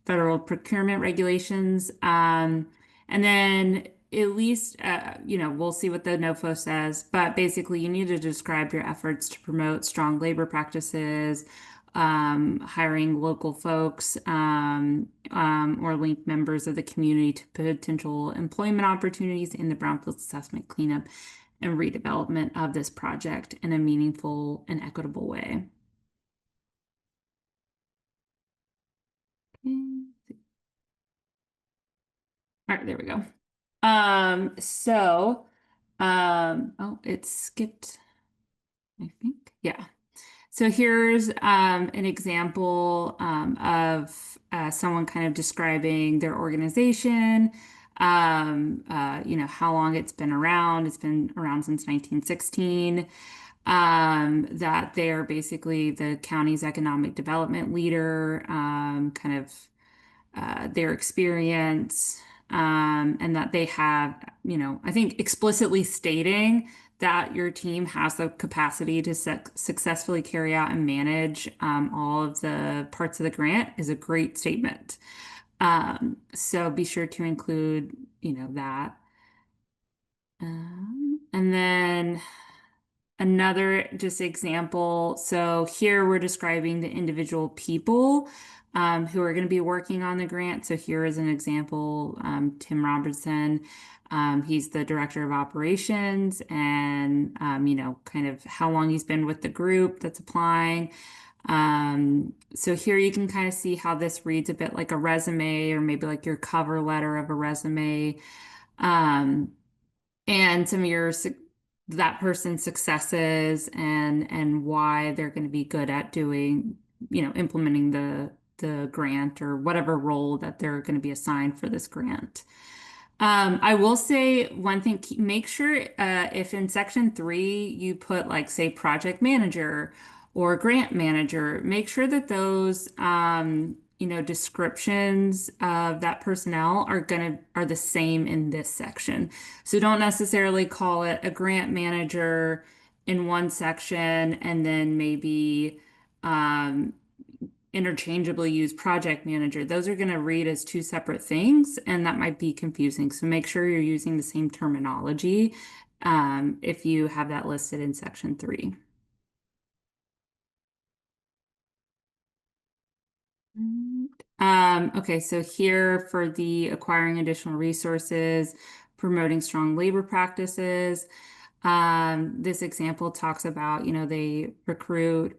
federal procurement regulations. And then at least, you know, we'll see what the NOFO says, but basically you need to describe your efforts to promote strong labor practices, hiring local folks, or link members of the community to potential employment opportunities in the brownfield assessment, cleanup, and redevelopment of this project in a meaningful and equitable way. Okay. All right, there we go. Oh, it skipped, I think. Yeah. So here's an example of someone kind of describing their organization, you know, how long it's been around. It's been around since 1916. That they are basically the county's economic development leader, kind of their experience, and that they have, you know, I think explicitly stating that your team has the capacity to successfully carry out and manage all of the parts of the grant is a great statement. So be sure to include, you know, that. And then another just example. So here we're describing the individual people who are going to be working on the grant. So here is an example, Tim Robertson. He's the director of operations and, you know, kind of how long he's been with the group that's applying. So here you can kind of see how this reads a bit like a resume or maybe like your cover letter of a resume. And some of your that person's successes and why they're going to be good at doing, you know, implementing the grant or whatever role that they're going to be assigned for this grant. I will say one thing, make sure if in section 3 you put like say project manager or grant manager, make sure that those you know, descriptions of that personnel are the same in this section. So don't necessarily call it a grant manager in one section and then maybe interchangeably use project manager. Those are going to read as two separate things, and that might be confusing. So make sure you're using the same terminology if you have that listed in section 3. Okay, so here for the acquiring additional resources, promoting strong labor practices. This example talks about, they recruit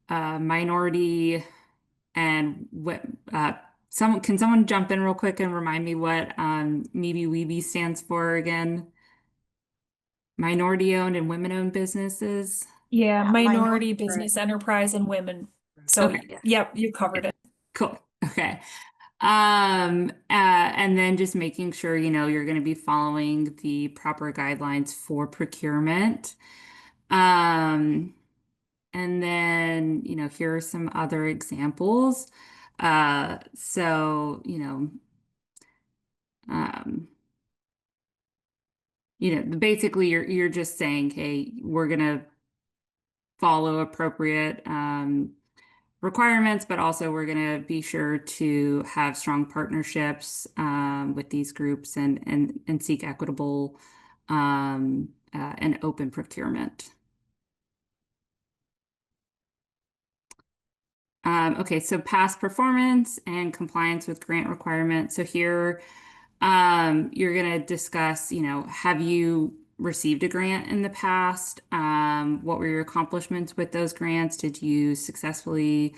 minority and what someone jump in real quick and remind me what maybe Weeby stands for again? Minority owned and women owned businesses. Yeah, Yeah, minority business enterprise and women. So, Okay. yep, you covered it. Cool. Okay. And then just making sure, you're going to be following the proper guidelines for procurement. And then, here are some other examples. So, um, basically you're just saying, hey, we're going to follow appropriate, requirements, but also we're going to be sure to have strong partnerships with these groups and seek equitable and open procurement. Okay, so past performance and compliance with grant requirements. So here you're going to discuss, have you received a grant in the past? What were your accomplishments with those grants? Did you successfully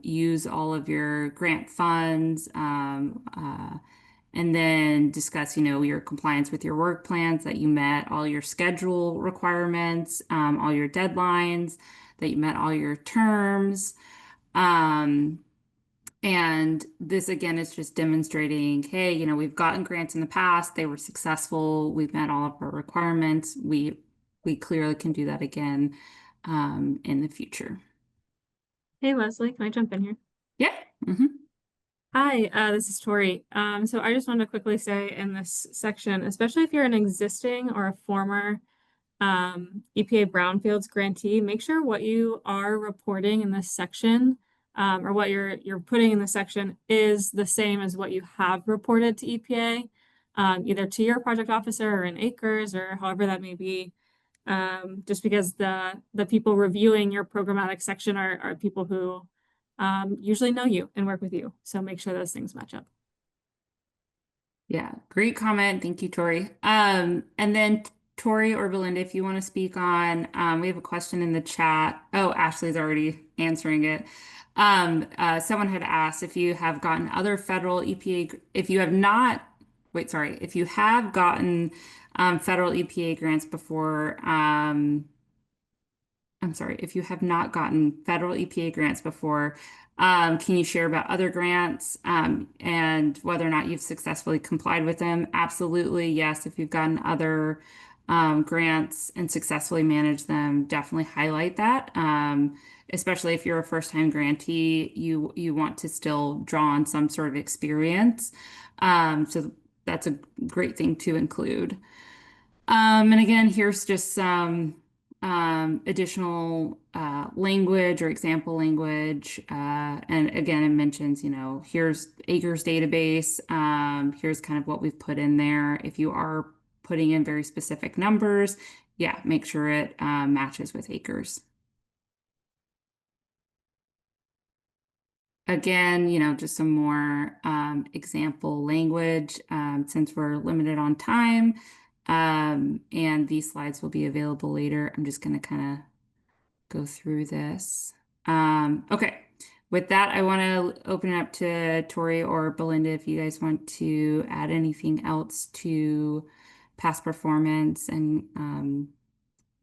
use all of your grant funds? And then discuss, your compliance with your work plans, that you met all your schedule requirements, all your deadlines, that you met all your terms. And this again is just demonstrating, hey, we've gotten grants in the past, they were successful, we've met all of our requirements. We clearly can do that again in the future. Hey, Leslie, can I jump in here? Yeah. Mm-hmm. Hi, this is Tori. So I just wanted to quickly say in this section, especially if you're an existing or a former EPA Brownfields grantee, make sure what you are reporting in this section or what you're putting in the section is the same as what you have reported to EPA, either to your project officer or in acres or however that may be. Just because the people reviewing your programmatic section are people who usually know you and work with you. So make sure those things match up. Yeah, great comment. Thank you, Tori. And then Tori or Belinda, if you want to speak on, we have a question in the chat. Oh, Ashley's already answering it. Someone had asked if you have gotten other federal EPA, if you have not, wait, sorry, if you have gotten federal EPA grants before, I'm sorry, if you have not gotten federal EPA grants before, can you share about other grants and whether or not you've successfully complied with them? Absolutely, yes. If you've gotten other grants and successfully managed them, definitely highlight that. Especially if you're a first-time grantee, you want to still draw on some sort of experience. So that's a great thing to include. And again, here's just some additional language or example language. And again, it mentions, here's acres database. Here's kind of what we've put in there. If you are putting in very specific numbers, yeah, make sure it matches with acres. Again, just some more example language since we're limited on time. And these slides will be available later. I'm just going to kind of go through this. Okay, with that, I want to open it up to Tori or Belinda if you guys want to add anything else to past performance and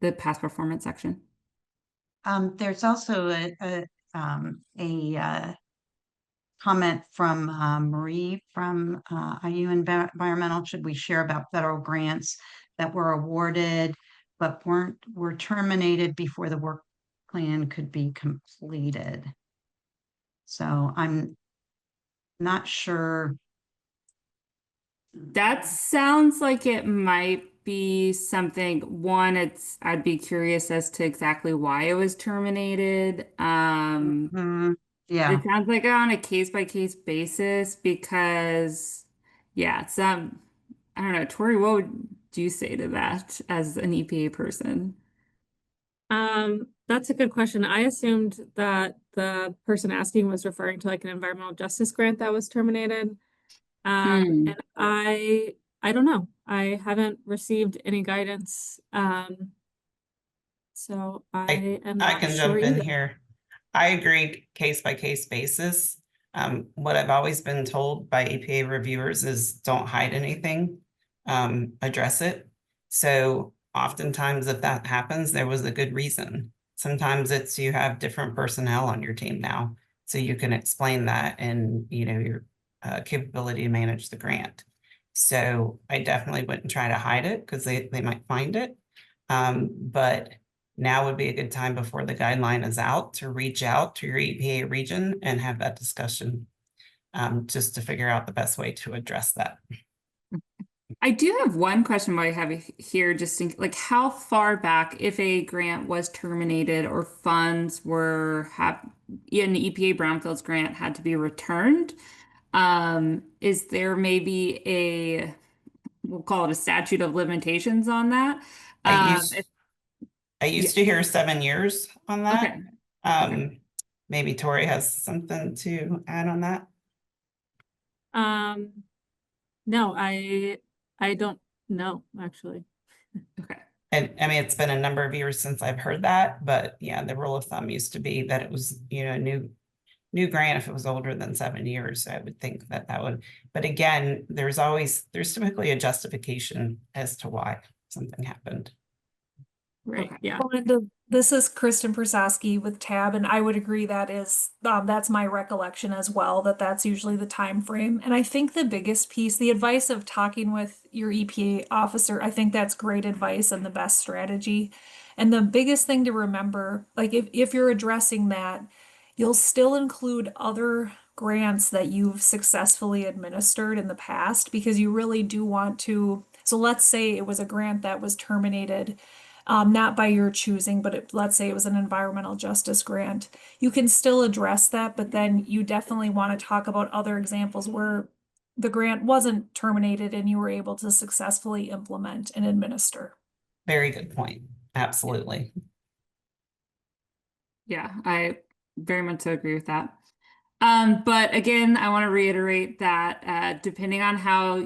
the past performance section. There's also a comment from Marie from IU Environmental. Should we share about federal grants that were awarded but were terminated before the work plan could be completed? So I'm not sure. That sounds like it might be something. One, I'd be curious as to exactly why it was terminated. Yeah. It sounds like on a case by case basis because yeah, I don't know, Tori, what would you say to that as an EPA person? That's a good question. I assumed that the person asking was referring to like an environmental justice grant that was terminated. And I don't know. I haven't received any guidance. So I am I not can sure jump in either. here. I agree, case by case basis. What I've always been told by EPA reviewers is don't hide anything, address it. So oftentimes if that happens, there was a good reason. Sometimes it's you have different personnel on your team now, so you can explain that and, you know, your capability to manage the grant. So I definitely wouldn't try to hide it because they might find it. But now would be a good time before the guideline is out to reach out to your EPA region and have that discussion, just to figure out the best way to address that. I do have one question while I have you here, just in, like how far back, if a grant was terminated or funds were in the EPA Brownfields grant had to be returned, is there maybe we'll call it a statute of limitations on that? I used to hear 7 years on that. Okay. Maybe Tori has something to add on that. No, I don't know actually. Okay. And I mean, it's been a number of years since I've heard that, but yeah, the rule of thumb used to be that it was, you know, new grant if it was older than 7 years. I would think that would, but again, there's typically a justification as to why something happened. Right. Okay. Yeah. Melinda, this is Kristen Prasowski with TAB, and I would agree that's my recollection as well, that's usually the time frame. And I think the biggest piece, the advice of talking with your EPA officer, I think that's great advice and the best strategy. And the biggest thing to remember, like if you're addressing that, you'll still include other grants that you've successfully administered in the past, because you really do want to. So let's say it was a grant that was terminated, not by your choosing, but let's say it was an environmental justice grant. You can still address that, but then you definitely want to talk about other examples where the grant wasn't terminated and you were able to successfully implement and administer. Very good point. Absolutely. Yeah, I very much so agree with that. But again, I want to reiterate that depending on how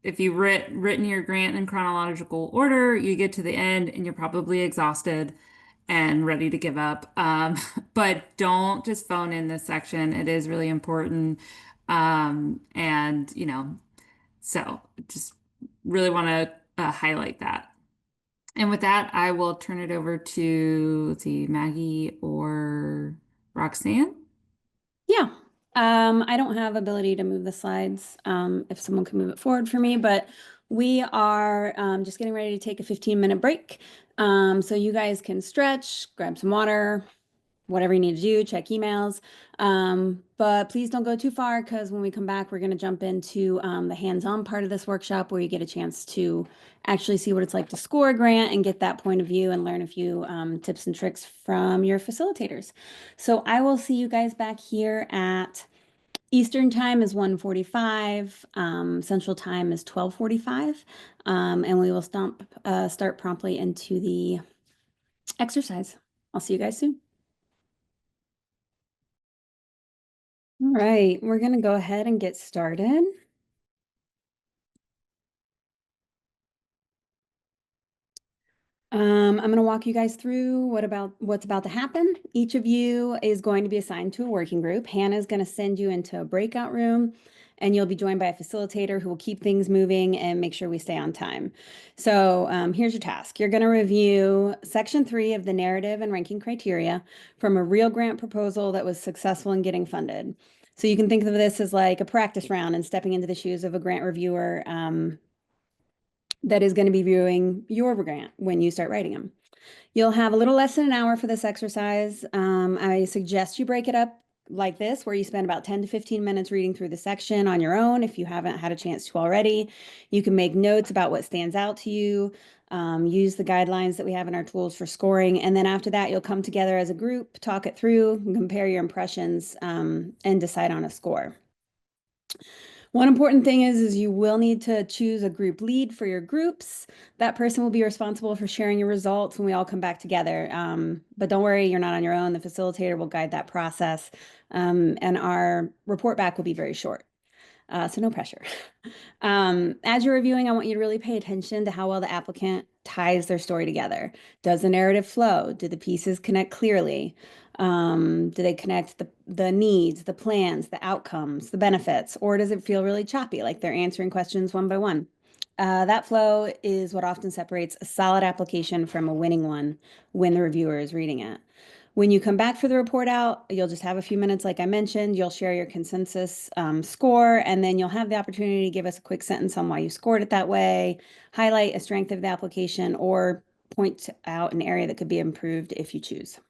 if you've written your grant in chronological order, you get to the end and you're probably exhausted and ready to give up. But don't just phone in this section. It is really important. And you know, so just really want to highlight that. And with that, I will turn it over to, let's see, Maggie or Roxanne. Yeah. I don't have ability to move the slides, if someone can move it forward for me, but we are just getting ready to take a 15-minute break. So you guys can stretch, grab some water, whatever you need to do, check emails. But please don't go too far, because when we come back, we're going to jump into the hands-on part of this workshop where you get a chance to actually see what it's like to score a grant and get that point of view and learn a few tips and tricks from your facilitators. So I will see you guys back here at Eastern time is 1:45, Central time is 12:45, and we will start promptly into the exercise. I'll see you guys soon. All right, we're going to go ahead and get started. I'm going to walk you guys through what's about to happen. Each of you is going to be assigned to a working group. Hannah is going to send you into a breakout room, and you'll be joined by a facilitator who will keep things moving and make sure we stay on time. So here's your task. You're going to review Section 3 of the narrative and ranking criteria from a real grant proposal that was successful in getting funded. So you can think of this as like a practice round and stepping into the shoes of a grant reviewer that is going to be viewing your grant when you start writing them. You'll have a little less than an hour for this exercise. I suggest you break it up like this, where you spend about 10 to 15 minutes reading through the section on your own. If you haven't had a chance to already, you can make notes about what stands out to you, use the guidelines that we have in our tools for scoring. And then after that, you'll come together as a group, talk it through, compare your impressions, and decide on a score. One important thing is you will need to choose a group lead for your groups. That person will be responsible for sharing your results when we all come back together. But don't worry, you're not on your own. The facilitator will guide that process. And our report back will be very short. So no pressure. As you're reviewing, I want you to really pay attention to how well the applicant ties their story together. Does the narrative flow? Do the pieces connect clearly? Do they connect the needs, the plans, the outcomes, the benefits, or does it feel really choppy, like they're answering questions one by one? That flow is what often separates a solid application from a winning one when the reviewer is reading it. When you come back for the report out, you'll just have a few minutes, like I mentioned. You'll share your consensus score, and then you'll have the opportunity to give us a quick sentence on why you scored it that way, highlight a strength of the application, or point out an area that could be improved if you choose.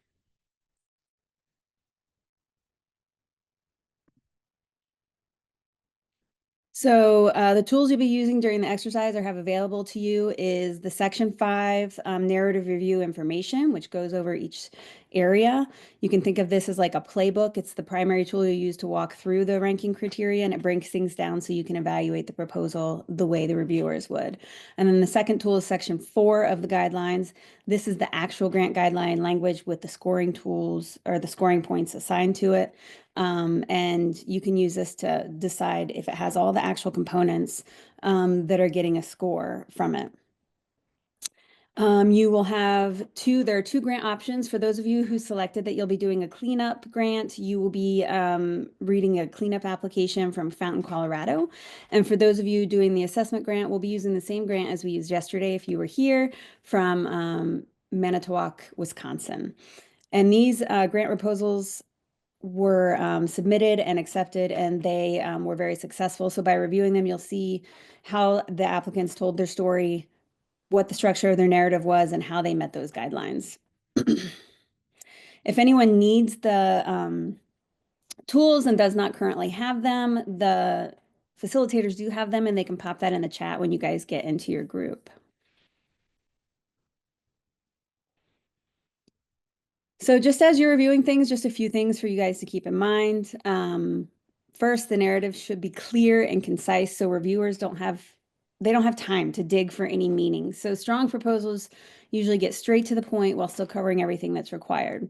So the tools you'll be using during the exercise or have available to you is the Section 5 narrative review information, which goes over each area. You can think of this as like a playbook. It's the primary tool you use to walk through the ranking criteria, and it breaks things down so you can evaluate the proposal the way the reviewers would. And then the second tool is Section 4 of the guidelines. This is the actual grant guideline language with the scoring tools or the scoring points assigned to it. And you can use this to decide if it has all the actual components that are getting a score from it. You will have there are two grant options. For those of you who selected that you'll be doing a cleanup grant, you will be reading a cleanup application from Fountain, Colorado. And for those of you doing the assessment grant, we'll be using the same grant as we used yesterday if you were here, from Manitowoc, Wisconsin. And these grant proposals were submitted and accepted, and they were very successful. So by reviewing them, you'll see how the applicants told their story, what the structure of their narrative was, and how they met those guidelines. If anyone needs the tools and does not currently have them, the facilitators do have them, and they can pop that in the chat when you guys get into your group. So just as you're reviewing things, just a few things for you guys to keep in mind. First, the narrative should be clear and concise so reviewers don't have time to dig for any meaning. So strong proposals usually get straight to the point while still covering everything that's required.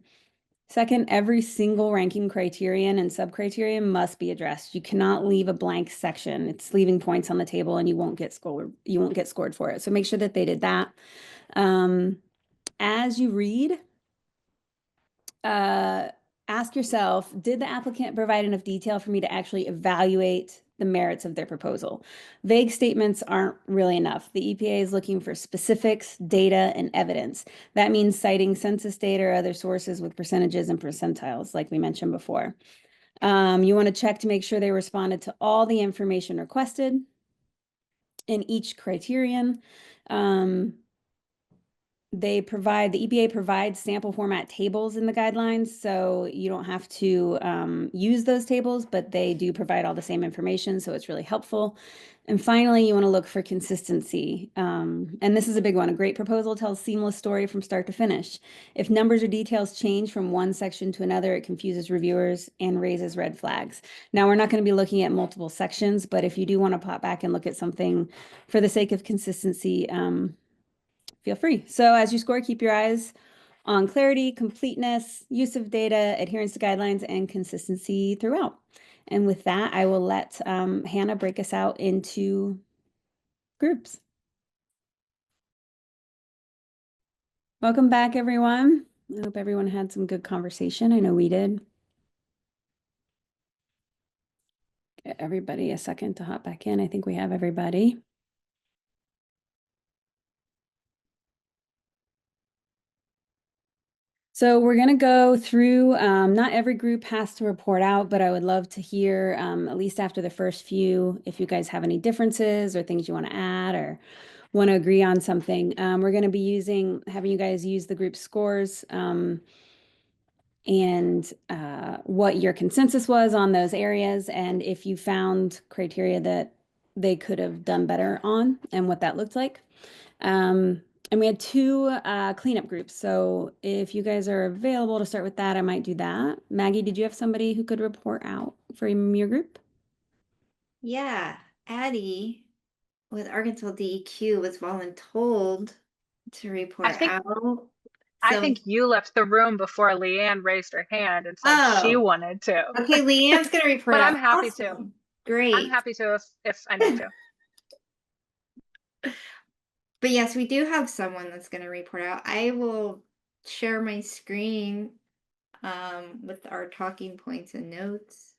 Second, every single ranking criterion and sub-criterion must be addressed. You cannot leave a blank section. It's leaving points on the table and you won't get scored for it. So make sure that they did that. As you read, ask yourself, did the applicant provide enough detail for me to actually evaluate the merits of their proposal? Vague statements aren't really enough. The EPA is looking for specifics, data, and evidence. That means citing census data or other sources with percentages and percentiles, like we mentioned before. You want to check to make sure they responded to all the information requested in each criterion. The EPA provides sample format tables in the guidelines, so you don't have to use those tables, but they do provide all the same information, so it's really helpful. And finally, you want to look for consistency. And this is a big one. A great proposal tells seamless story from start to finish. If numbers or details change from one section to another, it confuses reviewers and raises red flags. Now, we're not going to be looking at multiple sections, but if you do want to pop back and look at something for the sake of consistency, feel free. So as you score, keep your eyes on clarity, completeness, use of data, adherence to guidelines, and consistency throughout. And with that, I will let Hannah break us out into groups. Welcome back, everyone. I hope everyone had some good conversation. I know we did. Get everybody a second to hop back in. I think we have everybody. So we're going to go through, not every group has to report out, but I would love to hear, at least after the first few, if you guys have any differences or things you want to add or want to agree on something. We're going to be having you guys use the group scores and what your consensus was on those areas, and if you found criteria that they could have done better on and what that looked like. And we had two cleanup groups. So if you guys are available to start with that, I might do that. Maggie, did you have somebody who could report out from your group? Yeah, Addie with Arkansas DEQ was voluntold to report think- out. I So- think you left the room before Leanne raised her hand and said she Oh. wanted to. Okay, Leanne's gonna report But out. I'm happy to. Awesome. Great. I'm happy to if I need to. But yes, we do have someone that's going to report out. I will share my screen with our talking points and notes.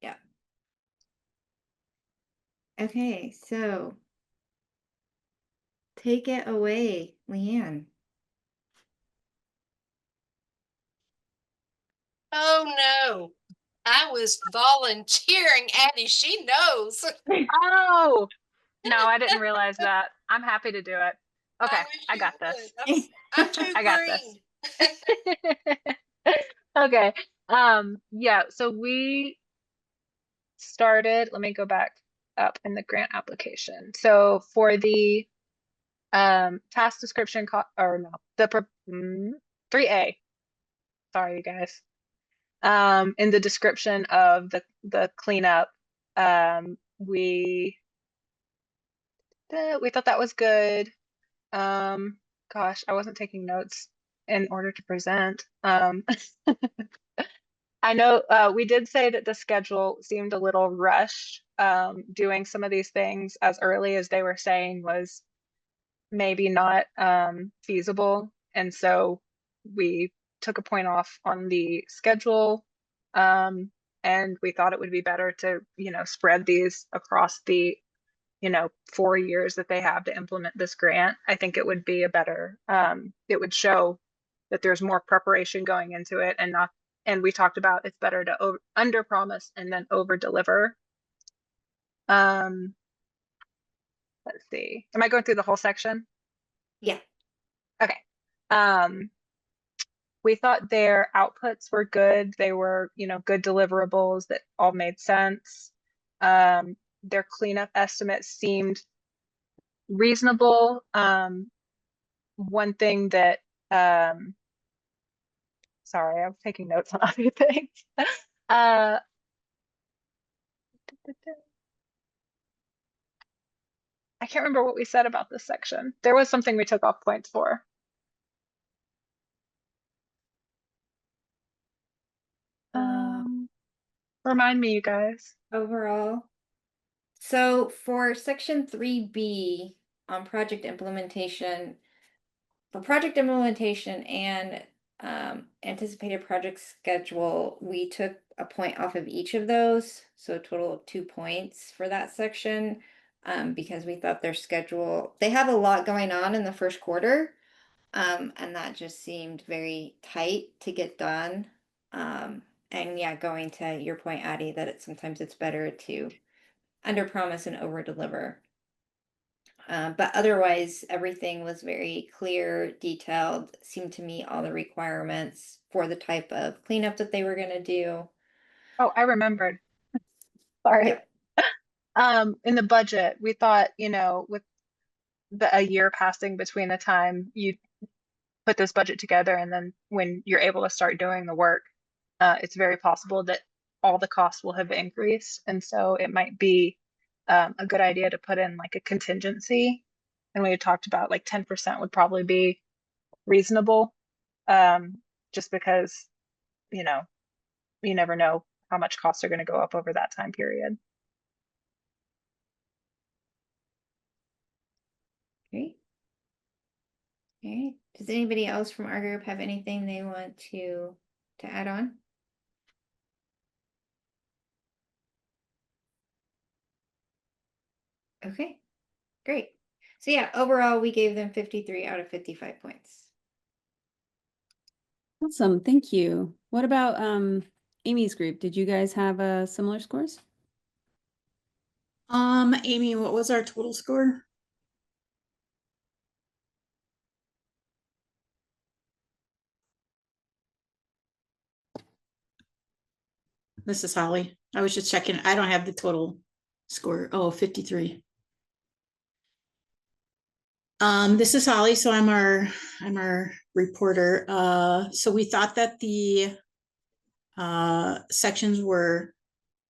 Yeah. Okay, so take it away, Leanne. Oh no, I was volunteering, Addie. She knows. Oh, no, I didn't realize that. I'm happy to do it. Okay, wish I you got would. this. I'm too I got green. Okay. Yeah, so we started, let me go back up in the grant application. So for the task description or no, the 3A. Sorry, you guys. In the description of the cleanup, we thought that was good. Gosh, I wasn't taking notes in order to present. I know we did say that the schedule seemed a little rushed. Doing some of these things as early as they were saying was maybe not feasible. And so we took a point off on the schedule. And we thought it would be better to, spread these across the 4 years that they have to implement this grant. I think it would be a better, it would show that there's more preparation going into it and we talked about it's better to under promise and then over deliver. Let's see. Am I going through the whole section? Yeah. Okay. We thought their outputs were good. They were, good deliverables that all made sense. Their cleanup estimates seemed reasonable. One thing that, sorry, I'm taking notes on other things. I can't remember what we said about this section. There was something we took off points for. Remind me, you guys. Overall. So for section 3B on project implementation, for project implementation and anticipated project schedule, we took a point off of each of those. So a total of 2 points for that section. Because we thought their schedule, they have a lot going on in the first quarter. And that just seemed very tight to get done. And yeah, going to your point, Addie, that sometimes it's better to under promise and over deliver. But otherwise, everything was very clear, detailed, seemed to meet all the requirements for the type of cleanup that they were going to do. Oh, I remembered. Sorry. Yep. In the budget, we thought, with a year passing between the time you put this budget together and then when you're able to start doing the work, it's very possible that all the costs will have increased. And so it might be a good idea to put in like a contingency. And we had talked about like 10% would probably be reasonable, just because, you never know how much costs are going to go up over that time period. Great. All right. Does anybody else from our group have anything they want to add on? Okay, great. So yeah, overall, we gave them 53 out of 55 points. Awesome, thank you. What about Amy's group? Did you guys have similar scores? Amy, what was our total score? This is Holly. I was just checking. I don't have the total score. Oh, 53. This is Holly, so I'm our reporter. So we thought that the sections were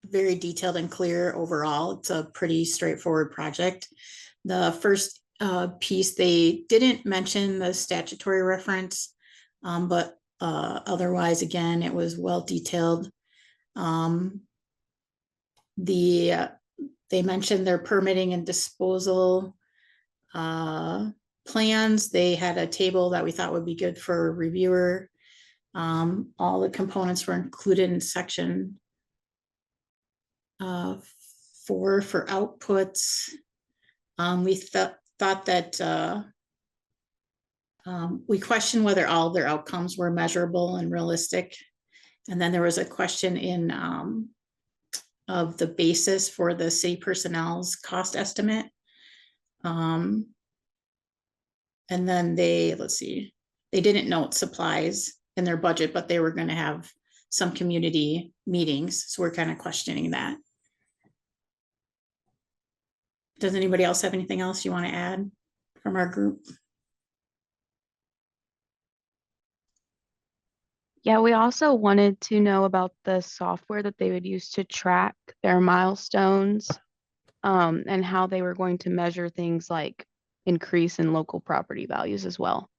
very detailed and clear overall. It's a pretty straightforward project. The first piece, they didn't mention the statutory reference, but otherwise, again, it was well detailed. They mentioned their permitting and disposal plans. They had a table that we thought would be good for a reviewer. All the components were included in section 4 for outputs. We thought that we questioned whether all their outcomes were measurable and realistic. And then there was a question in of the basis for the city personnel's cost estimate. And then let's see, they didn't note supplies in their budget, but they were going to have some community meetings. So we're kind of questioning that. Does anybody else have anything else you want to add from our group? Yeah, we also wanted to know about the software that they would use to track their milestones, and how they were going to measure things like increase in local property values as well.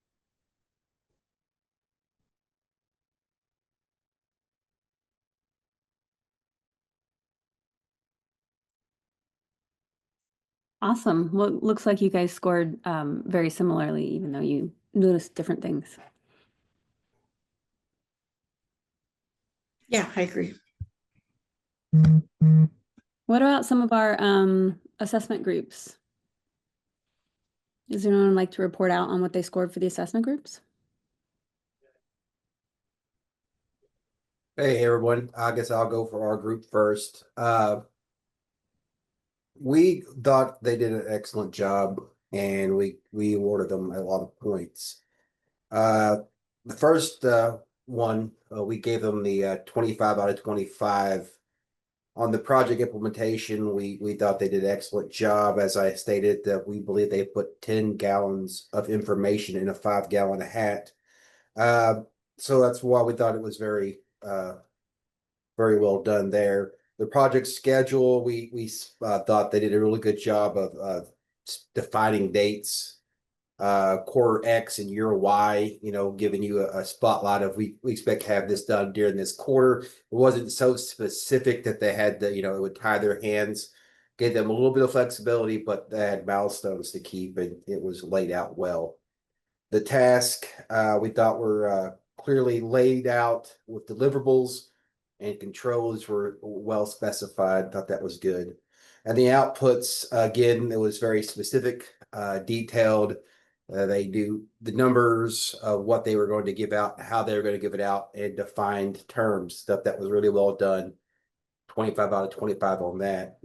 Awesome. Well, it looks like you guys scored very similarly, even though you noticed different things. Yeah, I agree. What about some of our assessment groups? Does anyone like to report out on what they scored for the assessment groups? Hey everyone, I guess I'll go for our group first. We thought they did an excellent job and we awarded them a lot of points. The first one, we gave them the 25 out of 25. On the project implementation, we thought they did an excellent job. As I stated, that we believe they put 10 gallons of information in a 5-gallon hat. So that's why we thought it was very well done there. The project schedule, we thought they did a really good job of defining dates, quarter X and year Y, giving you a spotlight of we expect to have this done during this quarter. It wasn't so specific that they had to, it would tie their hands, gave them a little bit of flexibility, but they had milestones to keep and it was laid out well. The task we thought were clearly laid out with deliverables and controls were well specified. Thought that was good. And the outputs, again, it was very specific, detailed. They do the numbers of what they were going to give out, how they were going to give it out, and defined terms. Stuff that was really well done. 25 out of 25 on that.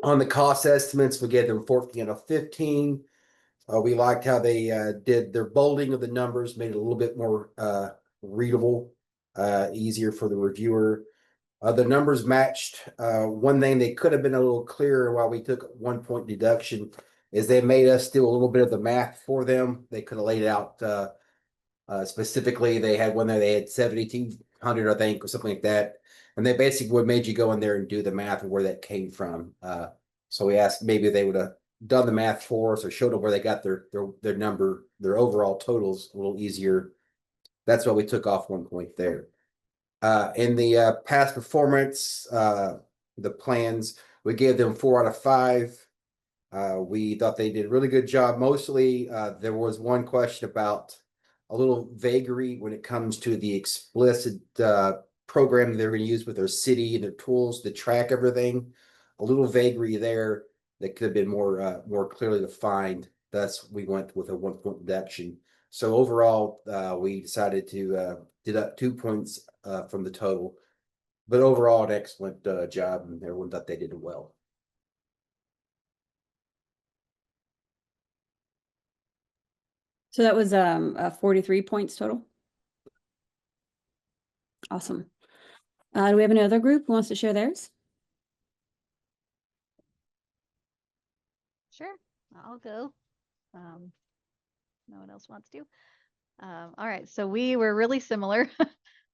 On the cost estimates, we gave them 14 out of 15. We liked how they did their bolding of the numbers, made it a little bit more readable, easier for the reviewer. The numbers matched. One thing they could have been a little clearer while we took 1 point deduction is they made us do a little bit of the math for them. They could have laid out specifically. They had one there, they had 7,200, I think, or something like that. And they basically would made you go in there and do the math of where that came from. So we asked maybe they would have done the math for us or showed them where they got their number, their overall totals a little easier. That's why we took off 1 point there. In the past performance, the plans, we gave them 4 out of 5. We thought they did a really good job. Mostly, there was one question about a little vagary when it comes to the explicit program they're going to use with their city and their tools to track everything. A little vagary there that could have been more clearly defined. Thus, we went with a 1 point deduction. So overall, we decided to deduct 2 points from the total. But overall, an excellent job, and everyone thought they did well. So that was 43 points total. Awesome. Do we have another group who wants to share theirs? Sure, I'll go. no one else wants to. All right, so we were really similar.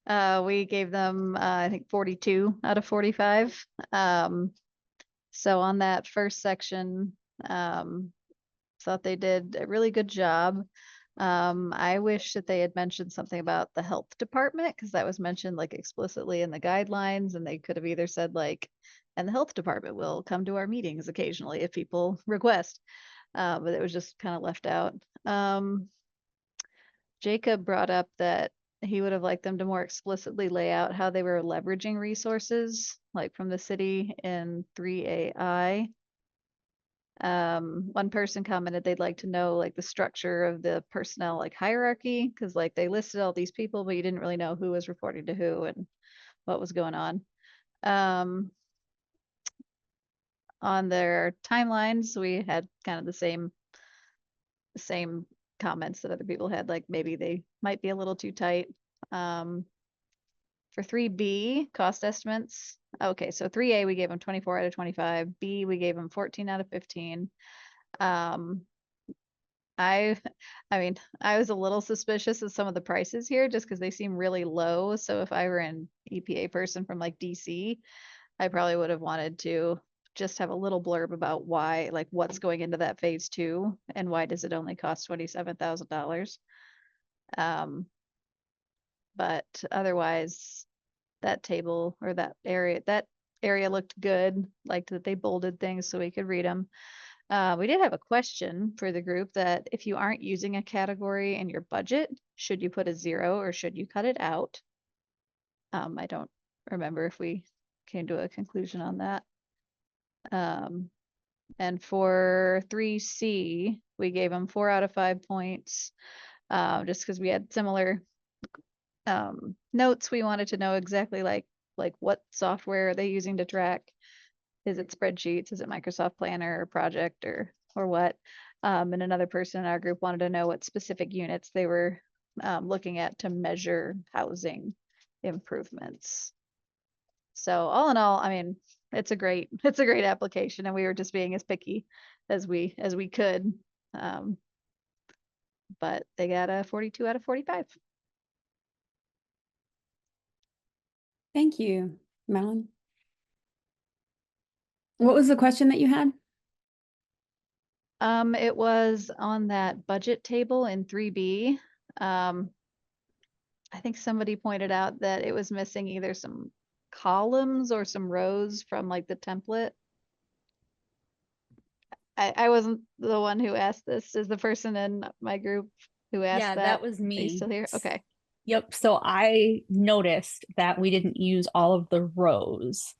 We gave them, I think 42 out of 45. So on that first section, thought they did a really good job. I wish that they had mentioned something about the health department, because that was mentioned like explicitly in the guidelines, and they could have either said like, and the health department will come to our meetings occasionally if people request. But it was just kind of left out. Jacob brought up that he would have liked them to more explicitly lay out how they were leveraging resources, like from the city in 3AI. One person commented they'd like to know like the structure of the personnel like hierarchy, because like they listed all these people, but you didn't really know who was reporting to who and what was going on. On their timelines, we had kind of the same comments that other people had, like maybe they might be a little too tight. For 3B, cost estimates. Okay, so 3A, we gave them 24 out of 25. B, we gave them 14 out of 15. I mean, I was a little suspicious of some of the prices here just because they seem really low. So if I were an EPA person from like DC, I probably would have wanted to just have a little blurb about why, like what's going into that phase 2 and why does it only cost $27,000. But otherwise, that table or that area looked good. Liked that they bolded things so we could read them. We did have a question for the group that if you aren't using a category in your budget, should you put a 0 or should you cut it out? I don't remember if we came to a conclusion on that. And for 3C, we gave them 4 out of 5 points, just because we had similar notes. We wanted to know exactly like what software are they using to track? Is it spreadsheets? Is it Microsoft Planner or Project or what? And another person in our group wanted to know what specific units they were looking at to measure housing improvements. So all in all, I mean, it's a great application, and we were just being as picky as we could. But they got a 42 out of 45. Thank you, Madeline. What was the question that you had? It was on that budget table in 3B. I think somebody pointed out that it was missing either some columns or some rows from like the template. I wasn't the one who asked this. Is the person in my group who asked Yeah, that? that was Are you me. still here? Okay. Yep. So I noticed that we didn't use all of the rows,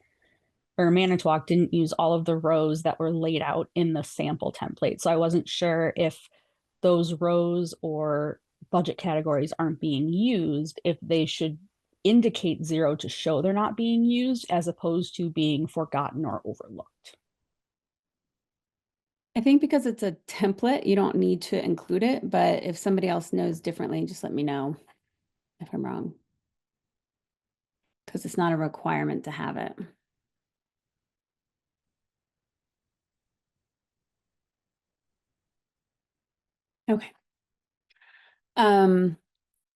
or Manitowoc didn't use all of the rows that were laid out in the sample template. So I wasn't sure if those rows or budget categories aren't being used, if they should indicate 0 to show they're not being used as opposed to being forgotten or overlooked. I think because it's a template, you don't need to include it, but if somebody else knows differently, just let me know if I'm wrong. Because it's not a requirement to have it. Okay.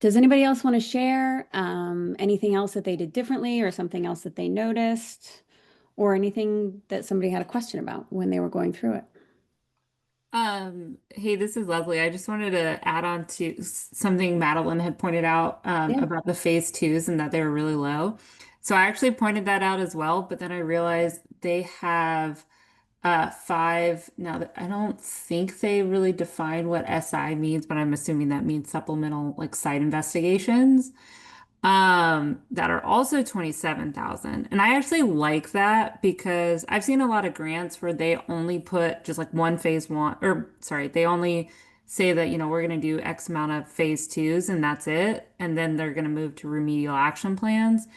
Does anybody else want to share anything else that they did differently or something else that they noticed or anything that somebody had a question about when they were going through it? Hey, this is Leslie. I just wanted to add on to something Madeline had pointed out about the phase 2s and that they were really low. So I actually pointed that out as well, but then I realized they have 5. Now, I don't think they really define what SI means, but I'm assuming that means supplemental like site investigations that are also 27,000. And I actually like that because I've seen a lot of grants where they only put just like one phase 1, or sorry, they only say that, you know, we're going to do X amount of phase 2s and that's it. And then they're going to move to remedial action plans.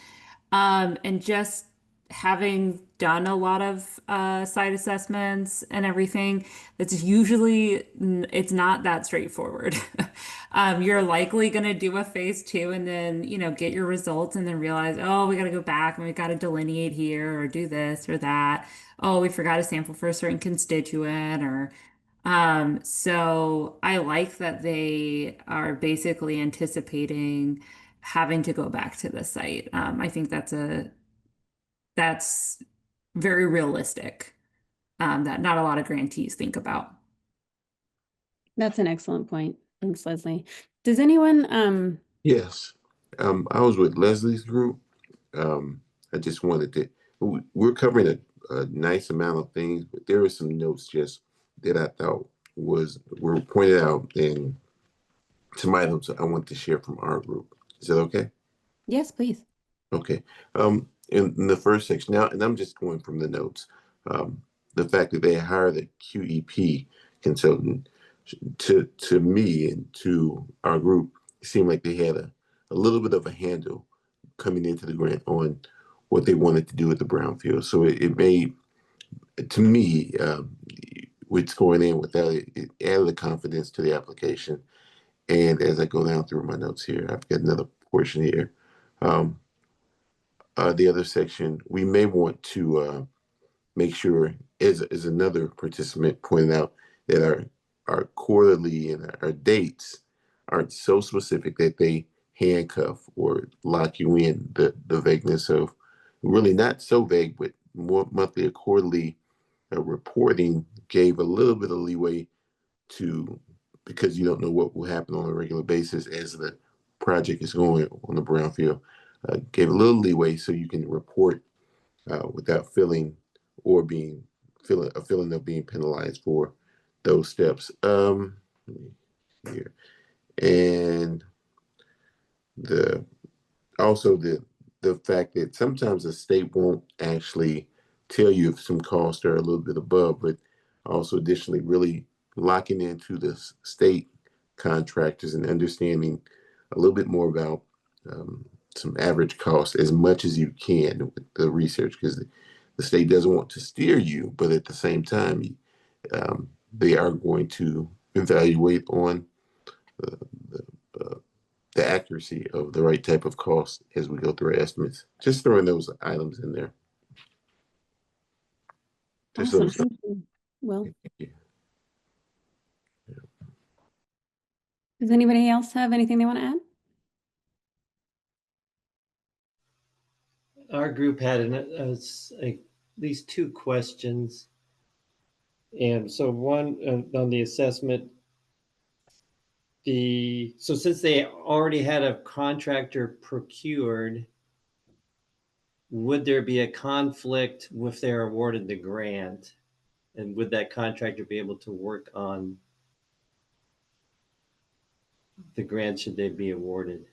And just having done a lot of site assessments and everything, it's usually, it's not that straightforward. You're likely going to do a phase 2 and then, you know, get your results and then realize, oh, we got to go back and we got to delineate here or do this or that. Oh, we forgot to sample for a certain constituent, or So I like that they are basically anticipating having to go back to the site. I think that's very realistic, that not a lot of grantees think about. That's an excellent point. Thanks, Leslie. Does anyone, Yes. I was with Leslie's group. I just wanted to, we're covering a nice amount of things, but there are some notes just that I thought were pointed out and some items I want to share from our group. Is that okay? yes, please. Okay. In the first section now, and I'm just going from the notes, the fact that they hired a QEP consultant to me and to our group, it seemed like they had a little bit of a handle coming into the grant on what they wanted to do with the brownfield. So it made, to me, what's going in with that, it added the confidence to the application. And as I go down through my notes here, I've got another portion here. The other section, we may want to make sure, as another participant pointed out, that our quarterly and our dates aren't so specific that they handcuff or lock you in. The vagueness of really not so vague, but more monthly or quarterly reporting gave a little bit of leeway to, because you don't know what will happen on a regular basis as the project is going on the brownfield. Gave a little leeway so you can report without feeling or being a feeling of being penalized for those steps. Here. And the also the fact that sometimes the state won't actually tell you if some costs are a little bit above, but also additionally really locking into the state contractors and understanding a little bit more about some average costs as much as you can with the research, because the state doesn't want to steer you, but at the same time, they are going to evaluate on the accuracy of the right type of cost as we go through our estimates. Just throwing those items in there. Just Awesome. those. Thank you. Well, does anybody else have anything they want to add? Our group had at least two questions. And so one on the assessment, so since they already had a contractor procured, would there be a conflict if they're awarded the grant? And would that contractor be able to work on the grant should they be awarded?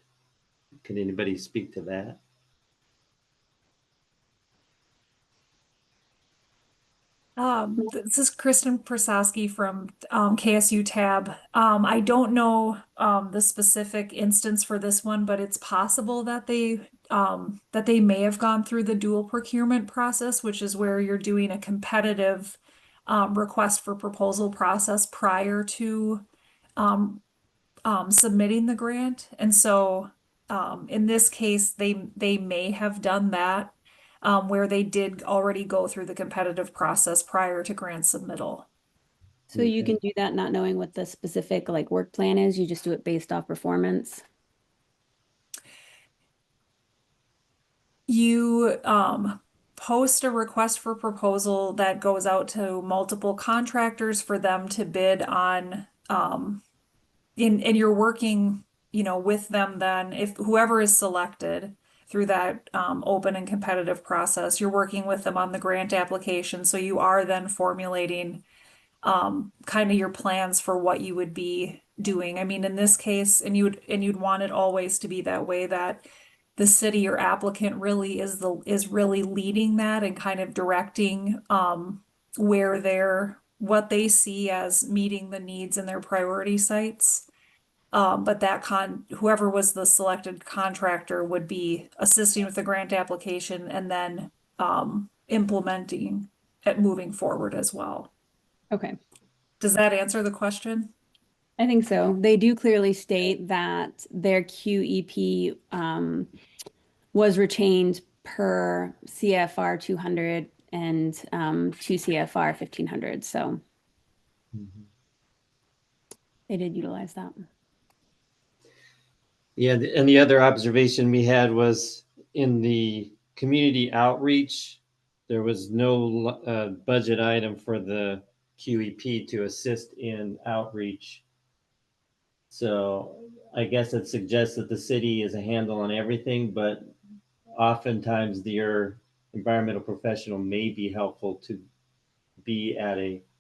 Can anybody speak to that? This is Kristen Prasosky from KSU Tab. I don't know the specific instance for this one, but it's possible that they may have gone through the dual procurement process, which is where you're doing a competitive request for proposal process prior to submitting the grant. And so in this case, they may have done that. Where they did already go through the competitive process prior to grant submittal. So you can do that not knowing what the specific like work plan is, you just do it based off performance? You post a request for proposal that goes out to multiple contractors for them to bid on, and you're working, with them then, if whoever is selected through that open and competitive process, you're working with them on the grant application. So you are then formulating kind of your plans for what you would be doing. I mean, in this case, and you'd want it always to be that way, that the city or applicant really is really leading that and kind of directing what they see as meeting the needs in their priority sites. But whoever was the selected contractor would be assisting with the grant application and then implementing it moving forward as well. Okay. Does that answer the question? I think so. They do clearly state that their QEP was retained per CFR 200 and 2 CFR 1500. So They did utilize that. Yeah, and the other observation we had was in the community outreach, there was no budget item for the QEP to assist in outreach. So I guess it suggests that the city is a handle on everything, but oftentimes your environmental professional may be helpful to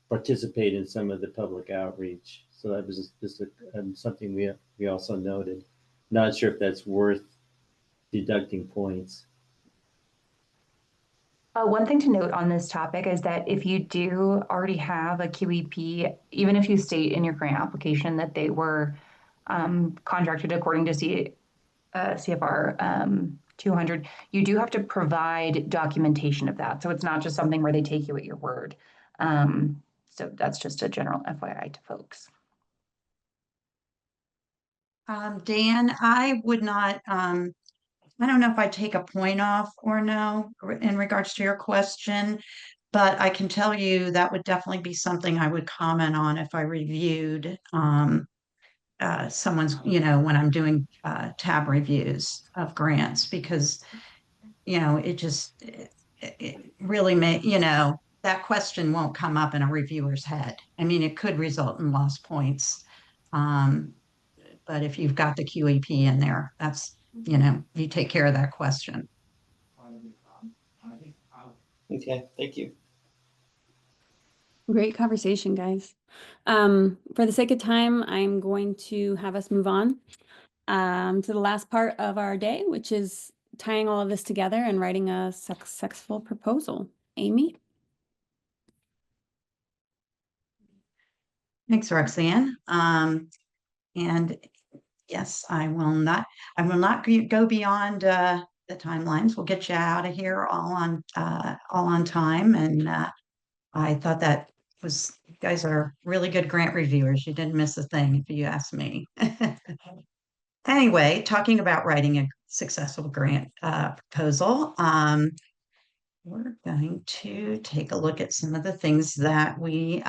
participate in some of the public outreach. So that was just something we also noted. Not sure if that's worth deducting points. One thing to note on this topic is that if you do already have a QEP, even if you state in your grant application that they were contracted according to CFR 200, you do have to provide documentation of that. So it's not just something where they take you at your word. So that's just a general FYI to folks. Dan, I would not, I don't know if I take a point off or no in regards to your question, but I can tell you that would definitely be something I would comment on if I reviewed someone's, when I'm doing tab reviews of grants, because, it really may, that question won't come up in a reviewer's head. I mean, it could result in lost points. But if you've got the QEP in there, that's, you take care of that question. Okay, thank you. Great conversation, guys. For the sake of time, I'm going to have us move on to the last part of our day, which is tying all of this together and writing a successful proposal. Amy? Thanks, Roxanne. And yes, I will not go beyond the timelines. We'll get you out of here all on time. And I thought that you guys are really good grant reviewers. You didn't miss a thing, if you ask me. Anyway, talking about writing a successful grant proposal, we're going to take a look at some of the things that we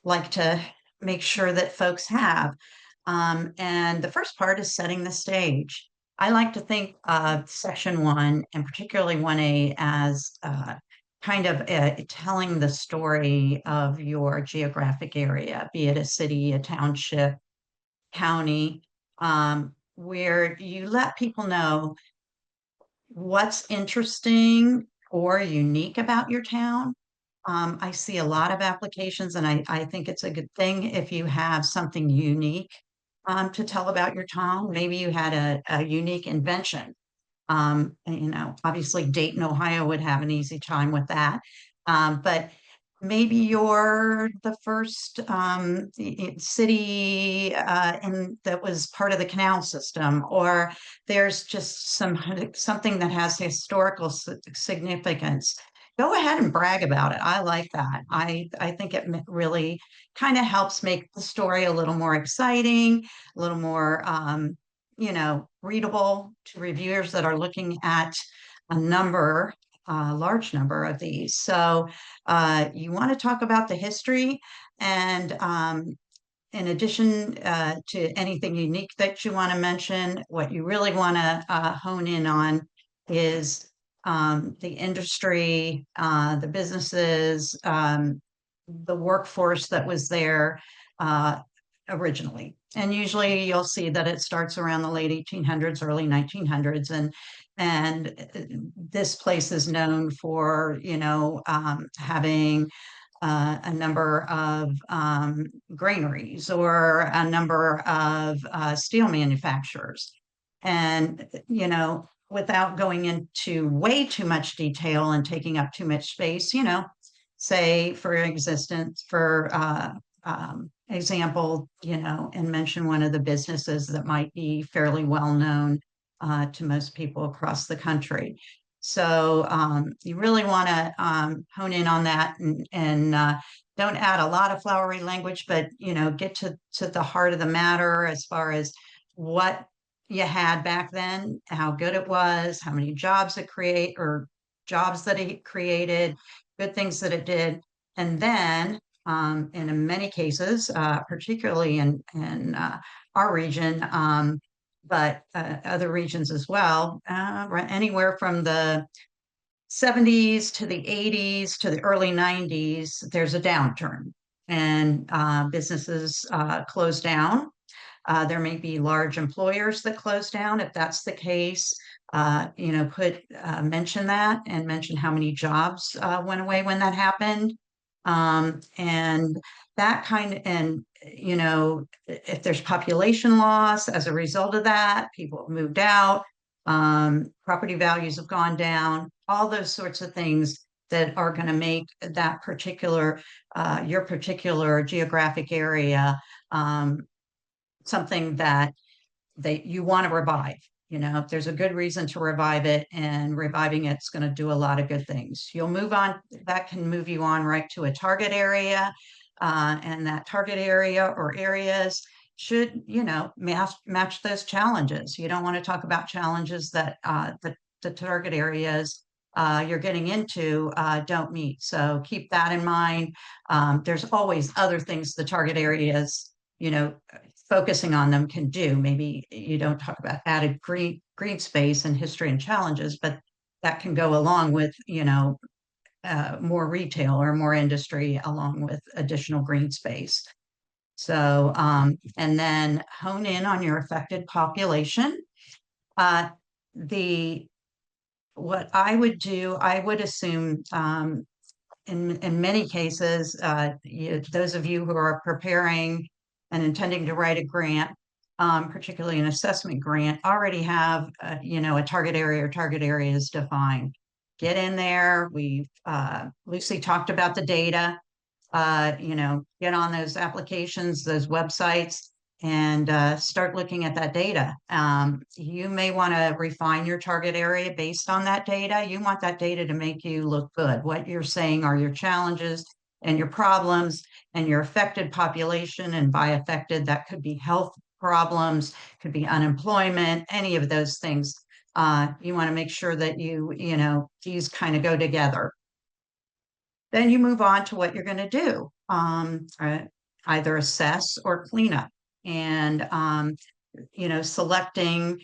like to make sure that folks have. And the first part is setting the stage. I like to think of section 1 and particularly 1A as kind of telling the story of your geographic area, be it a city, a township, county, where you let people know what's interesting or unique about your town. I see a lot of applications, and I think it's a good thing if you have something unique to tell about your town. Maybe you had a unique invention. Obviously Dayton, Ohio would have an easy time with that. But maybe you're the first city that was part of the canal system, or there's just something that has historical significance. Go ahead and brag about it. I like that. I think it really kind of helps make the story a little more exciting, a little more readable to reviewers that are looking at a large number of these. So you want to talk about the history, and in addition to anything unique that you want to mention, what you really want to hone in on is the industry, the businesses, the workforce that was there originally. And usually you'll see that it starts around the late 1800s, early 1900s. And this place is known for, having a number of granaries or a number of steel manufacturers. And, without going into way too much detail and taking up too much space, say for example, and mention one of the businesses that might be fairly well known to most people across the country. So you really want to hone in on that and don't add a lot of flowery language, but get to the heart of the matter as far as what you had back then, how good it was, how many jobs it created, good things that it did. And then and in many cases, particularly in our region, but other regions as well, anywhere from the 70s to the 80s to the early 90s, there's a downturn and businesses close down. There may be large employers that close down. If that's the case, mention that and mention how many jobs went away when that happened. And that if there's population loss as a result of that, people have moved out, property values have gone down, all those sorts of things that are going to make that particular, your particular geographic area, something that you want to revive. If there's a good reason to revive it, and reviving it's going to do a lot of good things. You'll move on, that can move you on right to a target area, and that target area or areas should, match those challenges. You don't want to talk about challenges that the target areas you're getting into don't meet. So keep that in mind. There's always other things the target areas, focusing on them can do. Maybe you don't talk about added green space and history and challenges, but that can go along with, more retail or more industry along with additional green space. So, and then hone in on your affected population. What I would do, I would assume, in many cases, those of you who are preparing and intending to write a grant, particularly an assessment grant, already have, a target area or target areas defined. Get in there. Lucy talked about the data, get on those applications, those websites, and start looking at that data. You may want to refine your target area based on that data. You want that data to make you look good. What you're saying are your challenges and your problems and your affected population. And by affected, that could be health problems, could be unemployment, any of those things. You want to make sure that these kind of go together. Then you move on to what you're going to do, either assess or clean up. And, selecting,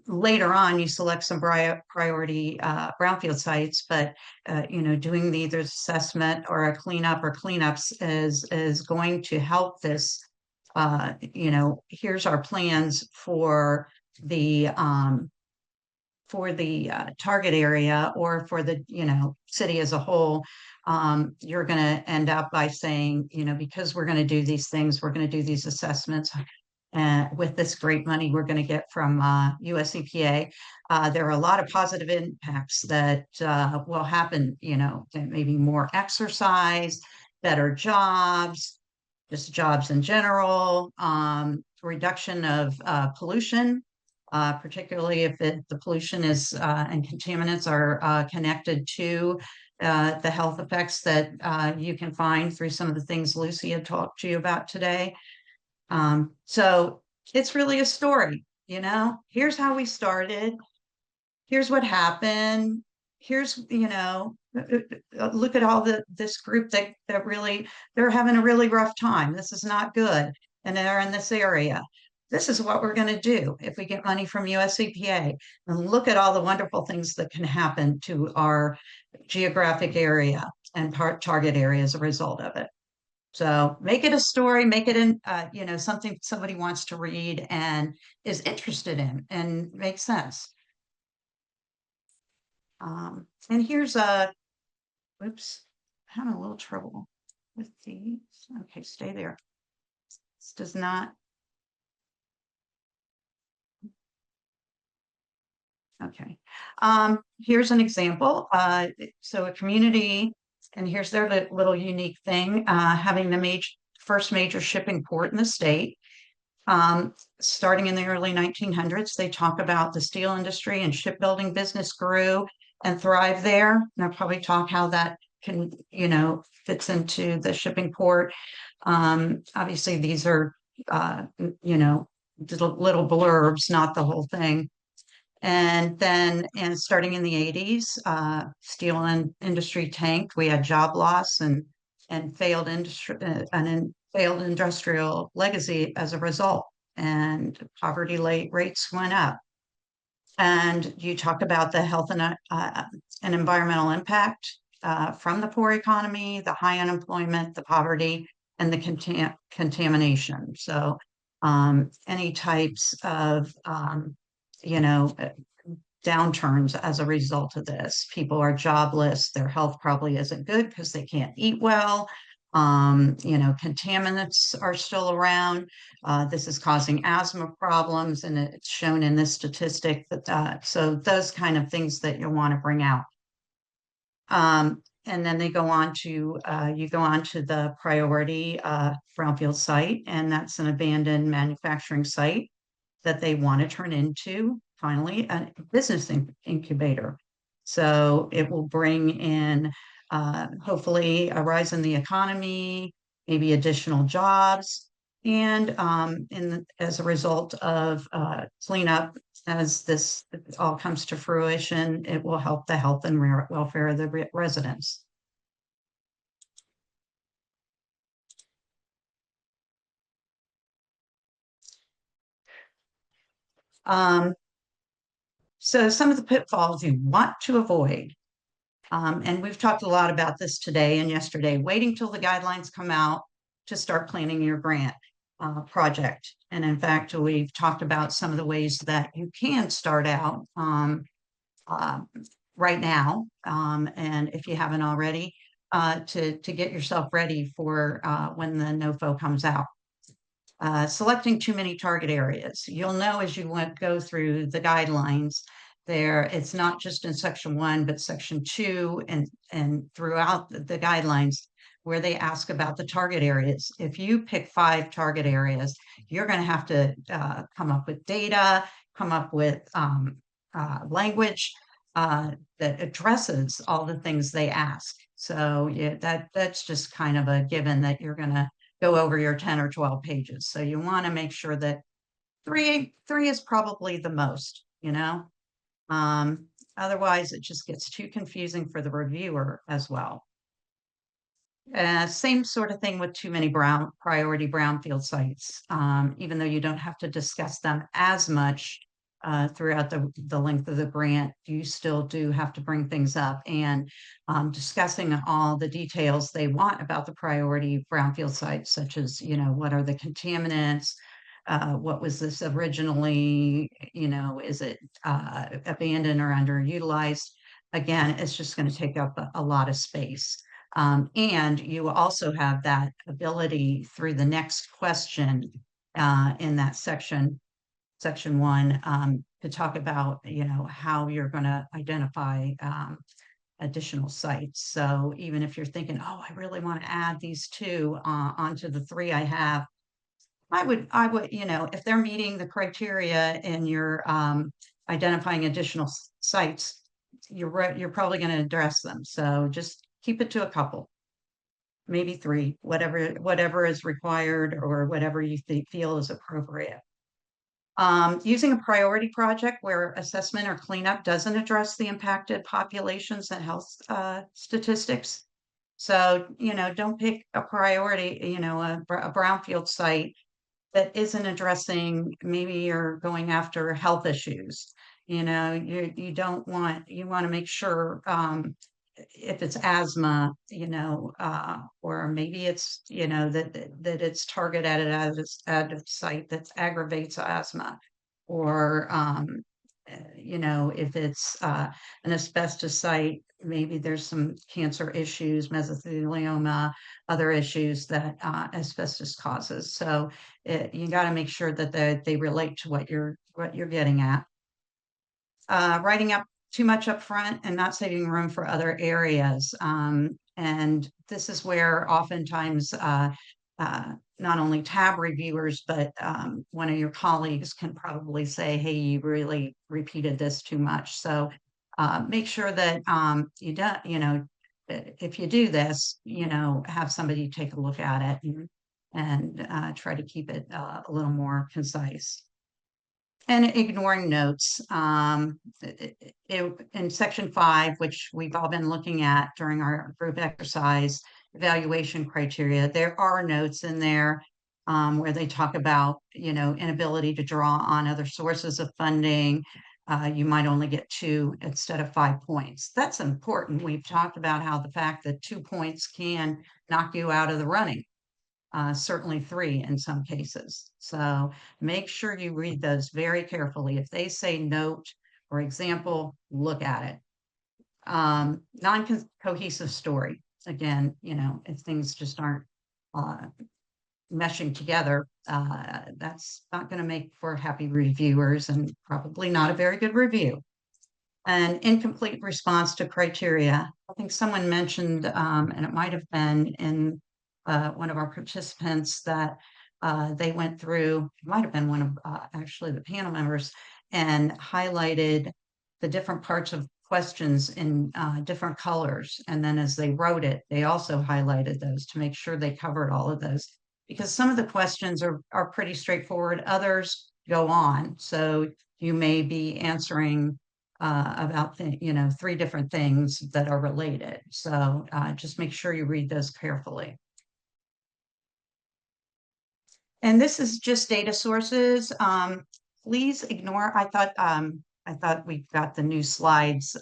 later on, you select some priority brownfield sites, but, doing either assessment or a cleanup or cleanups is going to help this. Here's our plans for the target area or for the city as a whole. You're going to end up by saying, because we're going to do these things, we're going to do these assessments, and with this great money we're going to get from US EPA, there are a lot of positive impacts that will happen. Maybe more exercise, better jobs, just jobs in general, reduction of pollution. Particularly if the pollution is and contaminants are connected to the health effects that you can find through some of the things Lucy had talked to you about today. So it's really a story, here's how we started. Here's what happened. Here's, look at all this group that really, they're having a really rough time. This is not good. And they're in this area. This is what we're going to do if we get money from US EPA. And look at all the wonderful things that can happen to our geographic area and target area as a result of it. So make it a story, make it in, something somebody wants to read and is interested in and makes sense. And here's oops, having a little trouble with these. Okay, stay there. This does not. Okay, here's an example. So a community, and here's their little unique thing, having the first major shipping port in the state. Starting in the early 1900s, they talk about the steel industry and shipbuilding business grew and thrived there. And I'll probably talk how that can, fits into the shipping port. Obviously, these are, little blurbs, not the whole thing. And then, starting in the 80s, steel industry tanked. We had job loss and and failed industry, failed industrial legacy as a result, and poverty rates went up. And you talk about the health and environmental impact from the poor economy, the high unemployment, the poverty, and the contamination. So any types of, downturns as a result of this. People are jobless. Their health probably isn't good because they can't eat well. Contaminants are still around. This is causing asthma problems, and it's shown in this statistic that so those kind of things that you'll want to bring out. And then they go on to you go on to the priority brownfield site, and that's an abandoned manufacturing site that they want to turn into finally a business incubator. So it will bring in hopefully a rise in the economy, maybe additional jobs, and as a result of cleanup, as this all comes to fruition, it will help the health and welfare of the residents. So some of the pitfalls you want to avoid, and we've talked a lot about this today and yesterday, waiting till the guidelines come out to start planning your grant project. And in fact, we've talked about some of the ways that you can start out right now, and if you haven't already, to get yourself ready for when the NOFO comes out. Selecting too many target areas. You'll know as you go through the guidelines there, it's not just in section 1, but section 2 and throughout the guidelines where they ask about the target areas. If you pick 5 target areas, you're going to have to come up with data, come up with language that addresses all the things they ask. So yeah, that's just kind of a given that you're going to go over your 10 or 12 pages. So you want to make sure that three is probably the most, otherwise it just gets too confusing for the reviewer as well. Same sort of thing with too many priority brownfield sites. Even though you don't have to discuss them as much throughout the length of the grant, you still do have to bring things up and discussing all the details they want about the priority brownfield sites, such as, what are the contaminants? What was this originally? Is it abandoned or underutilized? Again, it's just going to take up a lot of space. And you also have that ability through the next question in that section 1, to talk about, how you're going to identify additional sites. So even if you're thinking, oh, I really want to add these 2 onto the 3 I have, I would, if they're meeting the criteria and you're identifying additional sites, you're probably going to address them. So just keep it to a couple, maybe 3, whatever is required or whatever you feel is appropriate. Using a priority project where assessment or cleanup doesn't address the impacted populations and health statistics. So, don't pick a priority, a brownfield site that isn't addressing, maybe you're going after health issues. You want to make sure if it's asthma, or maybe it's, that it's targeted at a site that aggravates asthma, or, if it's an asbestos site, maybe there's some cancer issues, mesothelioma, other issues that asbestos causes. So you got to make sure that they relate to what you're getting at. Writing up too much up front and not saving room for other areas. And this is where oftentimes not only tab reviewers, but one of your colleagues can probably say, hey, you really repeated this too much. So make sure that you don't, if you do this, have somebody take a look at it and try to keep it a little more concise. And ignoring notes. In section 5, which we've all been looking at during our group exercise, evaluation criteria. There are notes in there where they talk about, inability to draw on other sources of funding. You might only get 2 instead of 5 points. That's important. We've talked about how the fact that 2 points can knock you out of the running. Certainly 3 in some cases. So make sure you read those very carefully. If they say note or example, look at it. Non-cohesive story. Again, if things just aren't meshing together, that's not going to make for happy reviewers and probably not a very good review. An incomplete response to criteria. I think someone mentioned, and it might have been in one of our participants, that they went through, it might have been one of actually the panel members, and highlighted the different parts of questions in different colors. And then as they wrote it, they also highlighted those to make sure they covered all of those. Because some of the questions are pretty straightforward, others go on. So you may be answering about 3 different things that are related. So just make sure you read those carefully. And this is just data sources. Please ignore, I thought we got the new slides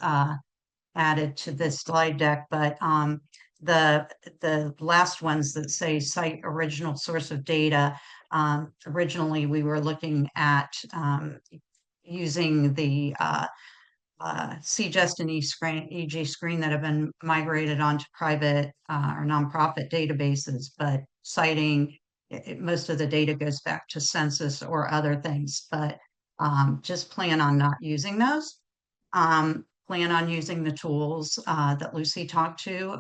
added to this slide deck, but the last ones that say cite original source of data, originally we were looking at using the CGEST and EG screen that have been migrated onto private or nonprofit databases, but citing most of the data goes back to census or other things, but just plan on not using those. Plan on using the tools that Lucy talked to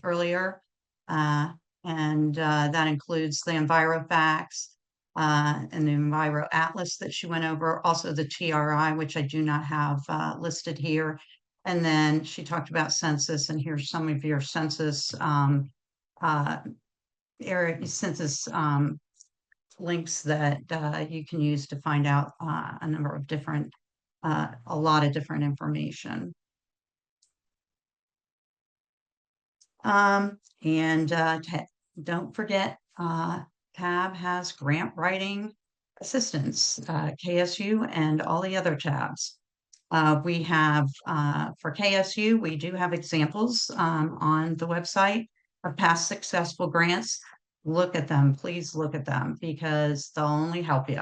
earlier, and that includes the EnviroFacts and the Enviro Atlas that she went over, also the TRI, which I do not have listed here. And then she talked about census, and here's some of your census links that you can use to find out a number of different, a lot of different information. Don't forget, tab has grant writing assistance, KSU and all the other tabs. We have, for KSU, we do have examples on the website of past successful grants. Look at them, please look at them, because they'll only help you.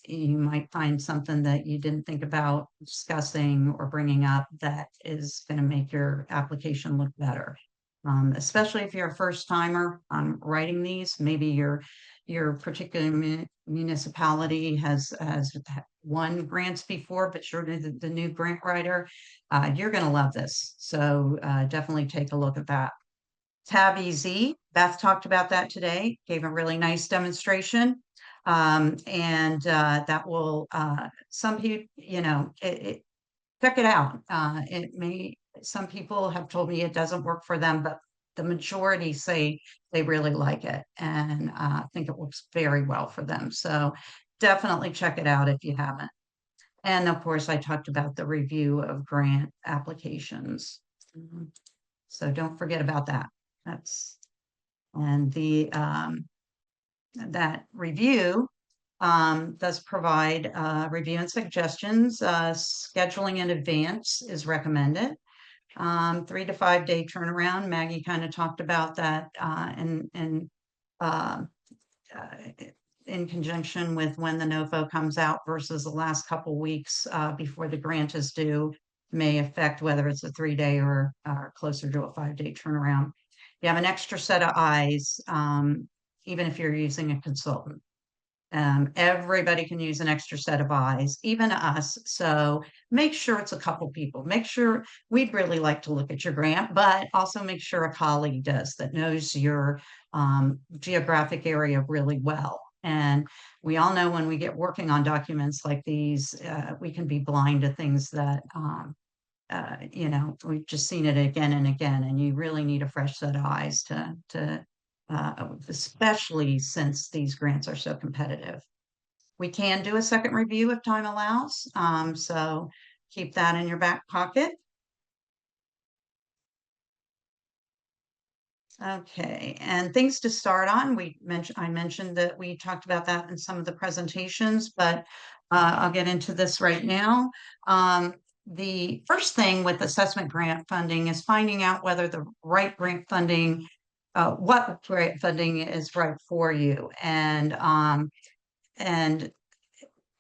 You might find something that you didn't think about discussing or bringing up that is going to make your application look better. Especially if you're a first timer on writing these, maybe your particular municipality has won grants before, but you're the new grant writer, you're going to love this. So definitely take a look at that. Tab EZ, Beth talked about that today, gave a really nice demonstration. And that will, some people, check it out. Some people have told me it doesn't work for them, but the majority say they really like it, and I think it works very well for them. So definitely check it out if you haven't. And of course, I talked about the review of grant applications. So don't forget about that. And that review does provide review and suggestions. Scheduling in advance is recommended. 3 to 5 day turnaround. Maggie kind of talked about that in conjunction with when the NOFO comes out versus the last couple weeks before the grant is due may affect whether it's a 3 day or closer to a 5 day turnaround. You have an extra set of eyes, even if you're using a consultant. Everybody can use an extra set of eyes, even us. So make sure it's a couple people. Make sure, we'd really like to look at your grant, but also make sure a colleague does that knows your geographic area really well. And we all know when we get working on documents like these, we can be blind to things that we've just seen it again and again, and you really need a fresh set of eyes to especially since these grants are so competitive. We can do a second review if time allows, so keep that in your back pocket. Okay, and things to start on, I mentioned that we talked about that in some of the presentations, but I'll get into this right now. The first thing with assessment grant funding is finding out whether the right grant funding, what grant funding is right for you, and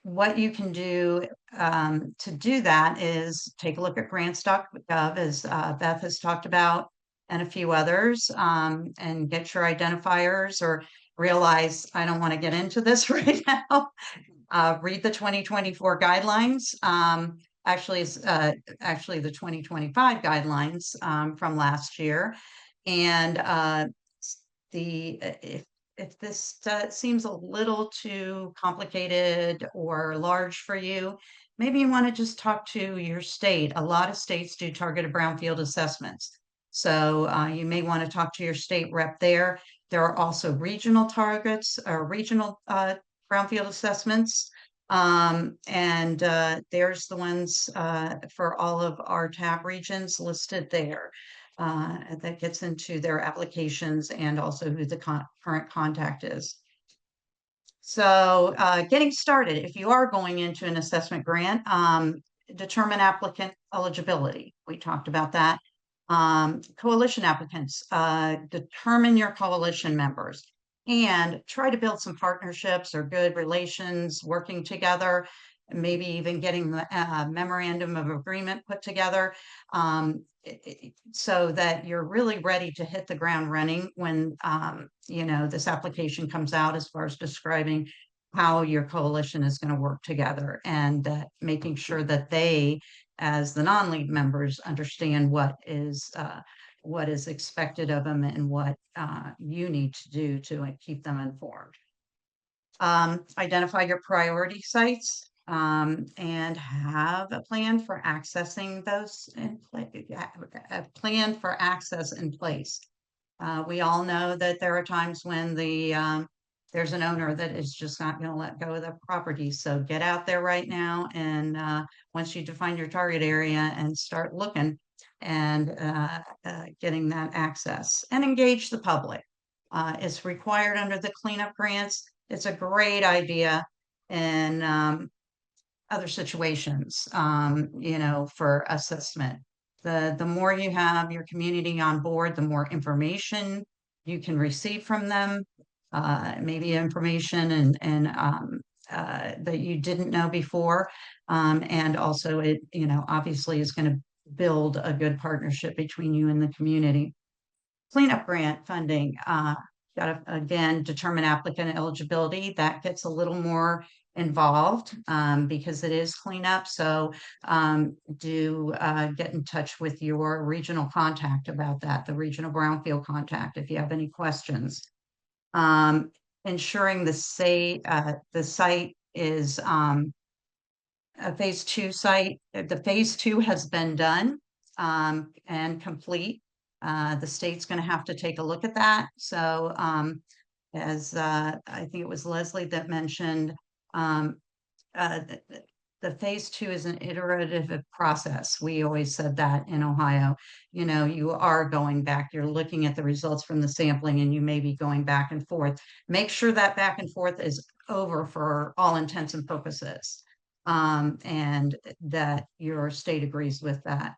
what you can do to do that is take a look at grants.gov, as Beth has talked about, and a few others, and get your identifiers, or realize I don't want to get into this right now. Read the 2024 guidelines. Actually, it's actually the 2025 guidelines from last year. And if this seems a little too complicated or large for you, maybe you want to just talk to your state. A lot of states do targeted brownfield assessments. So you may want to talk to your state rep there. There are also regional targets or regional brownfield assessments. And there's the ones for all of our TAP regions listed there. That gets into their applications and also who the current contact is. So getting started, if you are going into an assessment grant, determine applicant eligibility. We talked about that. Coalition applicants, determine your coalition members and try to build some partnerships or good relations working together, maybe even getting the memorandum of agreement put together, so that you're really ready to hit the ground running when you know, this application comes out, as far as describing how your coalition is going to work together, and making sure that they, as the non-lead members, understand what is expected of them and what you need to do to keep them informed. Identify your priority sites, and have a plan for accessing those in place. A plan for access in place. We all know that there are times when there's an owner that is just not going to let go of the property. So get out there right now, and once you define your target area, and start looking and getting that access, and engage the public. It's required under the cleanup grants. It's a great idea in other situations, you know, for assessment. The more you have your community on board, the more information you can receive from them, maybe information and that you didn't know before. And also it, you know, obviously is going to build a good partnership between you and the community. Cleanup grant funding, got to, again, determine applicant eligibility. That gets a little more involved because it is cleanup. So do get in touch with your regional contact about that, the regional brownfield contact, if you have any questions. Ensuring the site is a phase 2 site. The phase 2 has been done and complete. The state's going to have to take a look at that. So as I think it was Leslie that mentioned, the phase 2 is an iterative process. We always said that in Ohio. You know, you are going back, you're looking at the results from the sampling, and you may be going back and forth. Make sure that back and forth is over for all intents and purposes, and that your state agrees with that.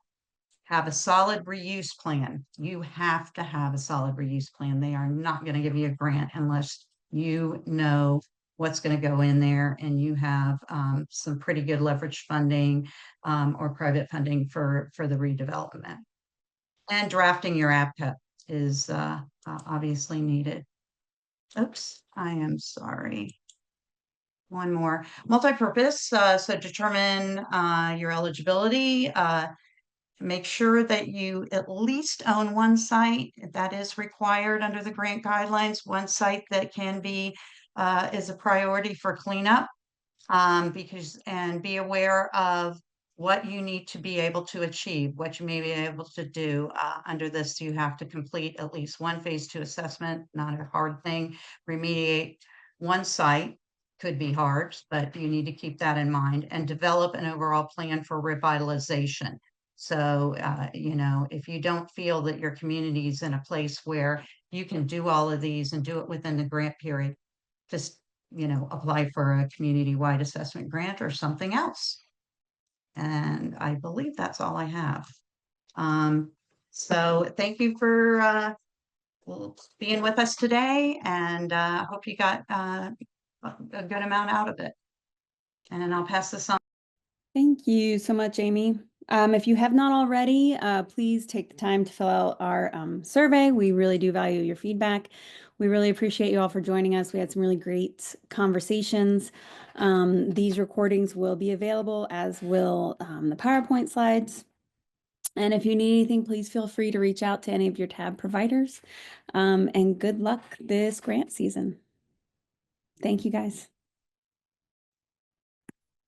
Have a solid reuse plan. You have to have a solid reuse plan. They are not going to give you a grant unless you know what's going to go in there, and you have some pretty good leverage funding or private funding for the redevelopment. And drafting your APCA is obviously needed. Oops, I am sorry. One more. Multipurpose, so determine your eligibility. Make sure that you at least own one site. That is required under the grant guidelines. One site that can be is a priority for cleanup, because, and be aware of what you need to be able to achieve, what you may be able to do. Under this, you have to complete at least one phase 2 assessment, not a hard thing. Remediate one site, could be hard, but you need to keep that in mind, and develop an overall plan for revitalization. So, you know, if you don't feel that your community is in a place where you can do all of these and do it within the grant period, just, you know, apply for a community-wide assessment grant or something else. And I believe that's all I have. So thank you for being with us today, and hope you got a good amount out of it. And I'll pass this on. Thank you so much, Amy. If you have not already, please take the time to fill out our survey. We really do value your feedback. We really appreciate you all for joining us. We had some really great conversations. These recordings will be available, as will the PowerPoint slides. And if you need anything, please feel free to reach out to any of your tab providers. And good luck this grant season. Thank you, guys.